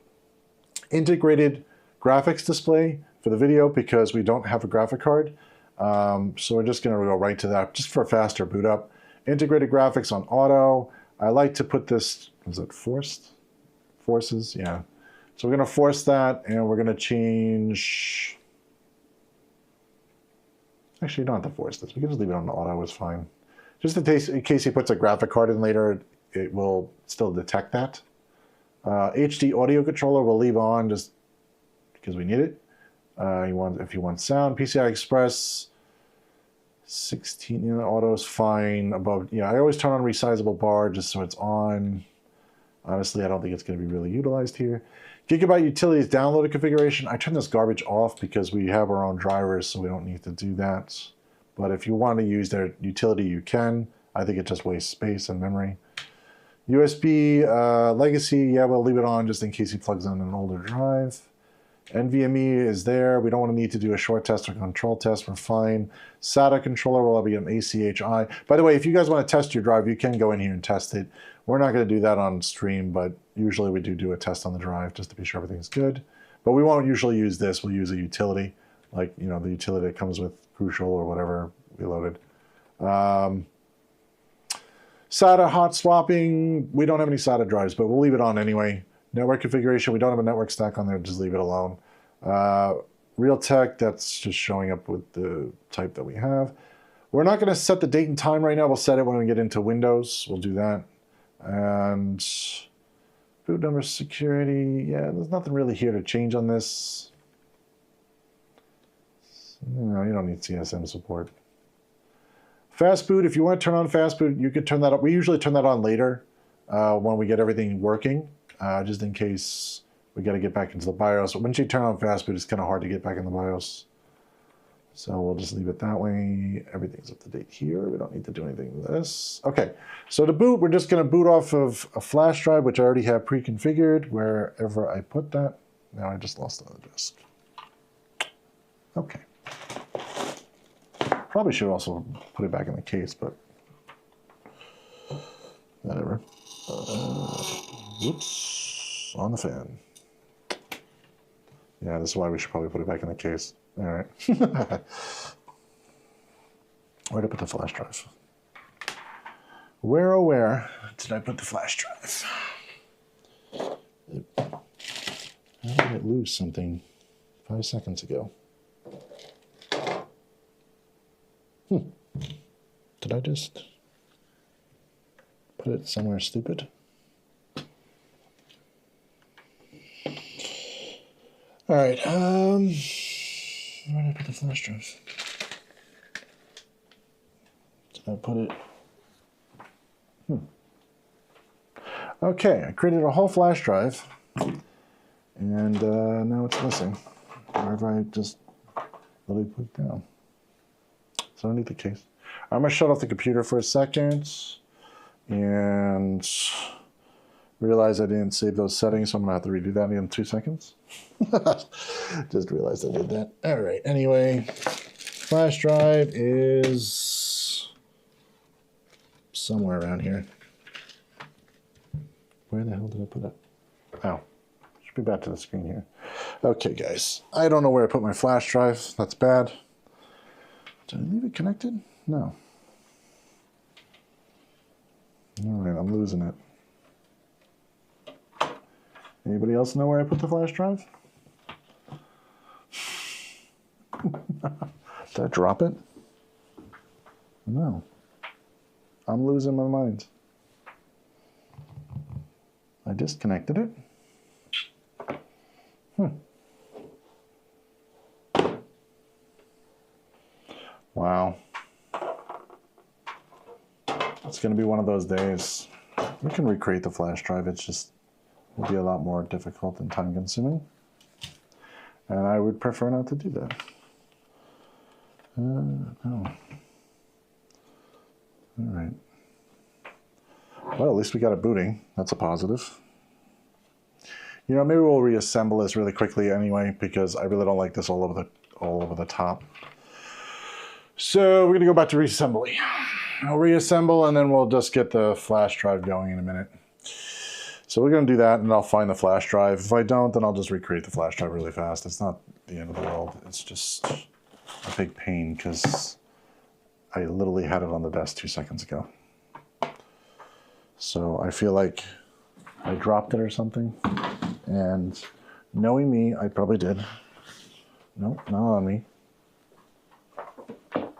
integrated graphics display for the video because we don't have a graphic card. So we're just going to go right to that just for a faster boot up. Integrated graphics on auto. I like to put this, is it forced? Forces, yeah. So we're going to force that, and we're going to change. Actually, you don't have to force this. We can just leave it on auto, it's fine. Just in case he puts a graphic card in later, it will still detect that. HD audio controller we'll leave on just because we need it. If you want sound, PCI Express 16, you know, auto is fine. Above, yeah, I always turn on resizable bar just so it's on. Honestly, I don't think it's going to be really utilized here. GIGABYTE Utilities downloaded configuration. I turn this garbage off because we have our own drivers, so we don't need to do that. But if you want to use their utility, you can. I think it just wastes space and memory. USB legacy, yeah, we'll leave it on just in case he plugs in an older drive. NVMe is there. We don't want to need to do a short test or control test. We're fine. SATA controller will be an ACHI. By the way, if you guys want to test your drive, you can go in here and test it. We're not going to do that on stream, but usually we do a test on the drive just to be sure everything's good. But we won't usually use this. We'll use a utility, like, you know, the utility that comes with Crucial or whatever we loaded. SATA hot swapping. We don't have any SATA drives, but we'll leave it on anyway. Network configuration, we don't have a network stack on there, just leave it alone. Realtek, that's just showing up with the type that we have. We're not going to set the date and time right now. We'll set it when we get into Windows. We'll do that. And boot number security, yeah, there's nothing really here to change on this. No, you don't need CSM support. Fast boot, if you want to turn on fast boot, you could turn that up. We usually turn that on later when we get everything working. Just in case we got to get back into the BIOS. But once you turn on fast boot, it's kind of hard to get back in the BIOS. So we'll just leave it that way. Everything's up to date here. We don't need to do anything with this. Okay, so to boot, we're just going to boot off of a flash drive, which I already have pre-configured wherever I put that. Now I just lost it on the disk. Okay. Probably should also put it back in the case, but whatever. Whoops, on the fan. Yeah, this is why we should probably put it back in the case. All right. Where did I put the flash drive? Where, oh where did I put the flash drive? How did I lose something 5 seconds ago? Did I just put it somewhere stupid? All right, where did I put the flash drive? Did I put it? Okay, I created a whole flash drive, and now it's missing. Wherever I just literally put it down. So I don't need the case. I'm gonna shut off the computer for a second, and realize I didn't save those settings, so I'm gonna have to redo that in 2 seconds. Just realized I did that. All right, anyway, flash drive is somewhere around here. Where the hell did I put it? Oh, should be back to the screen here. Okay, guys, I don't know where I put my flash drive. That's bad. Did I leave it connected? No. All right, I'm losing it. Anybody else know where I put the flash drive? Did I drop it? No. I'm losing my mind. I disconnected it. Wow. It's going to be one of those days. We can recreate the flash drive. It's just will be a lot more difficult and time consuming. And I would prefer not to do that. No. All right. Well, at least we got it booting. That's a positive. You know, maybe we'll reassemble this really quickly anyway, because I really don't like this all over the top. So we're gonna go back to reassembly. I'll reassemble and then we'll just get the flash drive going in a minute. So we're gonna do that and I'll find the flash drive. If I don't, then I'll just recreate the flash drive really fast. It's not the end of the world. It's just a big pain because I literally had it on the desk 2 seconds ago. So I feel like I dropped it or something. And knowing me, I probably did. Nope, not on me.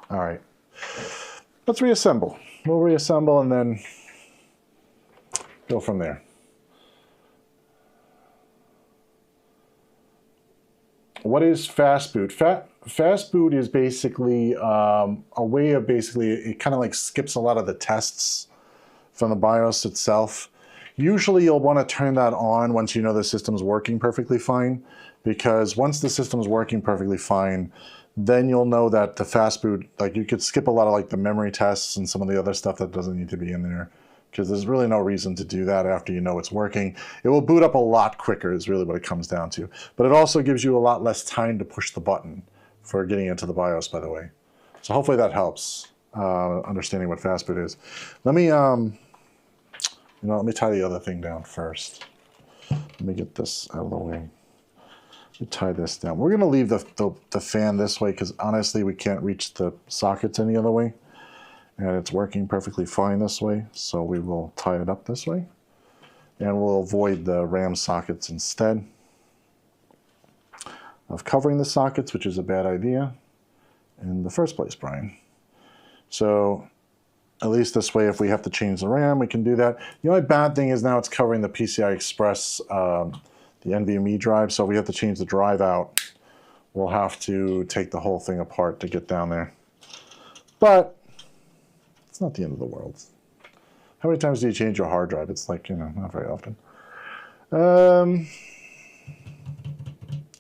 All right, let's reassemble. We'll reassemble and then go from there. What is fast boot? Fast boot is basically a way of it kind of like skips a lot of the tests from the BIOS itself. Usually you'll want to turn that on once you know the system's working perfectly fine, because once the system's working perfectly fine, then you'll know that the fast boot, like you could skip a lot of like the memory tests and some of the other stuff that doesn't need to be in there, because there's really no reason to do that after you know it's working. It will boot up a lot quicker is really what it comes down to. But it also gives you a lot less time to push the button for getting into the BIOS, by the way. So hopefully that helps understanding what fast boot is. Let me, let me tie the other thing down first. Let me get this out of the way. Let me tie this down. We're going to leave the fan this way because honestly we can't reach the sockets any other way. And it's working perfectly fine this way. So we will tie it up this way. And we'll avoid the RAM sockets instead of covering the sockets, which is a bad idea in the first place, Brian. So at least this way, if we have to change the RAM, we can do that. The only bad thing is now it's covering the PCI Express, the NVMe drive. So if we have to change the drive out, we'll have to take the whole thing apart to get down there. But it's not the end of the world. How many times do you change your hard drive? It's like, not very often.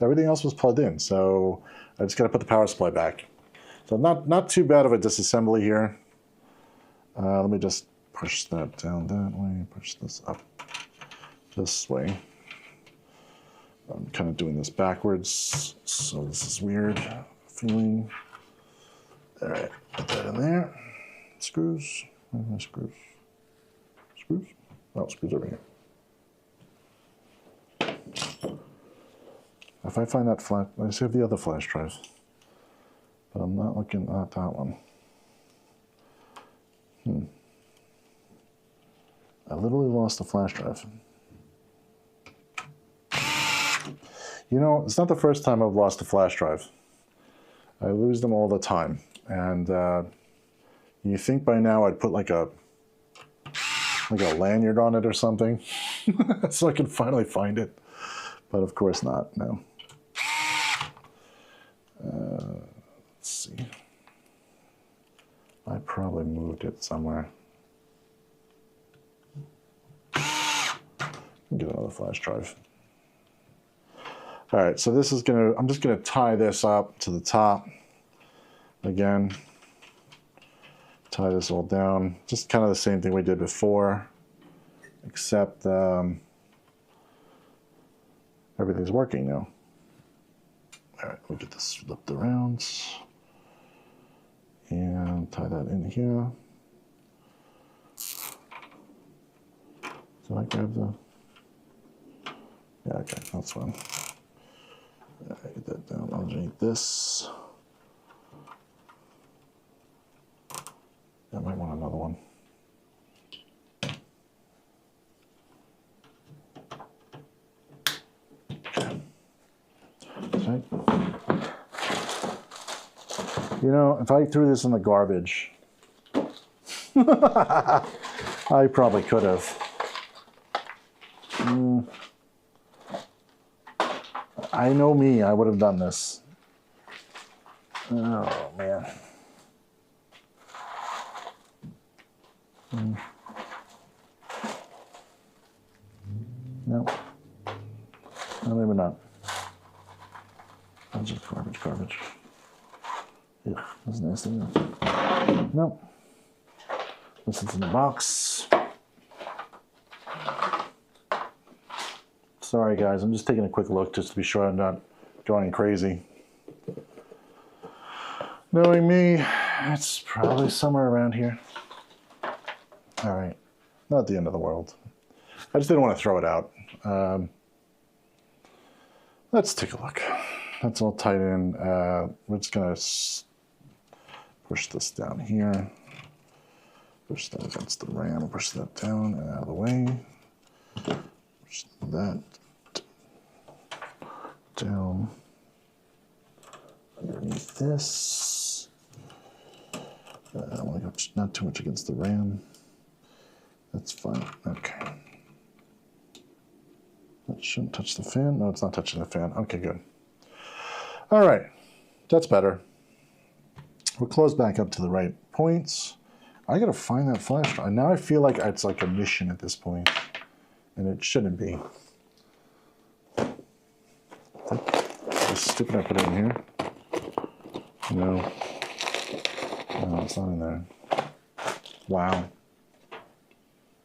Everything else was plugged in, so I just got to put the power supply back. So not too bad of a disassembly here. Let me just push that down that way, push this up this way. I'm kind of doing this backwards, so this is weird feeling. All right, put that in there. Screws, where's my screws? Screws? Oh, screws over here. If I find that flash, I just have the other flash drive, but I'm not looking at that one. I literally lost the flash drive. It's not the first time I've lost a flash drive. I lose them all the time. And you think by now I'd put like a lanyard on it or something so I can finally find it. But of course not, no. Let's see. I probably moved it somewhere. Get another flash drive. All right, so this is I'm just gonna tie this up to the top again. Tie this all down. Just kind of the same thing we did before, except everything's working now. All right, we'll get this flipped around and tie that in here. So I grab the, yeah, okay, that's fine. Get that down underneath this. I might want another one. Okay. If I threw this in the garbage, I probably could have. I know me, I would have done this. Oh, man. No. No, maybe not. That's just garbage. Yeah, that's nasty. No. This is in the box. Sorry guys, I'm just taking a quick look just to be sure I'm not going crazy. Knowing me, it's probably somewhere around here. All right, not the end of the world. I just didn't want to throw it out. Let's take a look. That's all tight in. We're just gonna push this down here. Push that against the RAM, push that down and out of the way. Push that down underneath this. I want to go not too much against the RAM. That's fine. Okay. That shouldn't touch the fan. No, it's not touching the fan. Okay, good. All right, that's better. We'll close back up to the right points. I gotta find that flash drive. Now I feel like it's like a mission at this point, and it shouldn't be. It's stupid I put it in here. No. No, it's not in there. Wow.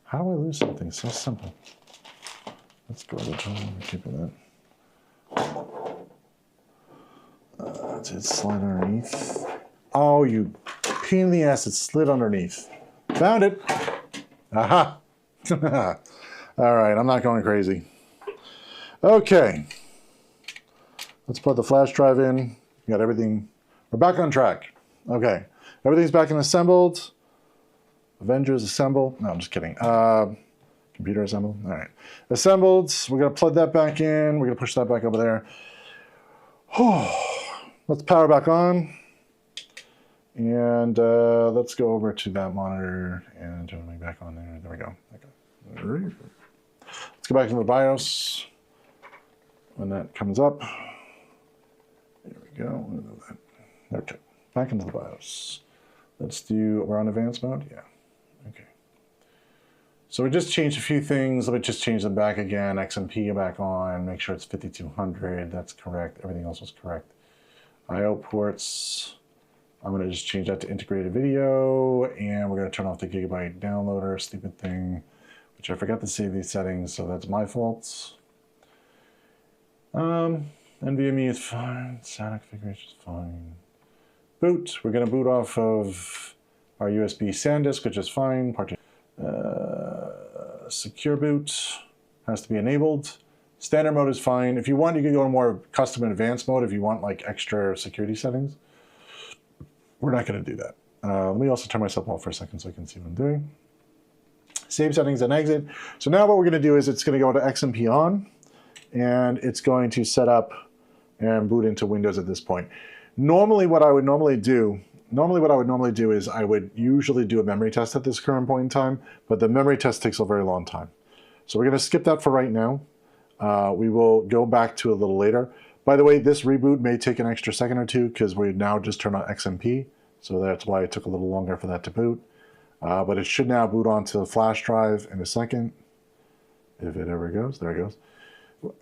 How do I lose something so simple? That's garbage. I'm keeping that. Did it slide underneath? Oh, you pain in the ass, it slid underneath. Found it. Aha. All right, I'm not going crazy. Okay. Let's put the flash drive in. We got everything. We're back on track. Okay. Everything's back and assembled. Avengers assembled. No, I'm just kidding. Computer assembled. All right. Assembled. We're going to plug that back in. We're going to push that back over there. Let's power back on. And let's go over to that monitor and turn me back on there. There we go. Okay. Let's go back into the BIOS. When that comes up. There we go. Okay. Back into the BIOS. Let's do, we're on advanced mode? Yeah. Okay. So we just changed a few things. Let me just change them back again. XMP back on. Make sure it's 5200. That's correct. Everything else was correct. I/O ports. I'm going to just change that to integrated video. And we're going to turn off the Gigabyte downloader, stupid thing, which I forgot to save these settings. So that's my fault. NVMe is fine. SATA configuration is fine. Boot. We're going to boot off of our USB SanDisk, which is fine. Secure boot has to be enabled. Standard mode is fine. If you want, you can go to more custom and advanced mode if you want like extra security settings. We're not going to do that. Let me also turn myself off for a second so I can see what I'm doing. Save settings and exit. So now what we're going to do is it's going to go to XMP on, and it's going to set up and boot into Windows at this point. Normally what I would normally do is I would usually do a memory test at this current point in time, but the memory test takes a very long time. So we're going to skip that for right now. We will go back to a little later. By the way, this reboot may take an extra second or two because we now just turned on XMP, so that's why it took a little longer for that to boot. But it should now boot onto the flash drive in a second. If it ever goes, there it goes.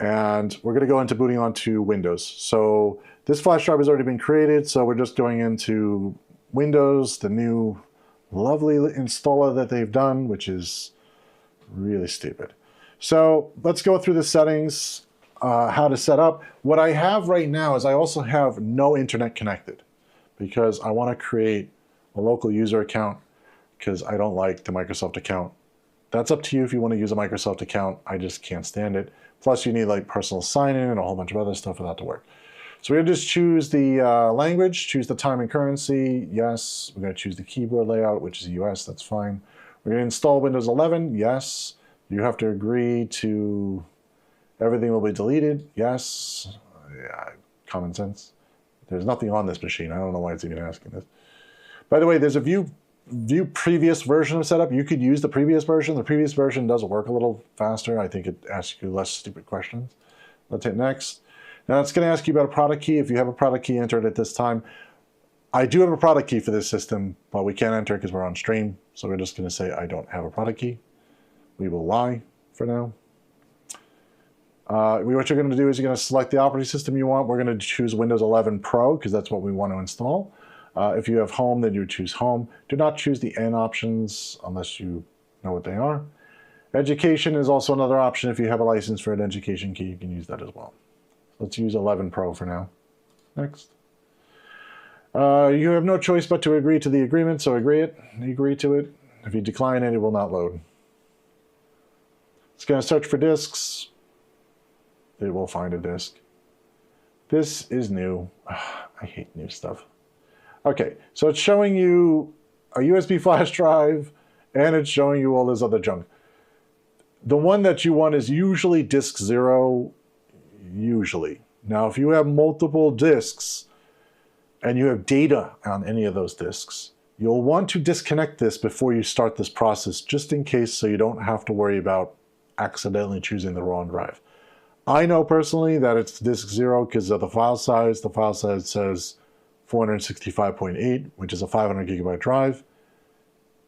And we're going to go into booting onto Windows. So this flash drive has already been created, so we're just going into Windows, the new lovely installer that they've done, which is really stupid. So let's go through the settings, how to set up. What I have right now is I also have no internet connected because I want to create a local user account because I don't like the Microsoft account. That's up to you if you want to use a Microsoft account. I just can't stand it. Plus you need like personal sign-in and a whole bunch of other stuff for that to work. So we're going to just choose the language, choose the time and currency, yes. We're going to choose the keyboard layout, which is US, that's fine. We're going to install Windows 11, yes. You have to agree to everything will be deleted, yes. Yeah, common sense. There's nothing on this machine. I don't know why it's even asking this. By the way, there's a view previous version of setup. You could use the previous version. The previous version does work a little faster. I think it asks you less stupid questions. Let's hit next. Now it's going to ask you about a product key. If you have a product key, enter it at this time. I do have a product key for this system, but we can't enter because we're on stream. So we're just going to say I don't have a product key. We will lie for now. What you're going to do is you're going to select the operating system you want. We're going to choose Windows 11 Pro because that's what we want to install. If you have Home, then you choose Home. Do not choose the N options unless you know what they are. Education is also another option. If you have a license for an education key, you can use that as well. Let's use 11 Pro for now. Next. You have no choice but to agree to the agreement, so agree to it. If you decline it, it will not load. It's going to search for disks. It will find a disk. This is new. I hate new stuff. Okay, so it's showing you a USB flash drive, and it's showing you all this other junk. The one that you want is usually disk 0, usually. Now, if you have multiple disks, and you have data on any of those disks, you'll want to disconnect this before you start this process, just in case, so you don't have to worry about accidentally choosing the wrong drive. I know personally that it's disk 0 because of the file size. The file size says 465.8, which is a 500 gigabyte drive.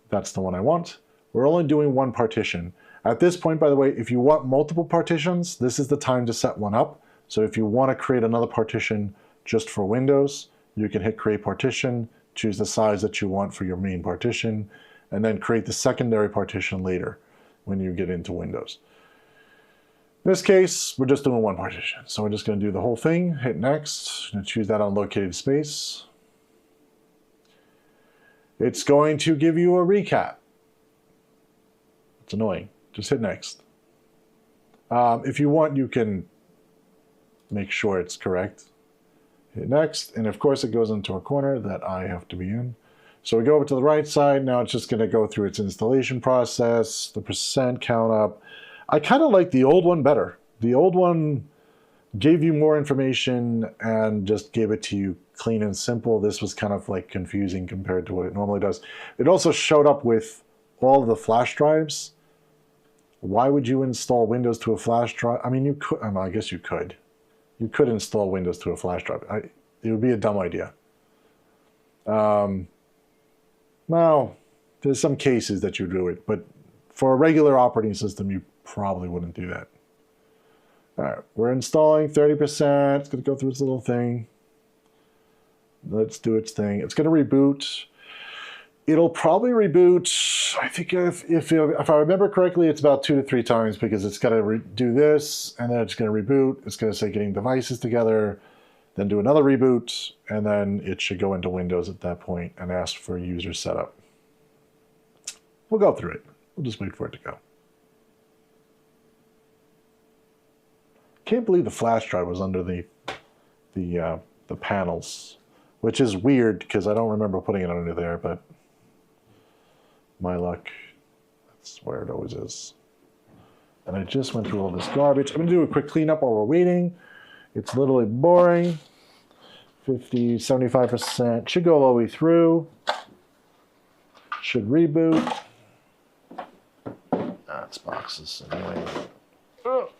That's the one I want. We're only doing one partition. At this point, by the way, if you want multiple partitions, this is the time to set one up. So if you want to create another partition just for Windows, you can hit Create Partition, choose the size that you want for your main partition, and then create the secondary partition later when you get into Windows. In this case, we're just doing one partition. So we're just going to do the whole thing, hit Next, and choose that unlocated space. It's going to give you a recap. It's annoying. Just hit Next. If you want, you can make sure it's correct. Hit Next, and of course it goes into a corner that I have to be in. So we go over to the right side. Now it's just going to go through its installation process, the percent count up. I kind of like the old one better. The old one gave you more information and just gave it to you clean and simple. This was kind of like confusing compared to what it normally does. It also showed up with all of the flash drives. Why would you install Windows to a flash drive? I mean, you could, I guess you could. You could install Windows to a flash drive. It would be a dumb idea. Well, there's some cases that you do it, but for a regular operating system, you probably wouldn't do that. All right, we're installing 30%. It's going to go through its little thing. Let's do its thing. It's going to reboot. It'll probably reboot, I think if I remember correctly, it's about 2 to 3 times because it's got to do this, and then it's going to reboot. It's going to say getting devices together, then do another reboot, and then it should go into Windows at that point and ask for user setup. We'll go through it. We'll just wait for it to go. Can't believe the flash drive was under the panels, which is weird because I don't remember putting it under there, but my luck, that's where it always is. And I just went through all this garbage. I'm going to do a quick cleanup while we're waiting. It's literally boring. 50, 75%. Should go all the way through. Should reboot. That's boxes anyway. Oh.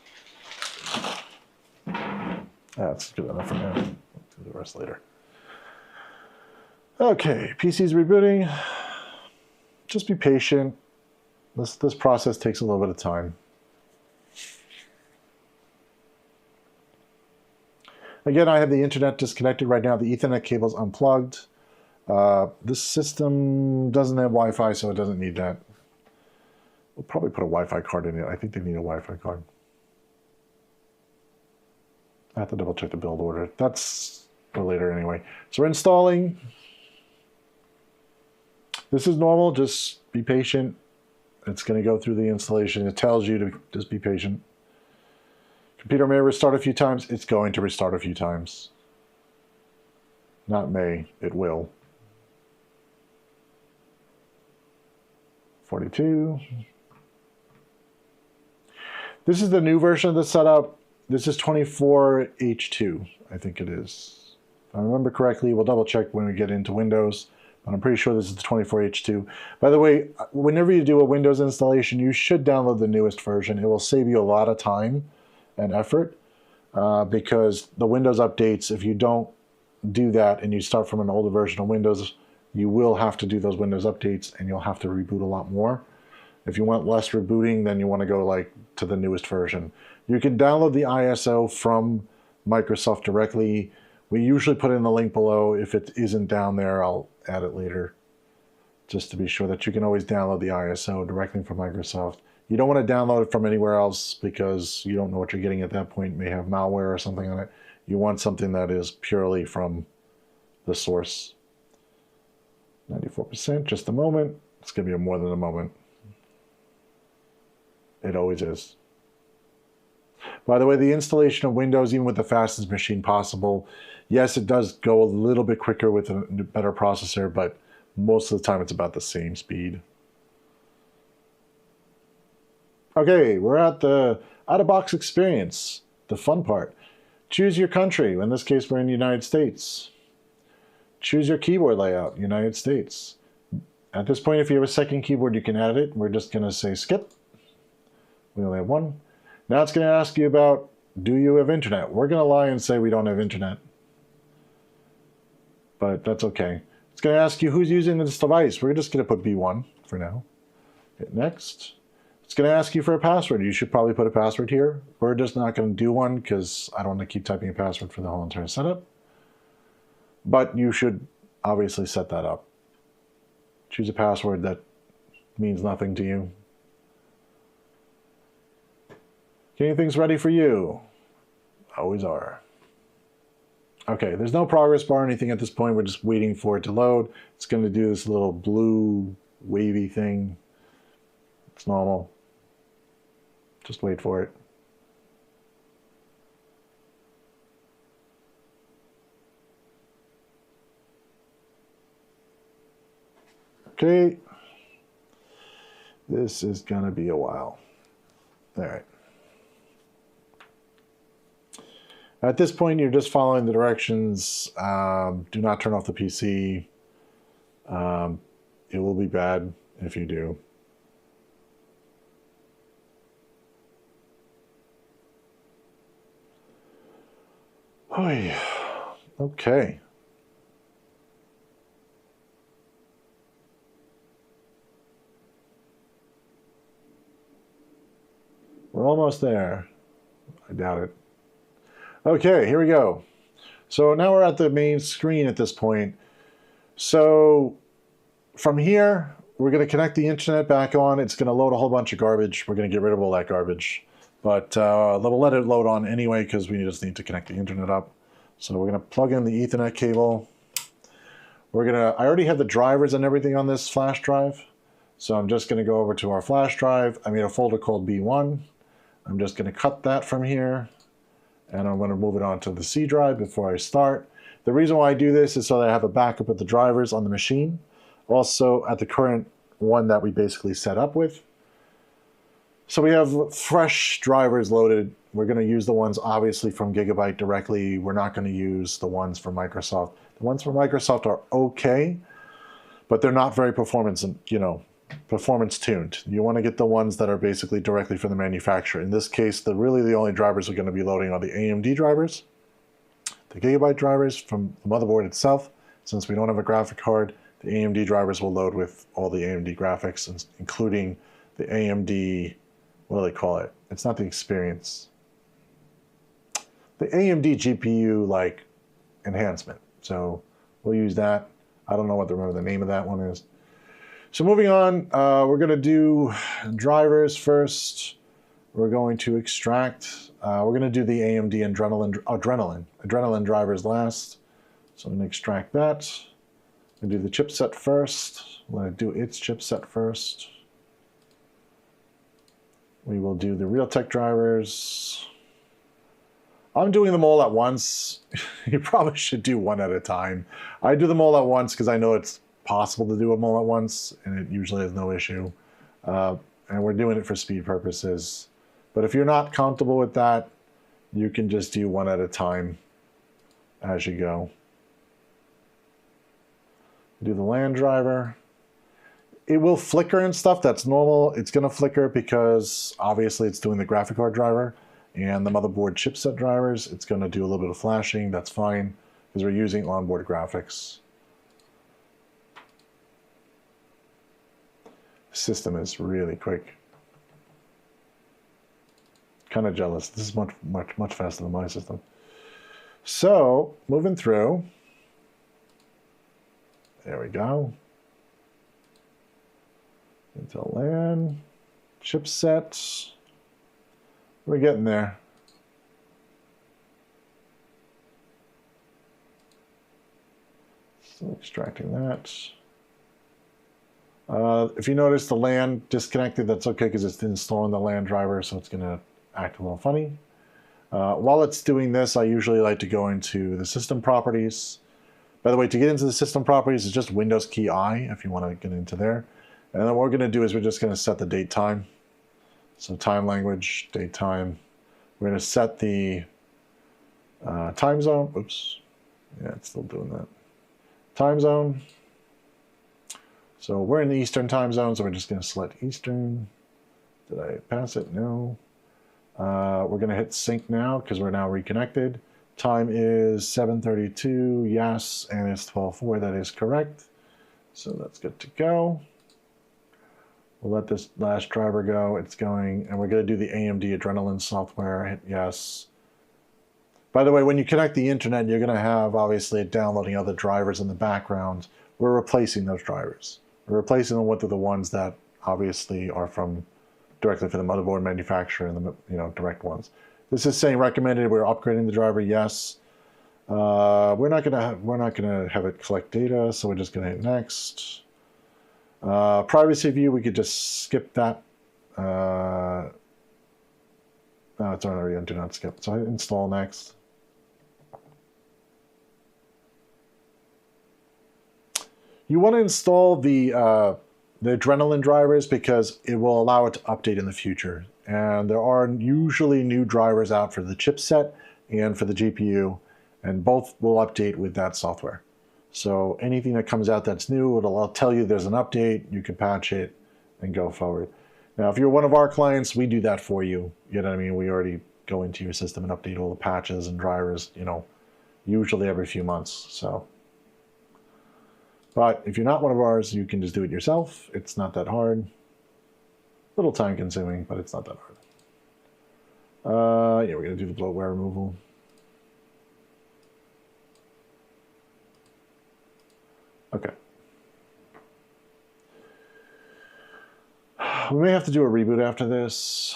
That's good enough for now. We'll do the rest later. Okay, PC's rebooting. Just be patient. This process takes a little bit of time. Again, I have the internet disconnected right now. The Ethernet cable's unplugged. This system doesn't have Wi-Fi, so it doesn't need that. We'll probably put a Wi-Fi card in it. I think they need a Wi-Fi card. I have to double check the build order. That's for later anyway. So we're installing. This is normal. Just be patient. It's going to go through the installation. It tells you to just be patient. Computer may restart a few times. It's going to restart a few times. Not may, it will. 42. This is the new version of the setup. This is 24H2, I think it is. If I remember correctly, we'll double check when we get into Windows, but I'm pretty sure this is the 24H2. By the way, whenever you do a Windows installation, you should download the newest version. It will save you a lot of time and effort because the Windows updates, if you don't do that and you start from an older version of Windows, you will have to do those Windows updates and you'll have to reboot a lot more. If you want less rebooting, then you want to go like to the newest version. You can download the ISO from Microsoft directly. We usually put it in the link below. If it isn't down there, I'll add it later, just to be sure that you can always download the ISO directly from Microsoft. You don't want to download it from anywhere else because you don't know what you're getting at that point. It may have malware or something on it. You want something that is purely from the source. 94%, just a moment. It's going to be more than a moment. It always is. By the way, the installation of Windows, even with the fastest machine possible, yes, it does go a little bit quicker with a better processor, but most of the time it's about the same speed. Okay, we're at the out-of-box experience, the fun part. Choose your country. In this case, we're in the United States. Choose your keyboard layout, United States. At this point, if you have a second keyboard, you can add it. We're just going to say skip. We only have one. Now it's going to ask you about, do you have internet? We're going to lie and say we don't have internet. But that's okay. It's going to ask you who's using this device. We're just going to put B1 for now. Hit next. It's going to ask you for a password. You should probably put a password here. We're just not going to do one because I don't want to keep typing a password for the whole entire setup. But you should obviously set that up. Choose a password that means nothing to you. Okay, things ready for you? Always are. Okay, there's no progress bar or anything at this point. We're just waiting for it to load. It's going to do this little blue wavy thing. It's normal. Just wait for it. Okay. This is going to be a while. All right. At this point, you're just following the directions. Do not turn off the PC. It will be bad if you do. Oh, yeah. Okay. We're almost there. I doubt it. Okay, here we go. So now we're at the main screen at this point. So from here, we're going to connect the internet back on. It's going to load a whole bunch of garbage. We're going to get rid of all that garbage. But we'll let it load on anyway because we just need to connect the internet up. So we're going to plug in the Ethernet cable. I already have the drivers and everything on this flash drive. So I'm just going to go over to our flash drive. I made a folder called B1. I'm just going to cut that from here. And I'm going to move it onto the C drive before I start. The reason why I do this is so that I have a backup of the drivers on the machine. Also at the current one that we basically set up with. So we have fresh drivers loaded. We're going to use the ones obviously from GIGABYTE directly. We're not going to use the ones from Microsoft. The ones from Microsoft are okay, but they're not very performance tuned. You want to get the ones that are basically directly from the manufacturer. In this case, really the only drivers we're going to be loading are the AMD drivers, the GIGABYTE drivers from the motherboard itself. Since we don't have a graphic card, the AMD drivers will load with all the AMD graphics, including the AMD, what do they call it? It's not the Experience. The AMD GPU like enhancement. So we'll use that. I don't know remember the name of that one is. So moving on, we're going to do drivers first. We're going to extract. We're going to do the AMD Adrenalin drivers last. So I'm going to extract that. I'm going to do the chipset first. I'm going to do its chipset first. We will do the Realtek drivers. I'm doing them all at once. You probably should do one at a time. I do them all at once because I know it's possible to do them all at once, and it usually has no issue. And we're doing it for speed purposes. But if you're not comfortable with that, you can just do one at a time as you go. Do the LAN driver. It will flicker and stuff. That's normal. It's going to flicker because obviously it's doing the graphic card driver and the motherboard chipset drivers. It's going to do a little bit of flashing. That's fine. because we're using onboard graphics. The system is really quick. Kind of jealous. This is much faster than my system. So, moving through. There we go. Intel LAN, chipsets. We're getting there. So extracting that. If you notice the LAN disconnected, that's okay because it's installing the LAN driver, so it's going to act a little funny. While it's doing this, I usually like to go into the system properties. By the way, to get into the system properties, it's just Windows key I if you want to get into there. And then what we're going to do is we're just going to set the date time. So time language, date time. We're going to set the time zone. Oops. Yeah, it's still doing that. Time zone. So we're in the Eastern time zone, so we're just going to select Eastern. Did I pass it? No. We're going to hit sync now because we're now reconnected. Time is 7:32, yes, and it's 12:04. That is correct. So that's good to go. We'll let this last driver go. It's going, and we're going to do the AMD Adrenalin software. Hit yes. By the way, when you connect the internet, you're going to have, obviously, downloading other drivers in the background. We're replacing those drivers. We're replacing them with the ones that, obviously, are from directly for the motherboard manufacturer and the direct ones. This is saying recommended. We're upgrading the driver. Yes. We're not gonna have it collect data, so we're just gonna hit next. Privacy view. We could just skip that. No, it's already on do not skip. So I install next. You want to install the Adrenalin drivers because it will allow it to update in the future. And there are usually new drivers out for the chipset and for the GPU, and both will update with that software. So anything that comes out that's new, it'll tell you there's an update, you can patch it and go forward. Now, if you're one of our clients, we do that for you. You know what I mean? We already go into your system and update all the patches and drivers, usually every few months. So, but if you're not one of ours, you can just do it yourself. It's not that hard. A little time consuming, but it's not that hard. Yeah, we're going to do the bloatware removal. Okay. We may have to do a reboot after this.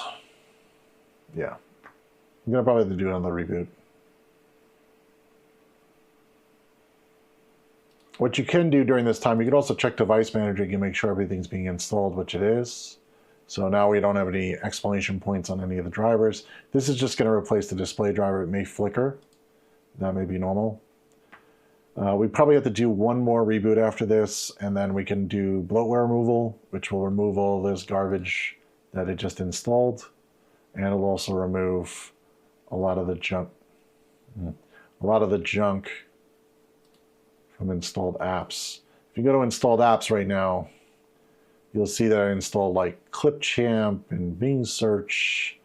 Yeah. I'm going to probably have to do another reboot. What you can do during this time, you can also check Device Manager. You can make sure everything's being installed, which it is. So now we don't have any exclamation points on any of the drivers. This is just going to replace the display driver. It may flicker. That may be normal. We probably have to do one more reboot after this, and then we can do bloatware removal, which will remove all this garbage that it just installed. And it'll also remove a lot of the junk. From installed apps. If you go to installed apps right now, you'll see that I installed like Clipchamp and Bing Search.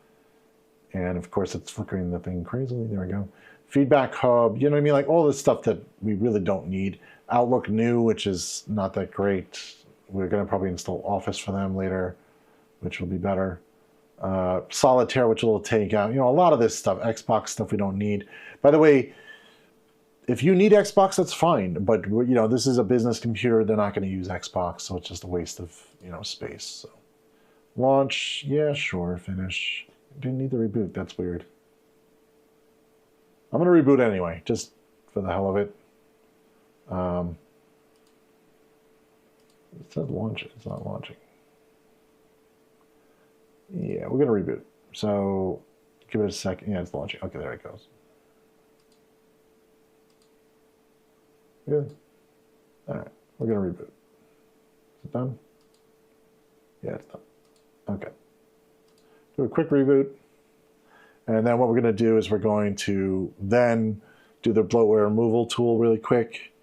And of course, it's flickering the thing crazily. There we go. Feedback Hub, you know what I mean? Like all this stuff that we really don't need. Outlook New, which is not that great. We're going to probably install Office for them later, which will be better. Solitaire, which will take out, a lot of this stuff. Xbox stuff we don't need. By the way, if you need Xbox, that's fine. But, this is a business computer. They're not going to use Xbox, so it's just a waste of, space. So. Launch, yeah, sure, finish. Didn't need the reboot. That's weird. I'm going to reboot anyway, just for the hell of it. It says launch it. It's not launching. Yeah, we're going to reboot. So give it a second. Yeah, it's launching. Okay, there it goes. Good. All right, we're going to reboot. Is it done? Yeah, it's done. Okay. Do a quick reboot. And then what we're going to do is we're going to then do the bloatware removal tool really quick.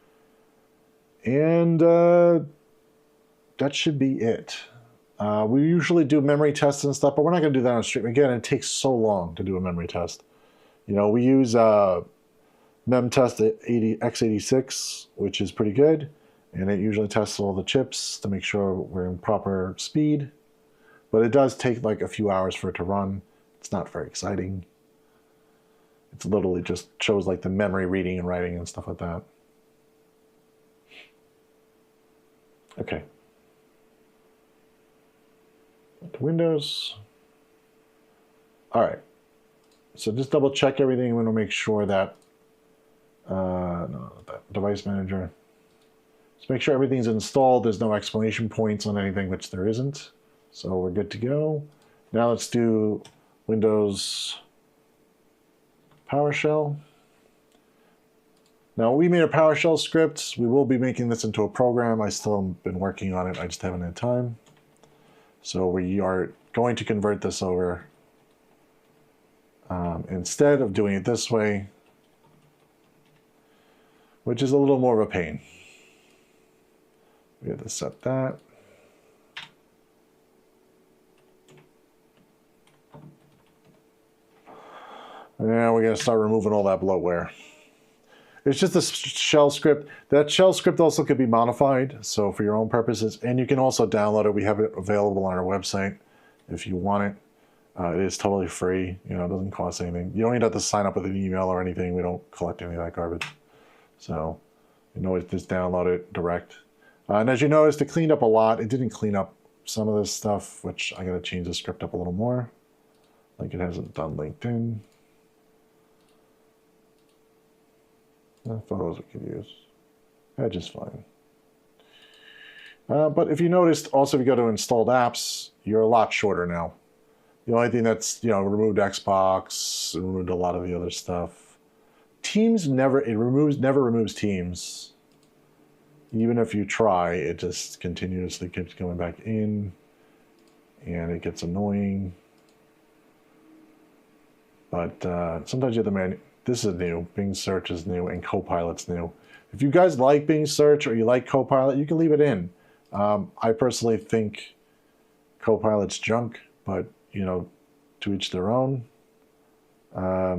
And that should be it. We usually do memory tests and stuff, but we're not going to do that on stream. Again, it takes so long to do a memory test. We use mem test at x86, which is pretty good. And it usually tests all the chips to make sure we're in proper speed. But it does take like a few hours for it to run. It's not very exciting. It's literally just shows like the memory reading and writing and stuff like that. Okay. To Windows. All right. So just double check everything. We want to make sure that, no, not that, device manager. Just make sure everything's installed. There's no exclamation points on anything, which there isn't. So we're good to go. Now let's do Windows PowerShell. Now we made a PowerShell script. We will be making this into a program. I still have been working on it. I just haven't had time. So we are going to convert this over. Instead of doing it this way, which is a little more of a pain. We have to set that. And now we're going to start removing all that bloatware. It's just a shell script. That shell script also could be modified, so for your own purposes. And you can also download it. We have it available on our website if you want it. It is totally free. You know, it doesn't cost anything. You don't even have to sign up with an email or anything. We don't collect any of that garbage. So you can always just download it direct. And as you noticed, it cleaned up a lot. It didn't clean up some of this stuff, which I got to change the script up a little more. Like it hasn't done LinkedIn. Photos we could use. That's just fine. But if you noticed, also if you go to installed apps, you're a lot shorter now. The only thing that's, removed Xbox, removed a lot of the other stuff. Teams never removes Teams. Even if you try, it just continuously keeps coming back in, and it gets annoying. But sometimes you have to this is new. Bing Search is new, and Copilot's new. If you guys like Bing Search or you like Copilot, you can leave it in. I personally think Copilot's junk, but to each their own. Yeah,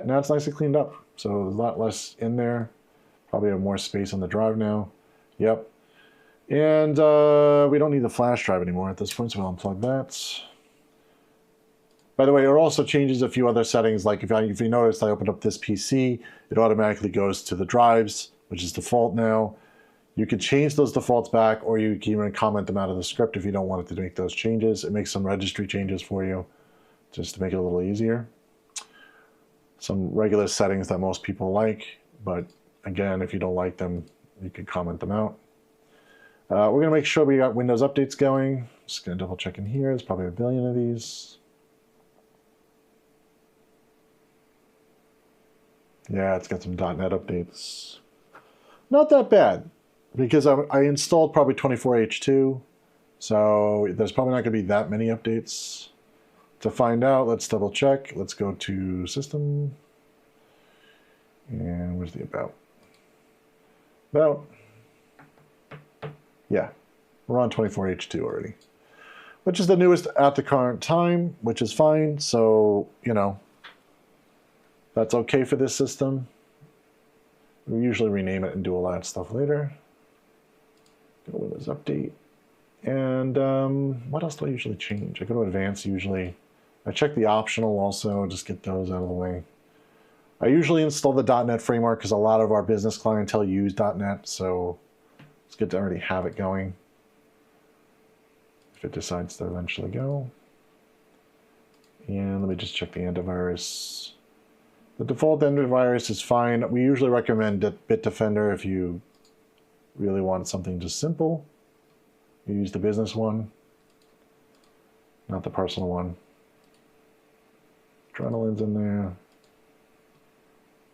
now it's nicely cleaned up, so there's a lot less in there. Probably have more space on the drive now. Yep. And we don't need the flash drive anymore at this point, so we'll unplug that. By the way, it also changes a few other settings. Like if you notice, I opened up this PC, it automatically goes to the drives, which is default now. You can change those defaults back, or you can even comment them out of the script if you don't want it to make those changes. It makes some registry changes for you, just to make it a little easier. Some regular settings that most people like, but again, if you don't like them, you can comment them out. We're going to make sure we got Windows updates going. Just going to double check in here. There's probably a billion of these. Yeah, it's got some .NET updates. Not that bad, because I installed probably 24H2, so there's probably not going to be that many updates. To find out, let's double check. Let's go to System. And where's the About? About. Yeah, we're on 24H2 already, which is the newest at the current time, which is fine. So, that's okay for this system. We usually rename it and do all that stuff later. Go Windows Update. And what else do I usually change? I go to Advanced usually. I check the optional also, just get those out of the way. I usually install the .NET framework because a lot of our business clientele use .NET, so it's good to already have it going if it decides to eventually go. And let me just check the antivirus. The default antivirus is fine. We usually recommend Bitdefender if you really want something just simple. You use the business one, not the personal one. Adrenaline's in there.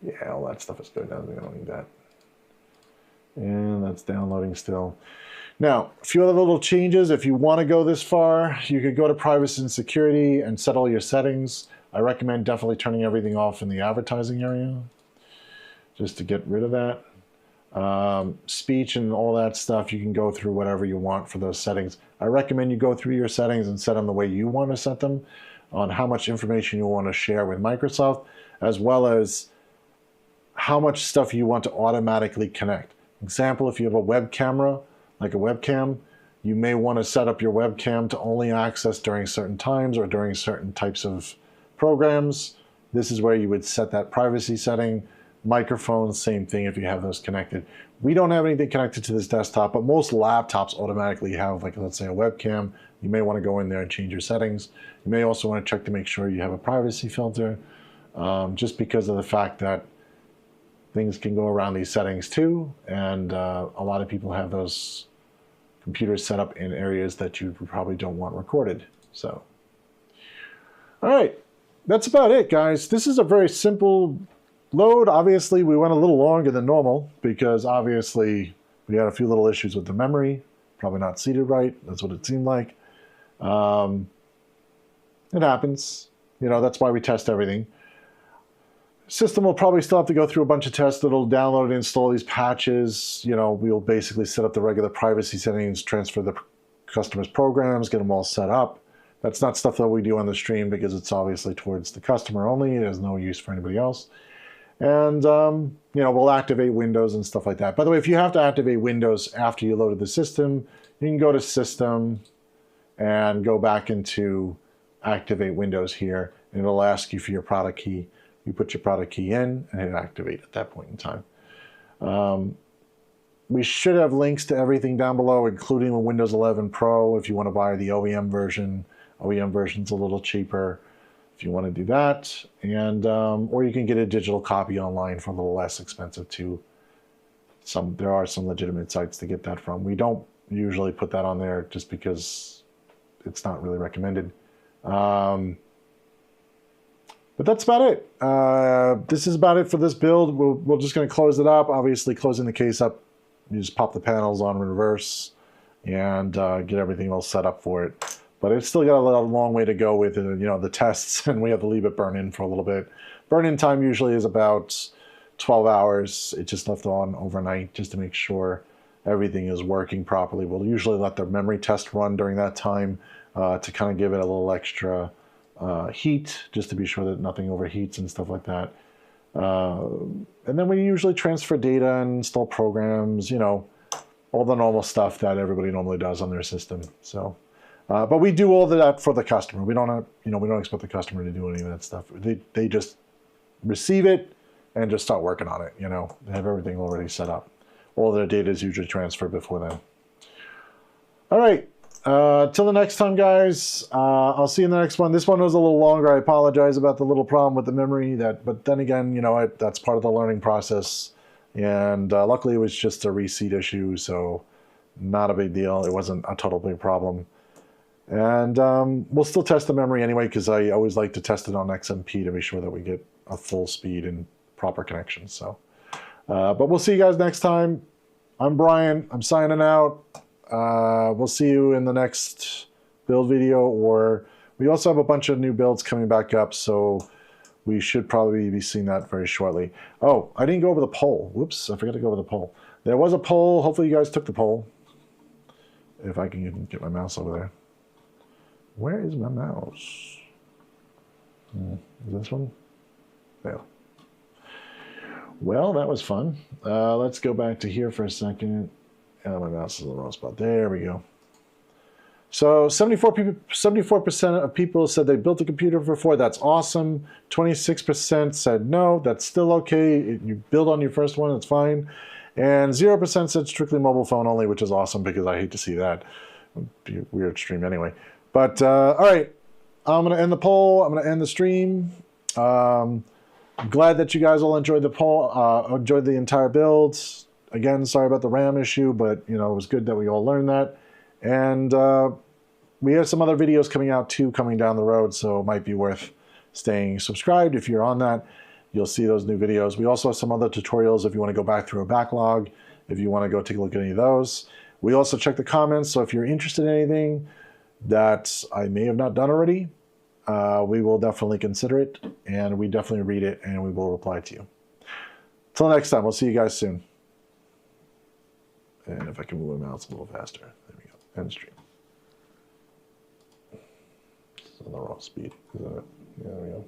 Yeah, all that stuff is good. We don't need that. And that's downloading still. Now, a few other little changes. If you want to go this far, you could go to Privacy and Security and set all your settings. I recommend definitely turning everything off in the advertising area, just to get rid of that. Speech and all that stuff, you can go through whatever you want for those settings. I recommend you go through your settings and set them the way you want to set them, on how much information you want to share with Microsoft, as well as how much stuff you want to automatically connect. Example, if you have a web camera, like a webcam, you may want to set up your webcam to only access during certain times or during certain types of programs. This is where you would set that privacy setting. Microphones, same thing if you have those connected. We don't have anything connected to this desktop, but most laptops automatically have, like, let's say, a webcam. You may want to go in there and change your settings. You may also want to check to make sure you have a privacy filter, just because of the fact that things can go around these settings too, and a lot of people have those computers set up in areas that you probably don't want recorded. So, all right, that's about it, guys. This is a very simple load. Obviously, we went a little longer than normal because obviously we had a few little issues with the memory, probably not seated right. That's what it seemed like. It happens. You know, that's why we test everything. System will probably still have to go through a bunch of tests. It'll download and install these patches. You know, we'll basically set up the regular privacy settings, transfer the customer's programs, get them all set up. That's not stuff that we do on the stream because it's obviously towards the customer only. It has no use for anybody else. And, you know, we'll activate Windows and stuff like that. By the way, if you have to activate Windows after you loaded the system, you can go to System and go back into Activate Windows here. And it'll ask you for your product key. You put your product key in and hit activate at that point in time. We should have links to everything down below, including the Windows 11 Pro if you want to buy the OEM version. OEM version's a little cheaper if you want to do that. And or you can get a digital copy online for a little less expensive too. There are some legitimate sites to get that from. We don't usually put that on there just because it's not really recommended. But that's about it. This is about it for this build. We're just going to close it up. Obviously, closing the case up, you just pop the panels on reverse and get everything all set up for it. But it's still got a long way to go with you know, the tests, and we have to leave it burn in for a little bit. Burn-in time usually is about 12 hours. It's just left on overnight just to make sure everything is working properly. We'll usually let the memory test run during that time to kind of give it a little extra heat, just to be sure that nothing overheats and stuff like that. And then we usually transfer data and install programs, you know, all the normal stuff that everybody normally does on their system. So, but we do all of that for the customer. We don't have, you know, we don't expect the customer to do any of that stuff. They just receive it and just start working on it. You know, they have everything already set up. All their data is usually transferred before then. All right. Till the next time, guys. I'll see you in the next one. This one was a little longer. I apologize about the little problem with the memory. But then again, you know, that's part of the learning process. And luckily, it was just a reseat issue, so not a big deal. It wasn't a total big problem. And we'll still test the memory anyway, because I always like to test it on XMP to be sure that we get a full speed and proper connection. So, but we'll see you guys next time. I'm Brian. I'm signing out. We'll see you in the next build video, or we also have a bunch of new builds coming back up, so we should probably be seeing that very shortly. Oh, I didn't go over the poll. Whoops, I forgot to go over the poll. There was a poll. Hopefully you guys took the poll. If I can even get my mouse over there. Where is my mouse? Is this one? There. Well, that was fun. Let's go back to here for a second. My mouse is in the wrong spot. There we go. So 74% of people said they built a computer before. That's awesome. 26% said no, that's still okay. You build on your first one, it's fine. And 0% said strictly mobile phone only, which is awesome because I hate to see that. It'd be a weird stream anyway. But all right, I'm going to end the poll. I'm going to end the stream. I'm glad that you guys all enjoyed the poll, enjoyed the entire build. Again, sorry about the RAM issue, but you know, it was good that we all learned that. And we have some other videos coming out too, coming down the road, so it might be worth staying subscribed. If you're on that, you'll see those new videos. We also have some other tutorials if you want to go back through a backlog, if you want to go take a look at any of those. We also check the comments, so if you're interested in anything that I may have not done already, we will definitely consider it, and we definitely read it, and we will reply to you. Till next time, we'll see you guys soon. And if I can move my mouse a little faster, there we go, end stream. It's on the wrong speed, isn't it? Yeah, there we go.